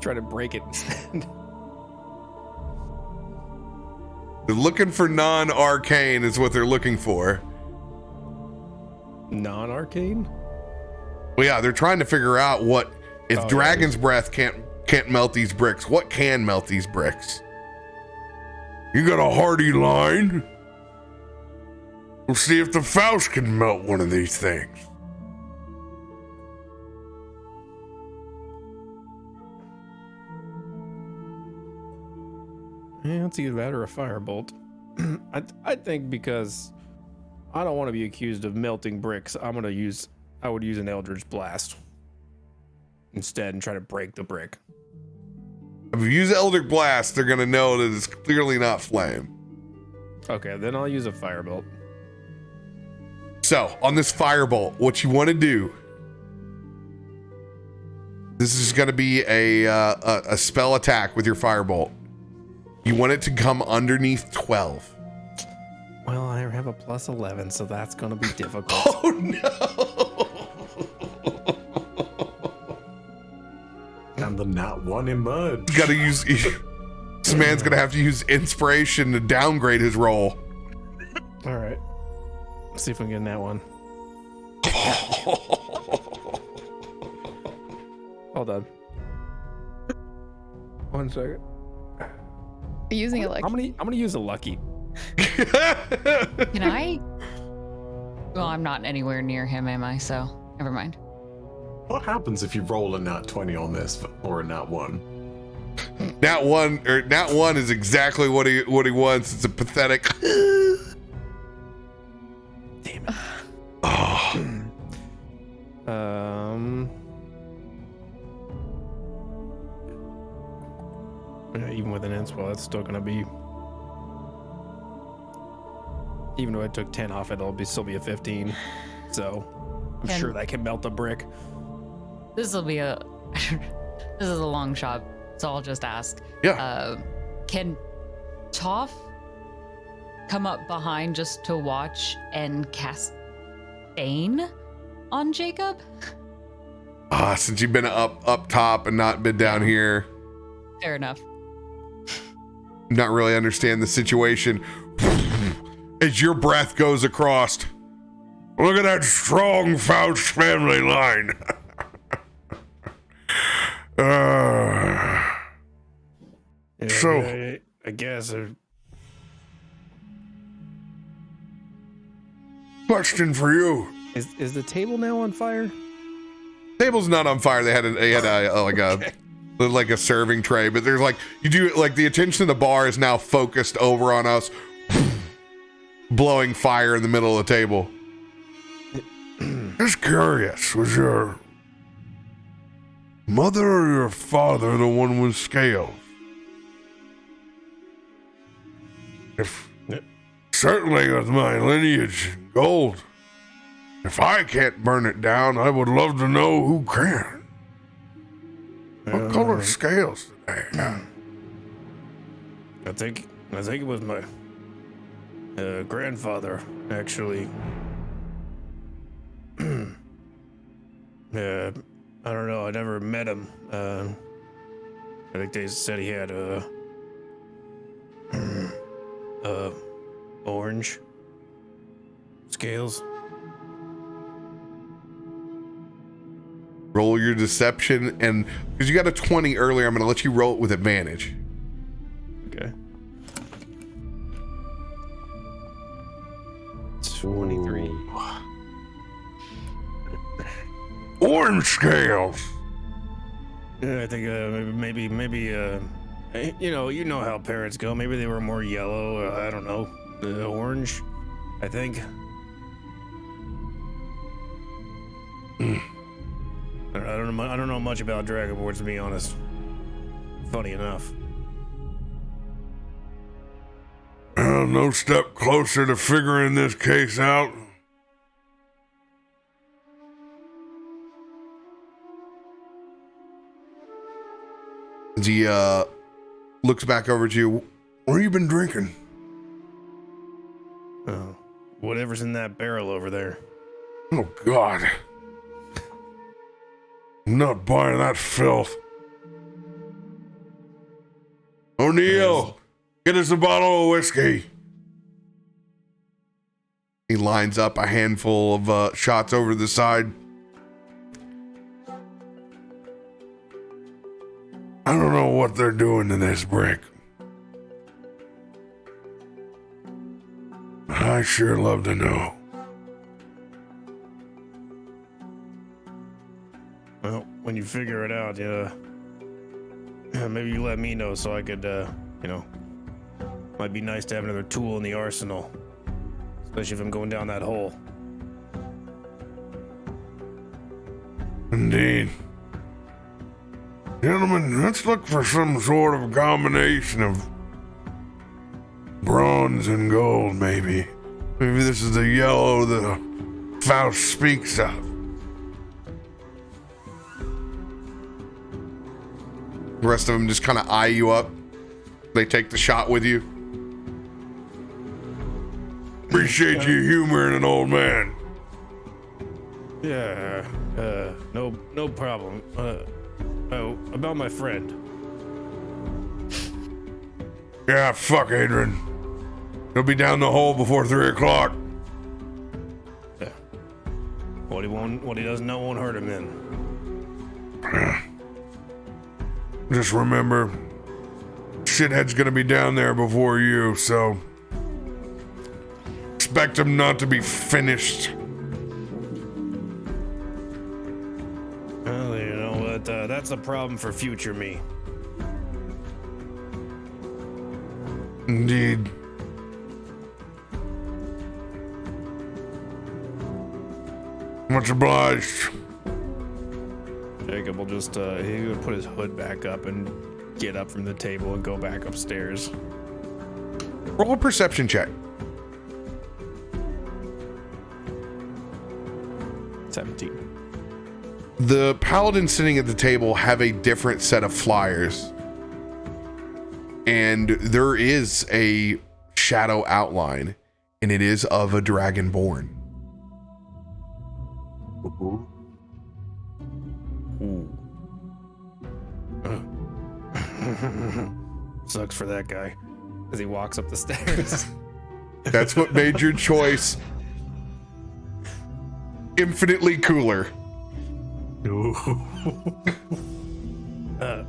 C: Try to break it instead.
A: They're looking for non-arcane is what they're looking for.
C: Non-arcane?
A: Well, yeah, they're trying to figure out what if Dragon's Breath can't melt these bricks. What can melt these bricks? You got a hardy line? We'll see if the Faust can melt one of these things.
C: Yeah, it's either that or a firebolt. I think because I don't want to be accused of melting bricks, I would use an Eldritch Blast instead and try to break the brick.
A: If you use Eldritch Blast, they're gonna know that it's clearly not flame.
C: Okay, then I'll use a firebolt.
A: So on this firebolt, what you want to do? This is going to be a spell attack with your firebolt. You want it to come underneath 12.
C: Well, I have a plus 11, so that's going to be difficult.
A: Oh no!
D: And the nat 1 emerged.
A: Got to use. This man's going to have to use inspiration to downgrade his roll.
C: All right. Let's see if we can get in that one. Hold on. 1 second.
E: Are you using a lucky?
C: I'm gonna use a lucky.
B: Can I? Well, I'm not anywhere near him, am I? So never mind.
D: What happens if you roll a nat 20 on this or a nat 1?
A: Nat 1 is exactly what he wants. It's a pathetic.
C: Damn it.
A: Oh.
C: Yeah, even with an inspo, that's still gonna be. Even though I took 10 off it, it'll still be a 15. So I'm sure that can melt a brick.
B: This will be a. This is a long shot, so I'll just ask.
A: Yeah.
B: Can Toff come up behind just to watch and cast Bane on Jacob?
A: Since you've been up top and not been down here,
B: Fair enough.
A: not really understand the situation. As your breath goes across, look at that strong Faust family line.
F: Yeah,
A: So-
F: I guess.
A: Question for you.
C: Is the table now on fire?
A: Table's not on fire. They had like a serving tray, but there's like, you do like the attention of the bar is now focused over on us, blowing fire in the middle of the table. Just curious, was your mother or your father the one with scales? If certainly with my lineage and gold, if I can't burn it down, I would love to know who can. What color scales do they have?
F: I think it was my grandfather, actually. I don't know. I never met him. I think they said he had orange scales.
A: Roll your deception, and because you got a 20 earlier, I'm going to let you roll it with advantage.
F: Okay.
C: 23.
A: Orange scales.
F: Yeah, I think maybe you know how parents go. Maybe they were more yellow. I don't know, orange. I think. I don't know much about Dragonborns, to be honest. Funny enough.
A: Well, no step closer to figuring this case out. As he looks back over at you, what have you been drinking?
F: Oh, whatever's in that barrel over there.
A: Oh, God. I'm not buying that filth. O'Neill, get us a bottle of whiskey. He lines up a handful of shots over the side. I don't know what they're doing to this brick. I sure love to know.
F: Well, when you figure it out, maybe you let me know so I could, might be nice to have another tool in the arsenal, especially if I'm going down that hole.
A: Indeed. Gentlemen, let's look for some sort of combination of bronze and gold, maybe. Maybe this is the yellow that Faust speaks of. The rest of them just kind of eye you up. They take the shot with you. Appreciate you humoring an old man.
F: Yeah, no problem. About my friend.
A: Yeah, fuck Adrian. He'll be down the hole before 3 o'clock.
F: Yeah. What he doesn't know won't hurt him then.
A: Just remember, shithead's gonna be down there before you, so expect him not to be finished.
F: Well, you know what? That's a problem for future me.
A: Indeed. Much obliged.
C: Jacob will just he would put his hood back up and get up from the table and go back upstairs.
A: Roll a perception check.
C: 17.
A: The paladins sitting at the table have a different set of flyers. And there is a shadow outline, and it is of a dragonborn.
D: Ooh.
C: Ooh.
F: Sucks for that guy.
C: As he walks up the stairs.
A: That's what made your choice infinitely cooler.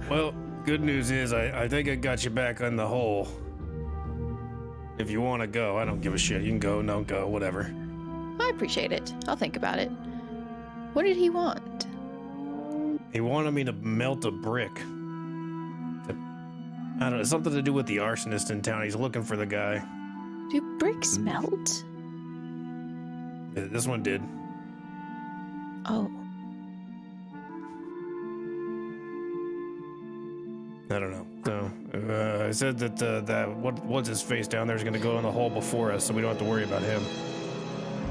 F: Well, good news is I think I got you back on the hole. If you want to go, I don't give a shit. You can go, don't go, whatever.
E: I appreciate it. I'll think about it. What did he want?
F: He wanted me to melt a brick. I don't know, something to do with the arsonist in town. He's looking for the guy.
E: Do bricks melt?
F: This one did.
E: Oh.
F: I don't know. So I said that what's his face down there is going to go in the hole before us, so we don't have to worry about him.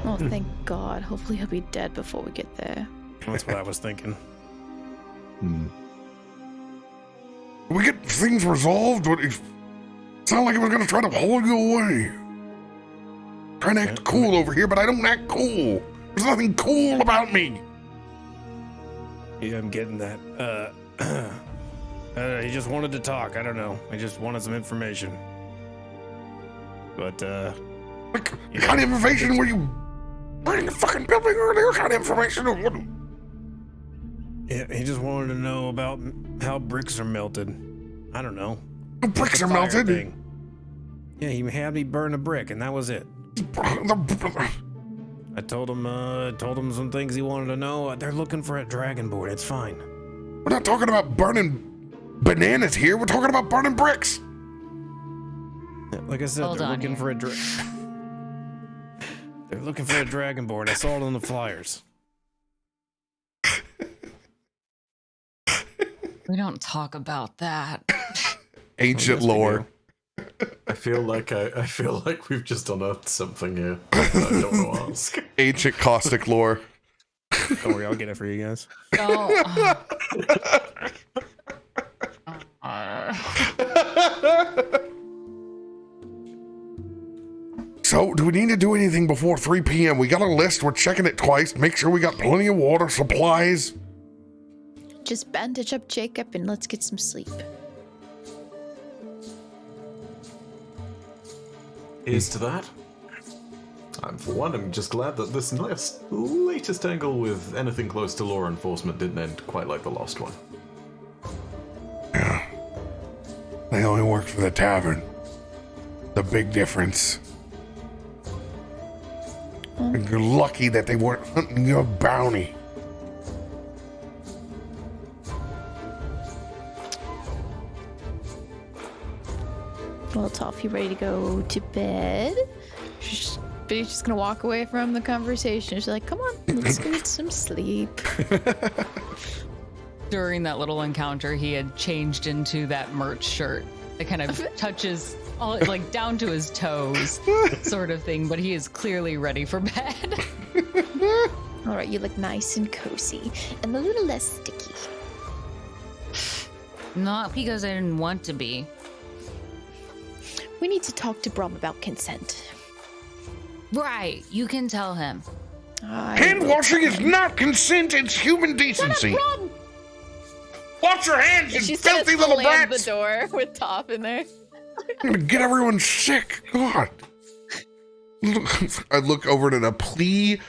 E: Oh, thank God. Hopefully he'll be dead before we get there.
F: That's what I was thinking.
A: We get things resolved, but it sounded like he was gonna try to haul you away. Trying to act cool over here, but I don't act cool. There's nothing cool about me.
F: Yeah, I'm getting that. He just wanted to talk. I don't know. I just wanted some information. But,
A: What kind of information were you running the fucking building earlier? What kind of information?
F: yeah, he just wanted to know about how bricks are melted. I don't know.
A: The bricks
F: The
A: are
F: fire
A: melted?
F: thing. Yeah, he had me burn a brick, and that was it. I told him some things he wanted to know. They're looking for a dragonborn. It's fine.
A: We're not talking about burning bananas here. We're talking about burning bricks.
F: Like I said,
B: Hold
F: they're
B: on
F: looking
B: here.
F: for a They're looking for a dragonborn. I saw it on the flyers.
B: We don't talk about that.
A: Ancient lore.
D: I feel like we've just unearthed something here. I don't want to ask.
A: Ancient caustic lore.
C: Don't worry, I'll get it for you guys.
B: Don't.
A: So, do we need to do anything before 3 p.m.? We got a list. We're checking it twice. Make sure we got plenty of water, supplies.
E: Just bandage up Jacob and let's get some sleep.
D: Here's to that. For one, I'm just glad that this latest angle with anything close to law enforcement didn't end quite like the last one.
A: Yeah. They only work for the tavern. The big difference. And you're lucky that they weren't hunting your bounty.
E: Well, Toff, you ready to go to bed? But he's just gonna walk away from the conversation. She's like, come on, let's go get some sleep.
B: During that little encounter, he had changed into that merch shirt that kind of touches all, like down to his toes, sort of thing. But he is clearly ready for bed.
E: All right, you look nice and cozy and a little less sticky.
B: Not because I didn't want to be.
E: We need to talk to Brom about consent.
B: Right, you can tell him.
A: Hand washing is not consent, it's human decency. Wash your hands, you
E: She's
A: filthy little brats!
E: the door with Toff in there.
A: I'm gonna get everyone sick. God. I look over at a plea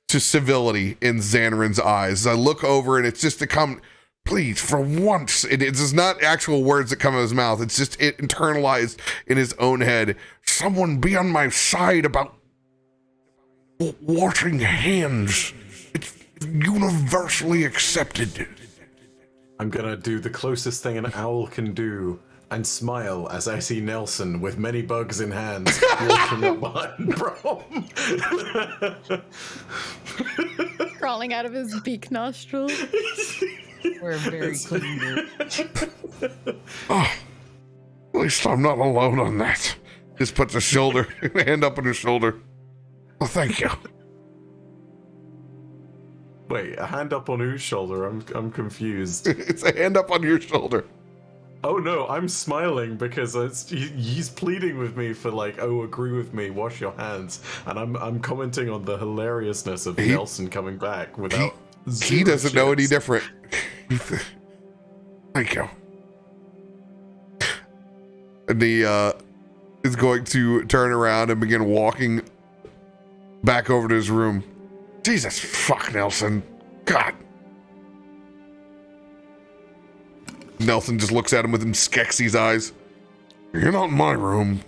A: to civility in Zanryn's eyes. I look over and it's just to come please, for once, it's not actual words that come out of his mouth. It's just it internalized in his own head. Someone be on my side about washing hands. It's universally accepted.
D: I'm gonna do the closest thing an owl can do and smile as I see Nelson with many bugs in hands walking up behind Brom.
E: Crawling out of his beak nostril.
B: We're a very clean group.
A: Oh, at least I'm not alone on that. Just puts a hand up on his shoulder. Well, thank you.
D: Wait, a hand up on whose shoulder? I'm confused.
A: It's a hand up on your shoulder.
D: Oh no, I'm smiling because he's pleading with me for like, oh, agree with me, wash your hands, and I'm commenting on the hilariousness of Nelson coming back without.
A: He doesn't know any different. Thank you. And he is going to turn around and begin walking back over to his room. Jesus fuck, Nelson. God. Nelson just looks at him with them Skeksis eyes. You're not in my room.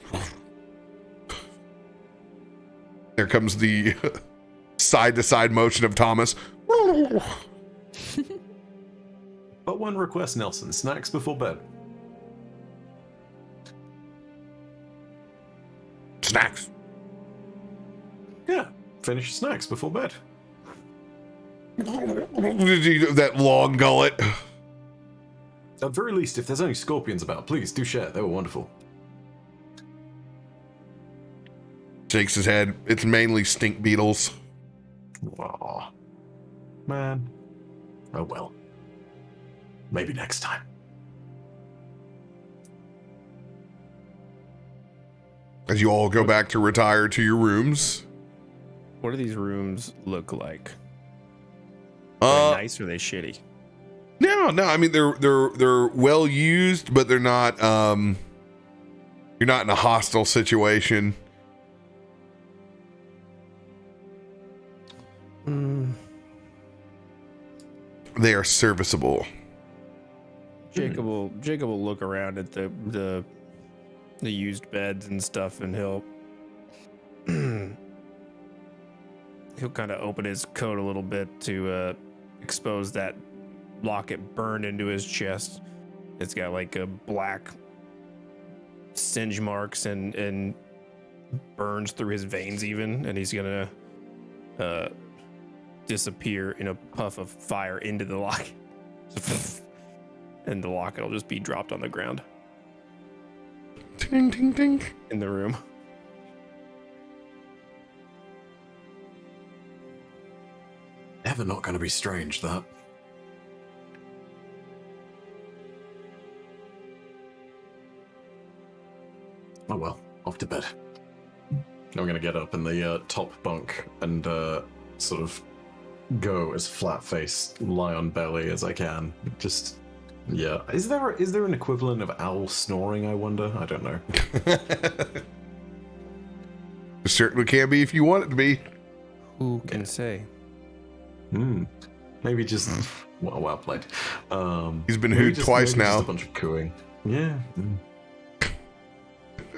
A: There comes the side-to-side motion of Thomas.
D: But one request, Nelson. Snacks before bed.
A: Snacks.
D: Yeah, finish snacks before bed.
A: That long gullet.
D: At very least, if there's any scorpions about, please do share. They were wonderful.
A: Shakes his head. It's mainly stink beetles.
D: Aw. Man. Oh well. Maybe next time.
A: As you all go back to retire to your rooms.
C: What do these rooms look like? Are they nice or are they shitty?
A: No. I mean they're well used, but they're not. You're not in a hostile situation. They are serviceable.
C: Jacob will look around at the used beds and stuff, and he'll kind of open his coat a little bit to expose that locket burned into his chest. It's got like a black singe marks and burns through his veins even, and he's gonna disappear in a puff of fire into the locket. And the locket will just be dropped on the ground.
A: Ding, ding, ding.
C: In the room.
D: Ever not going to be strange, that. Oh well, off to bed. I'm going to get up in the top bunk and sort of go as flat-faced, lie on belly as I can. Just, yeah. Is there an equivalent of owl snoring, I wonder? I don't know.
A: It certainly can be if you want it to be.
C: Who can say?
D: Maybe just well played.
A: He's been hooed twice now.
D: Just a bunch of cooing. Yeah.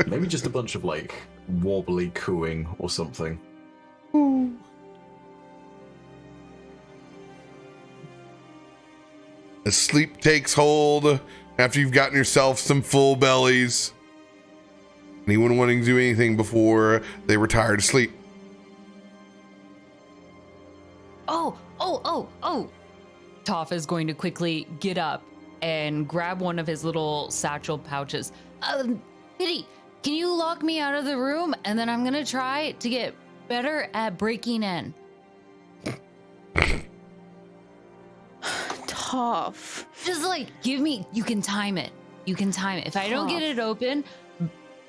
D: Maybe just a bunch of like wobbly cooing or something.
A: Ooh. As sleep takes hold after you've gotten yourself some full bellies. Anyone wanting to do anything before they retire to sleep?
B: Oh. Toff is going to quickly get up and grab one of his little satchel pouches. Pity, can you lock me out of the room? And then I'm going to try to get better at breaking in.
E: Toff.
B: Just like, you can time it. If I don't get it open,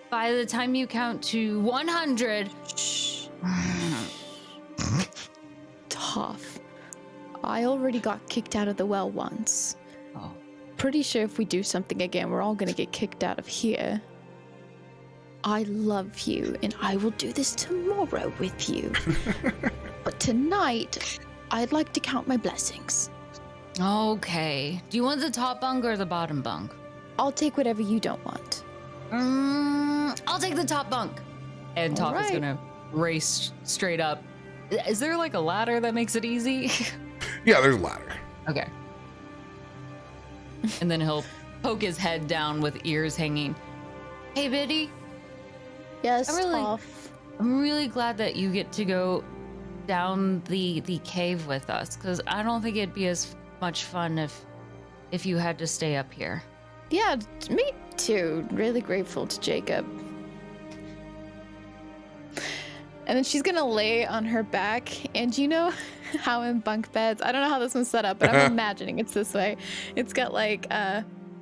B: by the time you count to 100.
E: Shh. Toff. I already got kicked out of the well once.
B: Oh.
E: Pretty sure if we do something again, we're all gonna get kicked out of here. I love you, and I will do this tomorrow with you. But tonight, I'd like to count my blessings.
B: Okay. Do you want the top bunk or the bottom bunk?
E: I'll take whatever you don't want.
B: I'll take the top bunk. And
E: All
B: Toff is
E: right.
B: gonna race straight up. Is there like a ladder that makes it easy?
A: Yeah, there's a ladder.
B: Okay. And then he'll poke his head down with ears hanging. Hey, Biddy.
E: Yes,
B: really-
E: Toff.
B: I'm really glad that you get to go down the cave with us, because I don't think it'd be as much fun if you had to stay up here.
E: Yeah, me too. Really grateful to Jacob. And then she's gonna lay on her back, and you know how in bunk beds, I don't know how this one's set up, but I'm imagining it's this way. It's got like,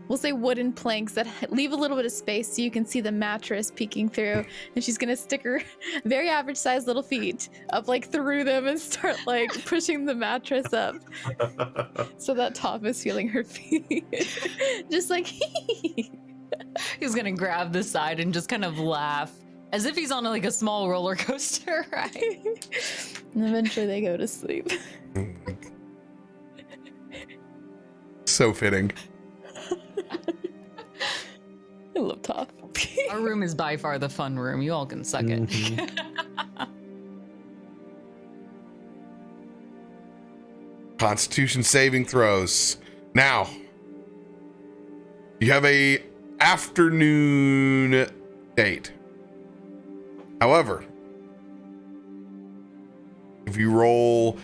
E: we'll say wooden planks that leave a little bit of space so you can see the mattress peeking through, and she's gonna stick her very average sized little feet up like through them and start like pushing the mattress up so that Toff is feeling her feet. Just like,
B: He's gonna grab the side and just kind of laugh, as if he's on like a small roller coaster, right?
E: and eventually they go to sleep.
A: So fitting.
E: I love Toff.
B: Our room is by far the fun room. You all can suck it.
A: Constitution saving throws. Now, you have a afternoon date. However, if you roll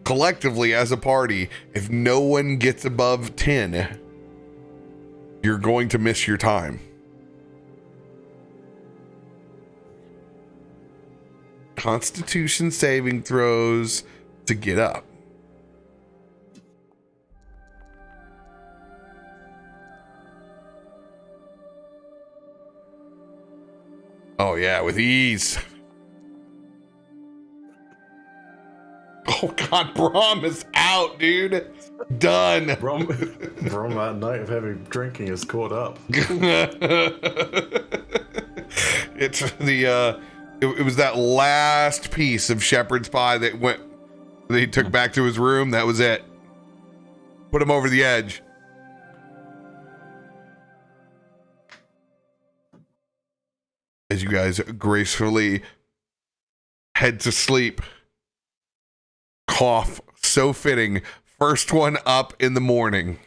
A: collectively as a party, if no one gets above 10, you're going to miss your time. Constitution saving throws to get up. Oh yeah, with ease. Oh god, Brom is out, dude. Done.
D: Brom that night of heavy drinking is caught up.
A: It's the it was that last piece of shepherd's pie that he took back to his room. That was it. Put him over the edge. As you guys gracefully head to sleep. Cough, so fitting. First one up in the morning.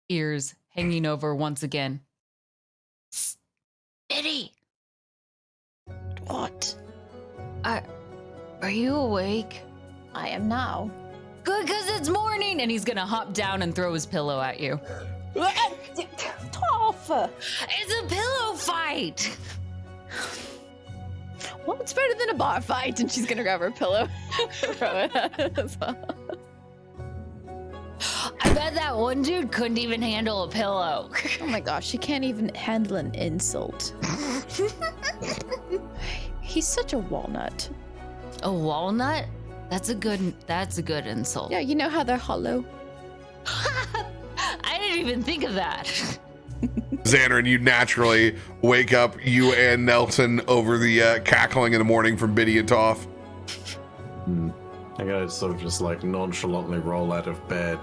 B: Ears hanging over once again. Biddy,
E: What?
B: are you awake?
E: I am now.
B: Good, because it's morning. And he's gonna hop down and throw his pillow at you.
E: Toff!
B: It's a pillow fight.
E: Well, it's better than a bar fight. And she's gonna grab her pillow. Throw it at it as well.
B: I bet that one dude couldn't even handle a pillow.
E: Oh my gosh, she can't even handle an insult. He's such a walnut.
B: A walnut? That's a good insult.
E: Yeah, you know how they're hollow.
B: I didn't even think of that.
A: Zanryn, you naturally wake up, you and Nelson, over the cackling in the morning from Biddy and Toff.
D: I gotta sort of just like nonchalantly roll out of bed.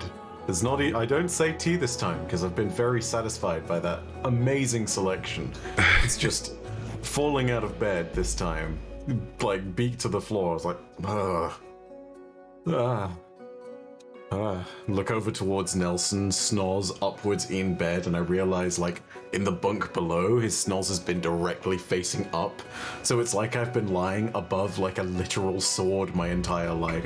D: There's not I don't say tea this time because I've been very satisfied by that amazing selection. It's just falling out of bed this time, like beak to the floor. I was like, Look over towards Nelson, snores upwards in bed, and I realize, like, in the bunk below, his snores has been directly facing up. So it's like I've been lying above, like, a literal sword my entire life,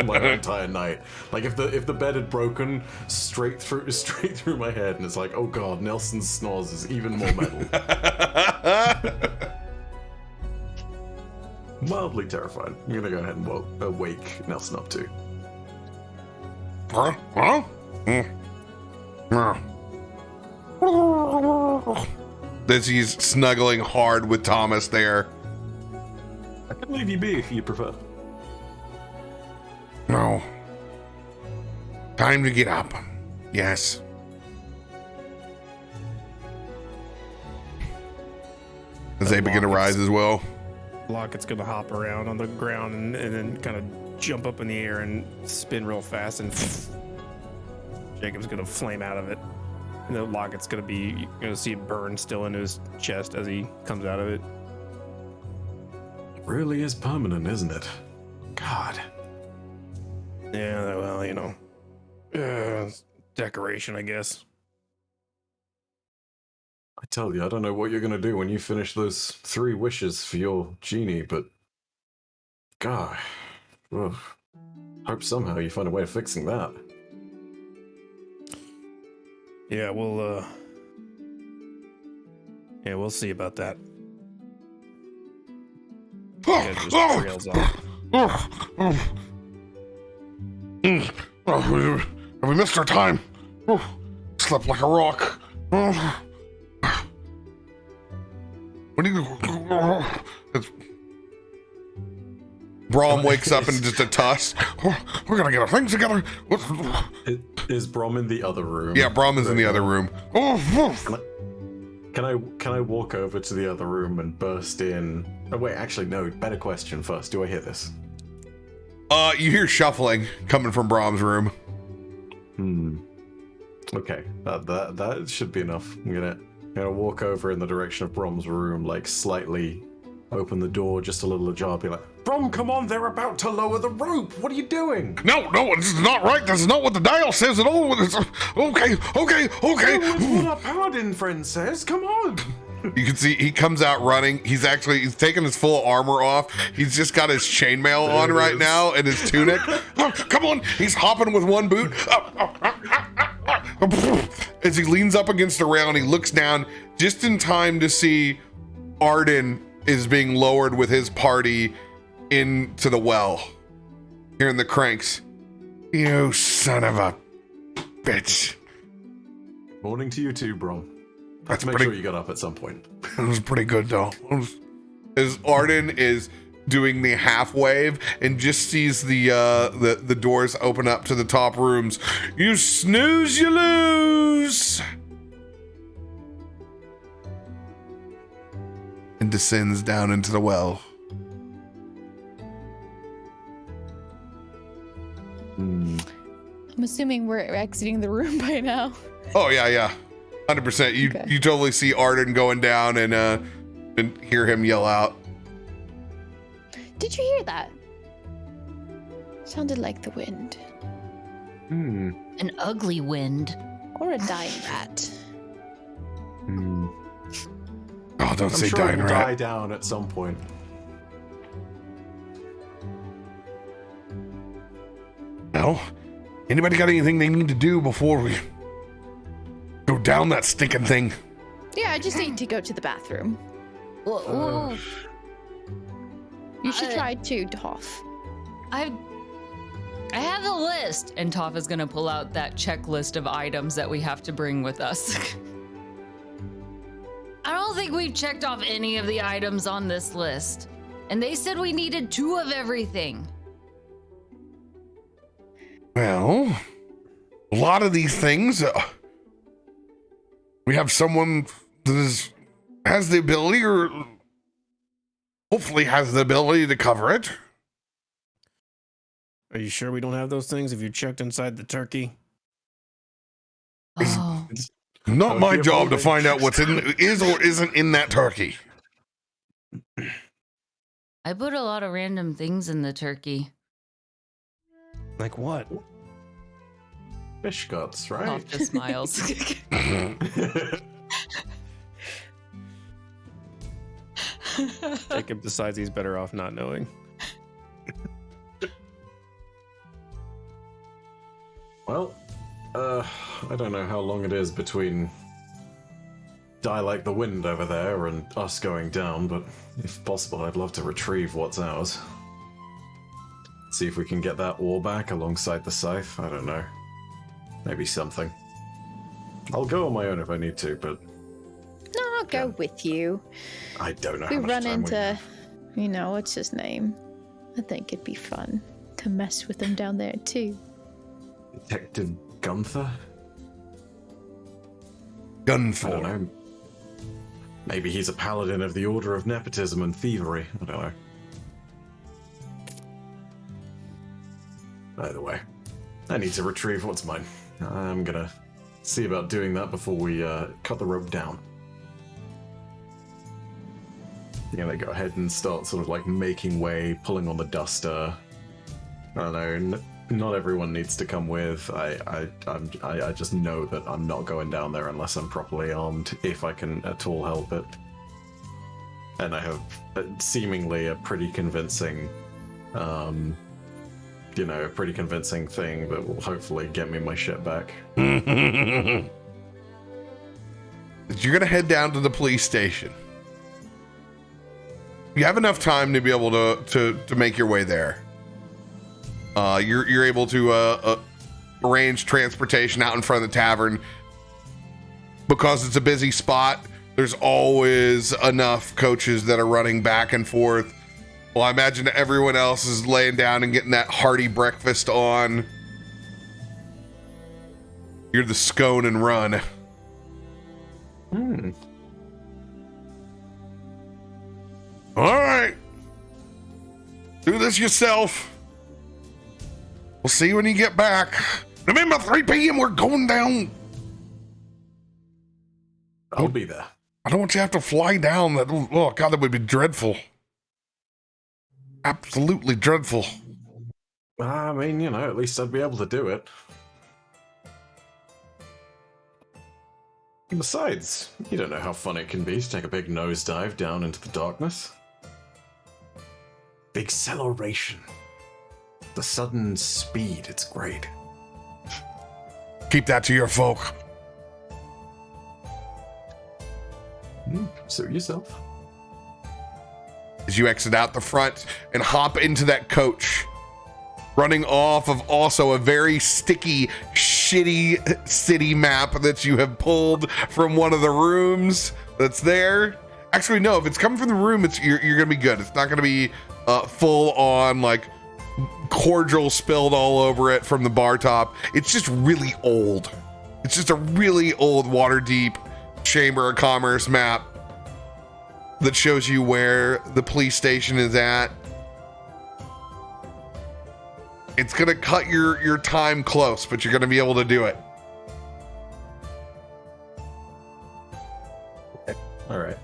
D: my entire night. Like, if the bed had broken straight through my head, and it's like, oh god, Nelson's snores is even more metal. Mildly terrified. I'm gonna go ahead and wake Nelson up too.
A: As he's snuggling hard with Thomas there.
D: I can leave you be if you prefer.
A: No. Time to get up. Yes. As they begin to rise as well.
C: Locket's gonna hop around on the ground and then kind of jump up in the air and spin real fast, and Jacob's gonna flame out of it. And the Locket's gonna be, you're gonna see it burn still into his chest as he comes out of it.
D: It really is permanent, isn't it? God.
C: Yeah, well, you know, decoration, I guess.
D: I tell you, I don't know what you're gonna do when you finish those 3 wishes for your genie, but God, ugh. Hope somehow you find a way of fixing that.
C: Yeah, we'll see about that. It just trails off.
A: We missed our time. Slept like a rock. What do you? Brom wakes up in just a tusk. We're gonna get our things together.
D: Is Brom in the other room?
A: Yeah, Brom is in the other room.
D: Can I walk over to the other room and burst in? Oh wait, actually no. Better question first. Do I hear this?
A: You hear shuffling coming from Brom's room.
D: Okay, that should be enough. I'm gonna walk over in the direction of Brom's room, like slightly open the door just a little ajar, be like, Brom, come on, they're about to lower the rope. What are you doing?
A: No, this is not right. This is not what the dial says at all. Okay.
D: It's what our Paladin friend says. Come on.
A: You can see he comes out running. He's taking his full armor off. He's just got his chainmail on right now and his tunic. Oh, come on. He's hopping with one boot. As he leans up against the rail and he looks down just in time to see Arden is being lowered with his party into the well. Hearing the cranks. You son of a bitch.
D: Morning to you too, Brom. Let's make sure you got up at some point.
A: It was pretty good though. As Arden is doing the half wave and just sees the doors open up to the top rooms. You snooze, you lose. And descends down into the well.
E: I'm assuming we're exiting the room by now.
A: Oh yeah. 100%. You totally see Arden going down and hear him yell out.
E: Did you hear that? Sounded like the wind.
B: An ugly wind.
E: Or a dying rat.
A: Oh, don't say
D: I'm sure
A: dying
D: it'll
A: rat.
D: die down at some point.
A: Well, anybody got anything they need to do before we go down that stinking thing?
E: Yeah, I just need to go to the bathroom.
B: Whoa.
E: You should try too, Toff.
B: I have a list, and Toff is gonna pull out that checklist of items that we have to bring with us. I don't think we've checked off any of the items on this list, and they said we needed 2 of everything.
A: Well, a lot of these things, we have someone that has the ability, or hopefully has the ability to cover it.
C: Are you sure we don't have those things? Have you checked inside the turkey?
B: Oh,
A: Not my job to find out what's is or isn't in that turkey.
B: I put a lot of random things in the turkey.
C: Like what?
D: Fish guts, right?
B: Toff just smiles.
C: Jacob decides he's better off not knowing.
D: Well, I don't know how long it is between Die Like the Wind over there and us going down, but if possible, I'd love to retrieve what's ours. See if we can get that ore back alongside the scythe. I don't know. Maybe something. I'll go on my own if I need to, but
E: No, I'll go with you.
D: I don't know
E: We
D: how much
E: run
D: time we
E: into,
D: have.
E: what's his name? I think it'd be fun to mess with him down there too.
D: Detective Gunther? I don't
A: Gunfor.
D: know. Maybe he's a paladin of the Order of Nepotism and Thievery. I don't know. Either way, I need to retrieve what's mine. I'm gonna see about doing that before we cut the rope down. Yeah, they go ahead and start sort of like making way, pulling on the duster. I don't know. Not everyone needs to come with. I just know that I'm not going down there unless I'm properly armed, if I can at all help it. And I have seemingly a pretty convincing, a pretty convincing thing that will hopefully get me my shit back.
A: You're gonna head down to the police station. You have enough time to be able to make your way there. You're able to arrange transportation out in front of the tavern. Because it's a busy spot, there's always enough coaches that are running back and forth. Well, I imagine everyone else is laying down and getting that hearty breakfast on. You're the scone and run. All right. Do this yourself. We'll see you when you get back. Remember, 3 p.m. we're going down.
D: I'll be there.
A: I don't want you to have to fly down. Oh, God, that would be dreadful. Absolutely dreadful.
D: I mean, at least I'd be able to do it. Besides, you don't know how fun it can be to take a big nosedive down into the darkness. The acceleration. The sudden speed, it's great.
A: Keep that to your folk.
D: Suit yourself.
A: As you exit out the front and hop into that coach, running off of also a very sticky, shitty city map that you have pulled from one of the rooms that's there. Actually, no, if it's coming from the room, you're gonna be good. It's not gonna be full on like cordial spilled all over it from the bar top. It's just really old. It's just a really old Waterdeep Chamber of Commerce map that shows you where the police station is at. It's gonna cut your time close, but you're gonna be able to do it.
D: All right.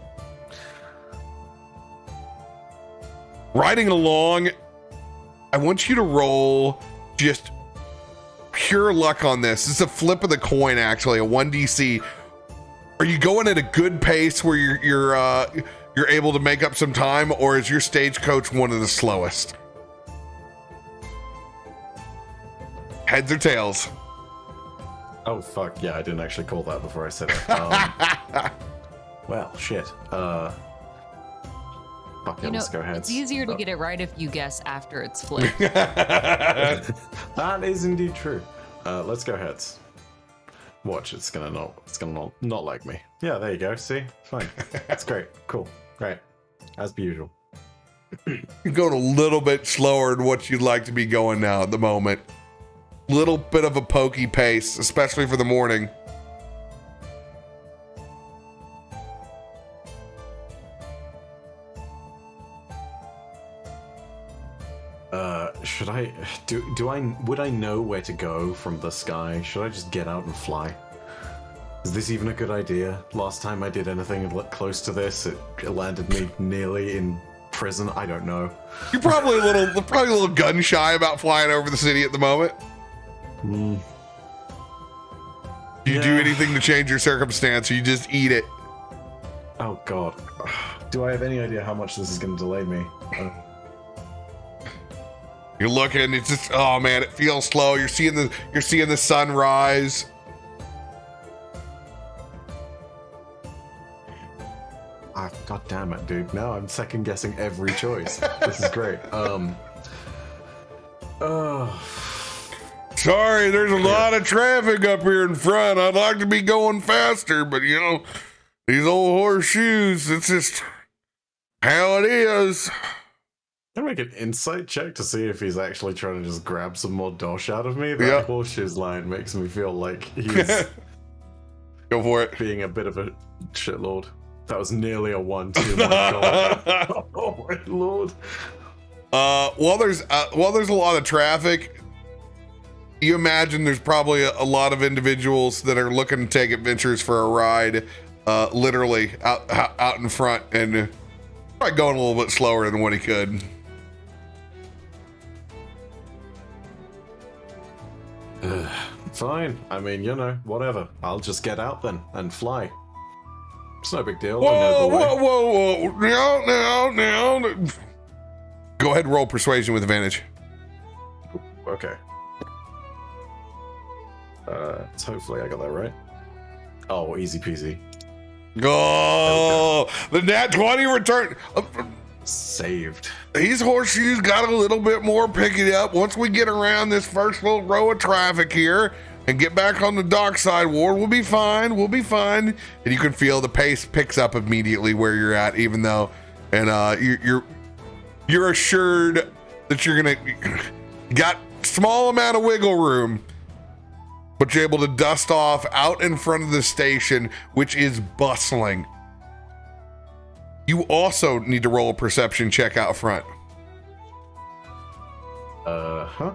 A: Riding along, I want you to roll just pure luck on this. It's a flip of the coin, actually, a 1DC. Are you going at a good pace where you're able to make up some time, or is your stagecoach one of the slowest? Heads or tails?
D: Oh, fuck. Yeah, I didn't actually call that before I said it. Well, shit. Fuck it, let's go heads.
B: It's easier to get it right if you guess after it's flipped.
D: That is indeed true. Let's go heads. Watch, it's gonna not like me. Yeah, there you go. See? Fine. That's great. Cool. Great. As per usual.
A: You're going a little bit slower than what you'd like to be going now at the moment. Little bit of a pokey pace, especially for the morning.
D: Should I would I know where to go from the sky? Should I just get out and fly? Is this even a good idea? Last time I did anything close to this, it landed me nearly in prison. I don't know.
A: You're probably a little gun shy about flying over the city at the moment. Do you do anything to change your circumstance, or you just eat it?
D: Oh God. Do I have any idea how much this is going to delay me?
A: You're looking, it's just, oh man, it feels slow. You're seeing the sun rise.
D: God damn it, dude. Now I'm second guessing every choice. This is great.
A: Sorry, there's a lot of traffic up here in front. I'd like to be going faster, but these old horseshoes, it's just how it is.
D: Can I make an insight check to see if he's actually trying to just grab some more dosh out of me? That horseshoes line makes me feel like he's
A: Go for it.
D: Being a bit of a shitlord. That was nearly a 1-2. My God. Oh my lord.
A: While there's a lot of traffic, you imagine there's probably a lot of individuals that are looking to take adventures for a ride, literally out in front, and probably going a little bit slower than what he could.
D: Fine. I mean, you know, whatever. I'll just get out then and fly. It's no big deal.
A: Whoa, whoa. Now. Go ahead and roll persuasion with advantage.
D: Okay. So hopefully I got that right. Oh, easy peasy.
A: Oh, the nat 20 return.
D: Saved.
A: These horseshoes got a little bit more picking up. Once we get around this first little row of traffic here and get back on the dock side, Ward, we'll be fine. We'll be fine. And you can feel the pace picks up immediately where you're at, even though, and you're assured that you're gonna got small amount of wiggle room, but you're able to dust off out in front of the station, which is bustling. You also need to roll a perception check out front.
D: Huh?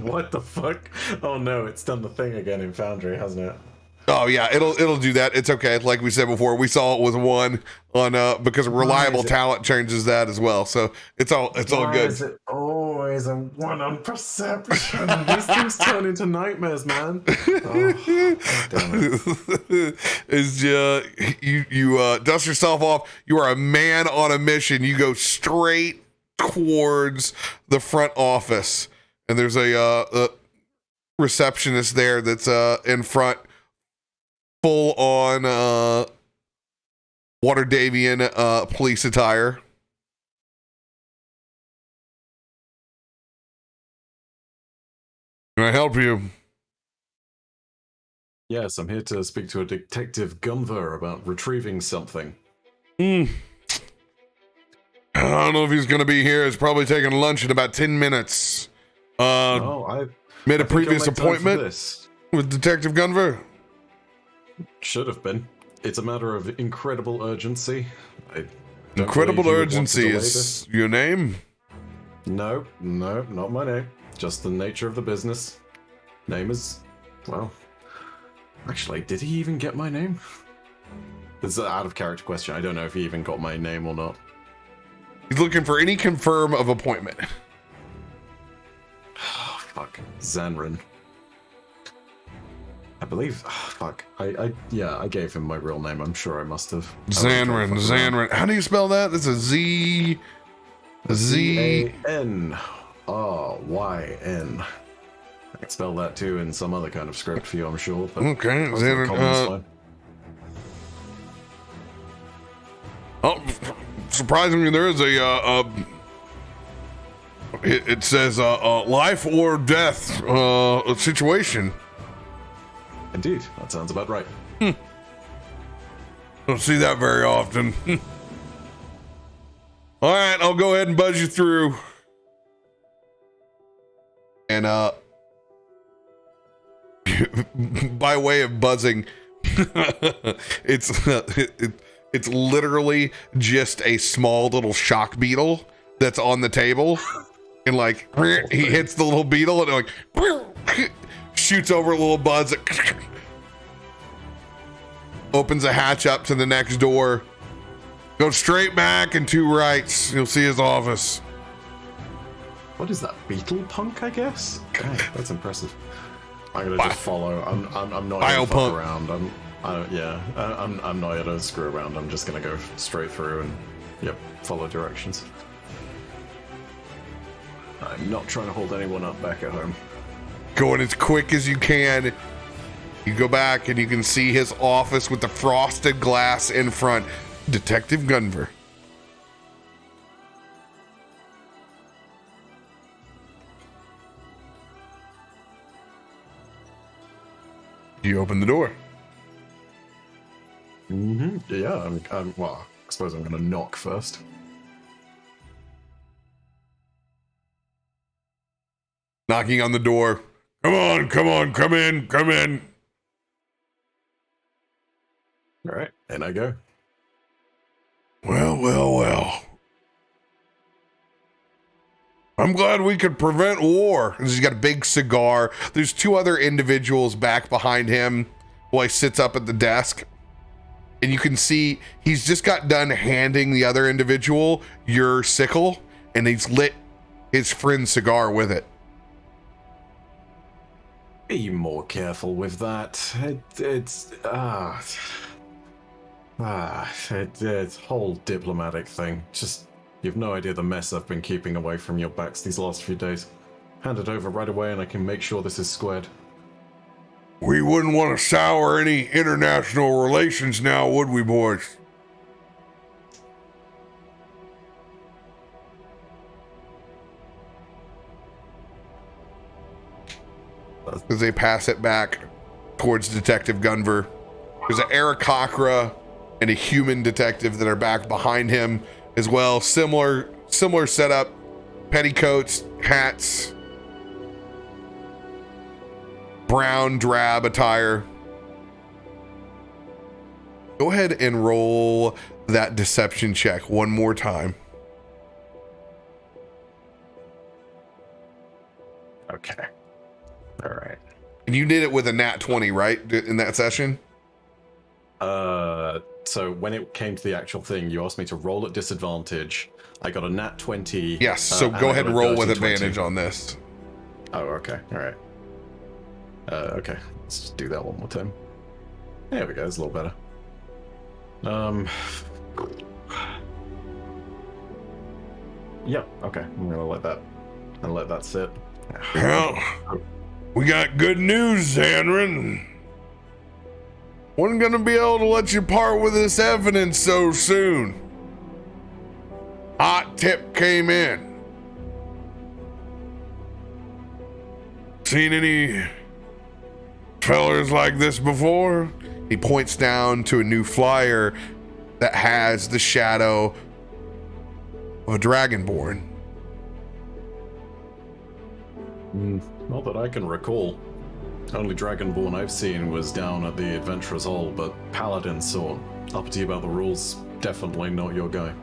D: What the fuck? Oh no, it's done the thing again in Foundry, hasn't it?
A: Oh yeah, it'll do that. It's okay. Like we said before, we saw it was 1 on because reliable talent changes that as well. So it's all good.
D: Is it always a 1 on perception? These things turn into nightmares, man. Oh, damn it.
A: Is you dust yourself off. You are a man on a mission. You go straight towards the front office, and there's a receptionist there that's in front. Full on Waterdavian police attire. Can I help you?
D: Yes, I'm here to speak to a Detective Gunver about retrieving something.
A: I don't know if he's going to be here. He's probably taking lunch in about 10 minutes.
D: I
A: made a previous appointment with Detective Gunver.
D: Should have been. It's a matter of incredible urgency.
A: Incredible urgency is your name?
D: No, not my name. Just the nature of the business. Name is, well, actually, did he even get my name? This is an out of character question. I don't know if he even got my name or not.
A: He's looking for any confirm of appointment.
D: Oh, fuck. Zanryn. I believe. Oh, fuck. I gave him my real name. I'm sure I must have.
A: Zanryn. How do you spell that? That's a Z.
D: Z-A-N-R-Y-N. I can spell that too in some other kind of script for you, I'm sure. But
A: okay, Zanryn. Oh, surprisingly, there is it says life or death situation.
D: Indeed, that sounds about right.
A: Don't see that very often. All right, I'll go ahead and buzz you through. And by way of buzzing, it's literally just a small little shock beetle that's on the table, and like he hits the little beetle and it like shoots over a little buzz. Opens a hatch up to the next door. Go straight back and 2 rights. You'll see his office.
D: What is that? Beetle punk, I guess? God, that's impressive. I'm gonna just follow. I'm not gonna fuck around. I'm not gonna screw around. I'm just gonna go straight through and follow directions. I'm not trying to hold anyone up back at home.
A: Going as quick as you can. You go back and you can see his office with the frosted glass in front. Detective Gunver. You open the door.
D: Mm-hmm. Yeah, well, I suppose I'm going to knock first.
A: Knocking on the door. Come on, come on, come in, come in.
D: All right, in I go.
A: Well, well, well. I'm glad we could prevent war. He's got a big cigar. There's two other individuals back behind him while he sits up at the desk. And you can see he's just got done handing the other individual your sickle, and he's lit his friend's cigar with it.
D: Be more careful with that. It's whole diplomatic thing. Just, you've no idea the mess I've been keeping away from your backs these last few days. Hand it over right away and I can make sure this is squared.
A: We wouldn't want to sour any international relations now, would we, boys? As they pass it back towards Detective Gunver. There's an Aarakocra and a human detective that are back behind him as well. Similar setup, petticoats, hats, brown drab attire. Go ahead and roll that deception check one more time.
D: Okay. All right.
A: And you did it with a nat 20, right? In that session?
D: So when it came to the actual thing, you asked me to roll at disadvantage. I got a nat 20.
A: Yes, so go ahead and roll with
D: 20.
A: advantage on this.
D: Oh, okay. All right. Okay. Let's just do that one more time. There we go. It's a little better. Yep. Okay. I'm gonna let that sit.
A: Well, we got good news, Zanryn. Wasn't gonna be able to let you part with this evidence so soon. Hot tip came in. Seen any fellers like this before? He points down to a new flyer that has the shadow of a dragonborn.
D: Not that I can recall. Only Dragonborn I've seen was down at the Adventurer's Hall, but Paladin saw. Uppity about the rules, definitely not your guy.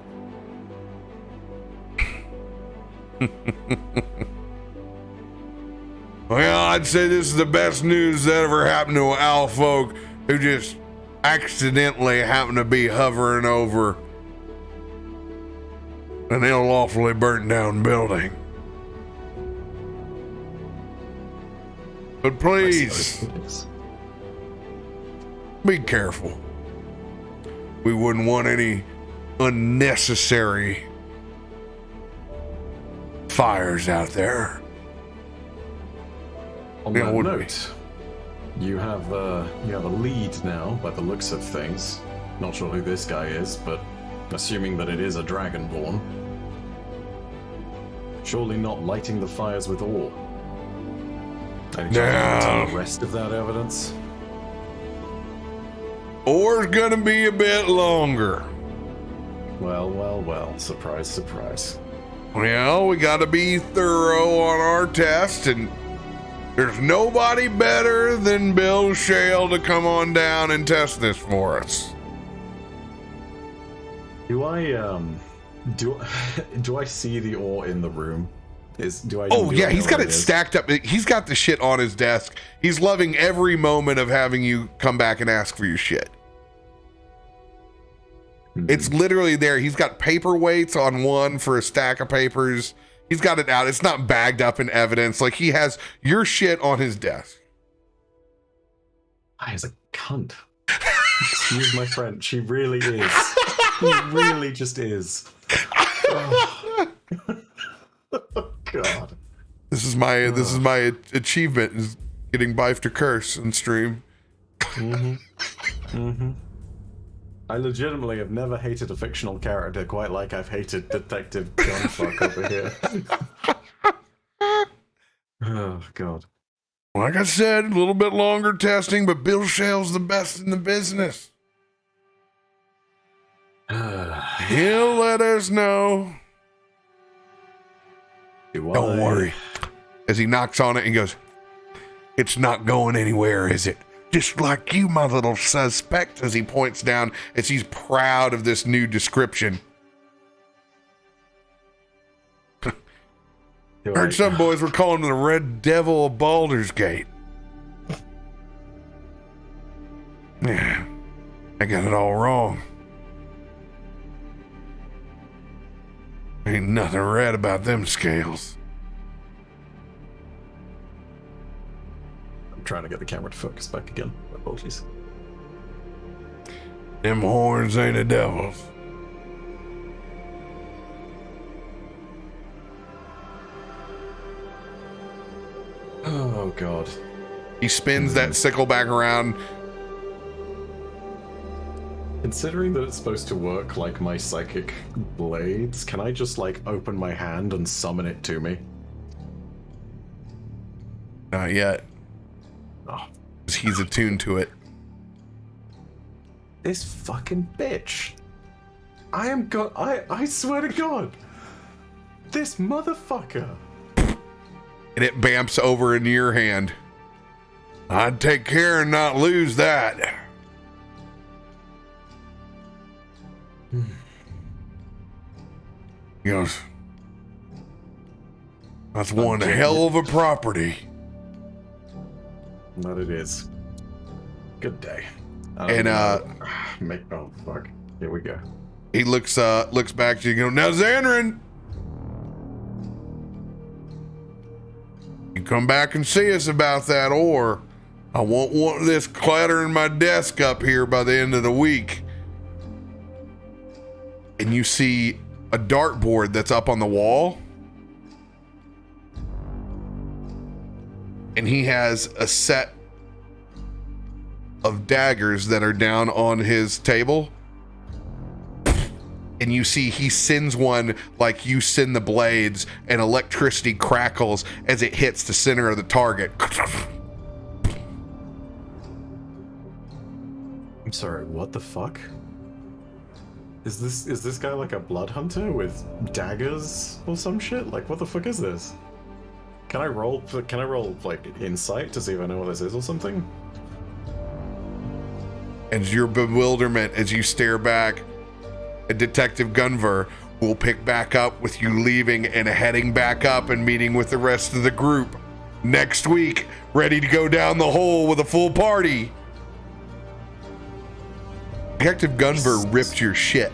A: Well, I'd say this is the best news that ever happened to Owlfolk who just accidentally happened to be hovering over an unlawfully burnt down building. But please, be careful. We wouldn't want any unnecessary fires out there.
D: On that note, you have a lead now by the looks of things. Not sure who this guy is, but assuming that it is a Dragonborn. Surely not lighting the fires with ore. Any chance you can tell the rest of that evidence?
A: Ore's gonna be a bit longer.
D: Well. Surprise, surprise.
A: Well, we gotta be thorough on our test, and there's nobody better than Bill Shale to come on down and test this for us.
D: Do I see the ore in the room?
A: Oh yeah, he's got it stacked up. He's got the shit on his desk. He's loving every moment of having you come back and ask for your shit. It's literally there. He's got paperweights on one for a stack of papers. He's got it out. It's not bagged up in evidence. Like, he has your shit on his desk.
D: He's a cunt. Excuse my French. He really is. He really just is. Oh. God.
A: This is my achievement, is getting Byf to curse on stream.
D: I legitimately have never hated a fictional character quite like I've hated Detective Gunfuck over here. Oh, God.
A: Like I said, a little bit longer testing, but Bill Shale's the best in the business. He'll let us know. Don't worry. As he knocks on it and goes, It's not going anywhere, is it? Just like you, my little suspect, as he points down as he's proud of this new description. Heard some boys were calling him the Red Devil of Baldur's Gate. Yeah, I got it all wrong. Ain't nothing red about them scales.
D: I'm trying to get the camera to focus back again. Apologies.
A: Them horns ain't a devil's.
D: Oh, God.
A: He spins that sickle back around.
D: Considering that it's supposed to work like my psychic blades, can I just, like, open my hand and summon it to me?
A: Not yet.
D: Oh.
A: He's attuned to it.
D: This fucking bitch. I swear to God. This motherfucker.
A: And it bamps over into your hand. I'd take care and not lose that. He goes, that's one hell of a property.
D: That it is. Good day.
A: And
D: oh fuck. Here we go.
A: he looks back to you and goes, now Zanryn, you come back and see us about that ore. I won't want this cluttering my desk up here by the end of the week. And you see a dartboard that's up on the wall. And he has a set of daggers that are down on his table. And you see he sends one like you send the blades, and electricity crackles as it hits the center of the target.
D: I'm sorry, what the fuck? Is this guy like a blood hunter with daggers or some shit? Like, what the fuck is this? Can I roll like insight to see if I know what this is or something?
A: And your bewilderment as you stare back, Detective Gunver will pick back up with you leaving and heading back up and meeting with the rest of the group next week, ready to go down the hole with a full party. Detective Gunver ripped your shit.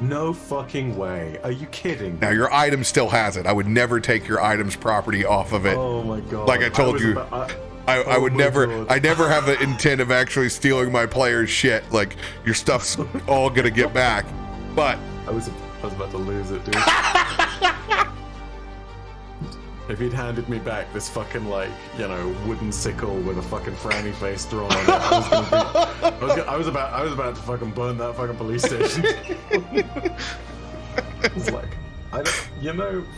D: No fucking way. Are you kidding?
A: Now your item still has it. I would never take your item's property off of it.
D: Oh my God.
A: Like I told you. I would never, I never have the intent of actually stealing my player's shit. Like, your stuff's all gonna get back. But
D: I was about to lose it, dude. If he'd handed me back this fucking, like, you know, wooden sickle with a fucking frowny face drawn on it, I was about to fucking burn that fucking police station. It's like,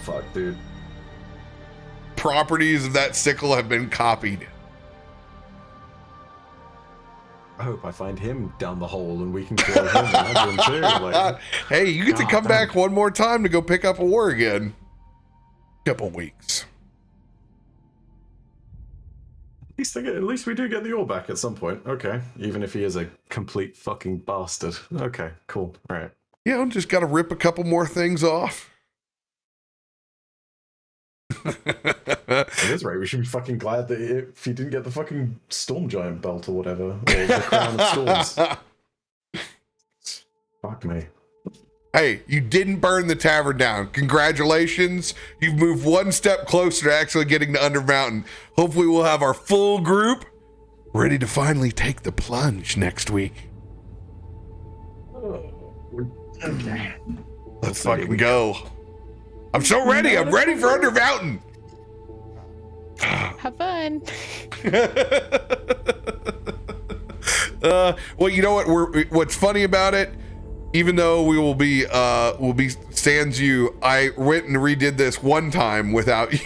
D: fuck, dude.
A: Properties of that sickle have been copied.
D: I hope I find him down the hole and we can kill him and have him too. Like,
A: hey, you get to come back one more time to go pick up a war again. Couple weeks.
D: At least we do get the ore back at some point. Okay. Even if he is a complete fucking bastard. Okay, cool. All right.
A: Yeah, just got to rip a couple more things off.
D: That is right. We should be fucking glad that if he didn't get the fucking Storm Giant belt or whatever, or the Crown of Storms. Fuck me.
A: Hey, you didn't burn the tavern down. Congratulations. You've moved one step closer to actually getting to Undermountain. Hopefully we'll have our full group ready to finally take the plunge next week.
D: Okay.
A: Let's fucking go. I'm so ready. I'm ready for Undermountain.
E: Have fun.
A: Well, you know what? What's funny about it? Even though we'll be sans you, I went and redid this one time without you.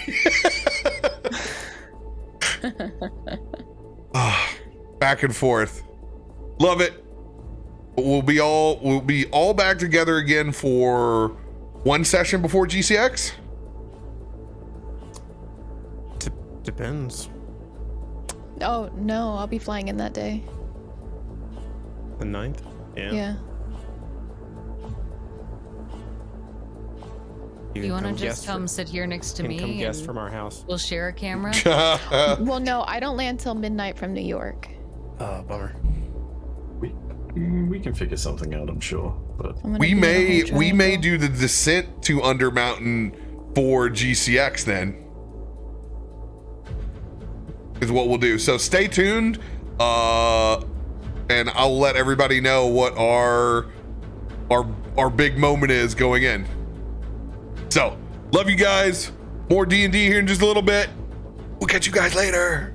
A: Back and forth. Love it. We'll be all back together again for one session before GCX.
C: Depends.
E: Oh no, I'll be flying in that day.
C: The 9th?
E: Yeah.
B: You want to just come sit here next to me?
C: Come guest from our house.
B: We'll share a camera.
E: Well, no, I don't land till midnight from New York.
C: Oh, bummer.
D: We can figure something out, I'm sure. But
A: we may do the descent to Undermountain for GCX then. Is what we'll do. So stay tuned. And I'll let everybody know what our big moment is going in. So, love you guys. More D&D here in just a little bit. We'll catch you guys later.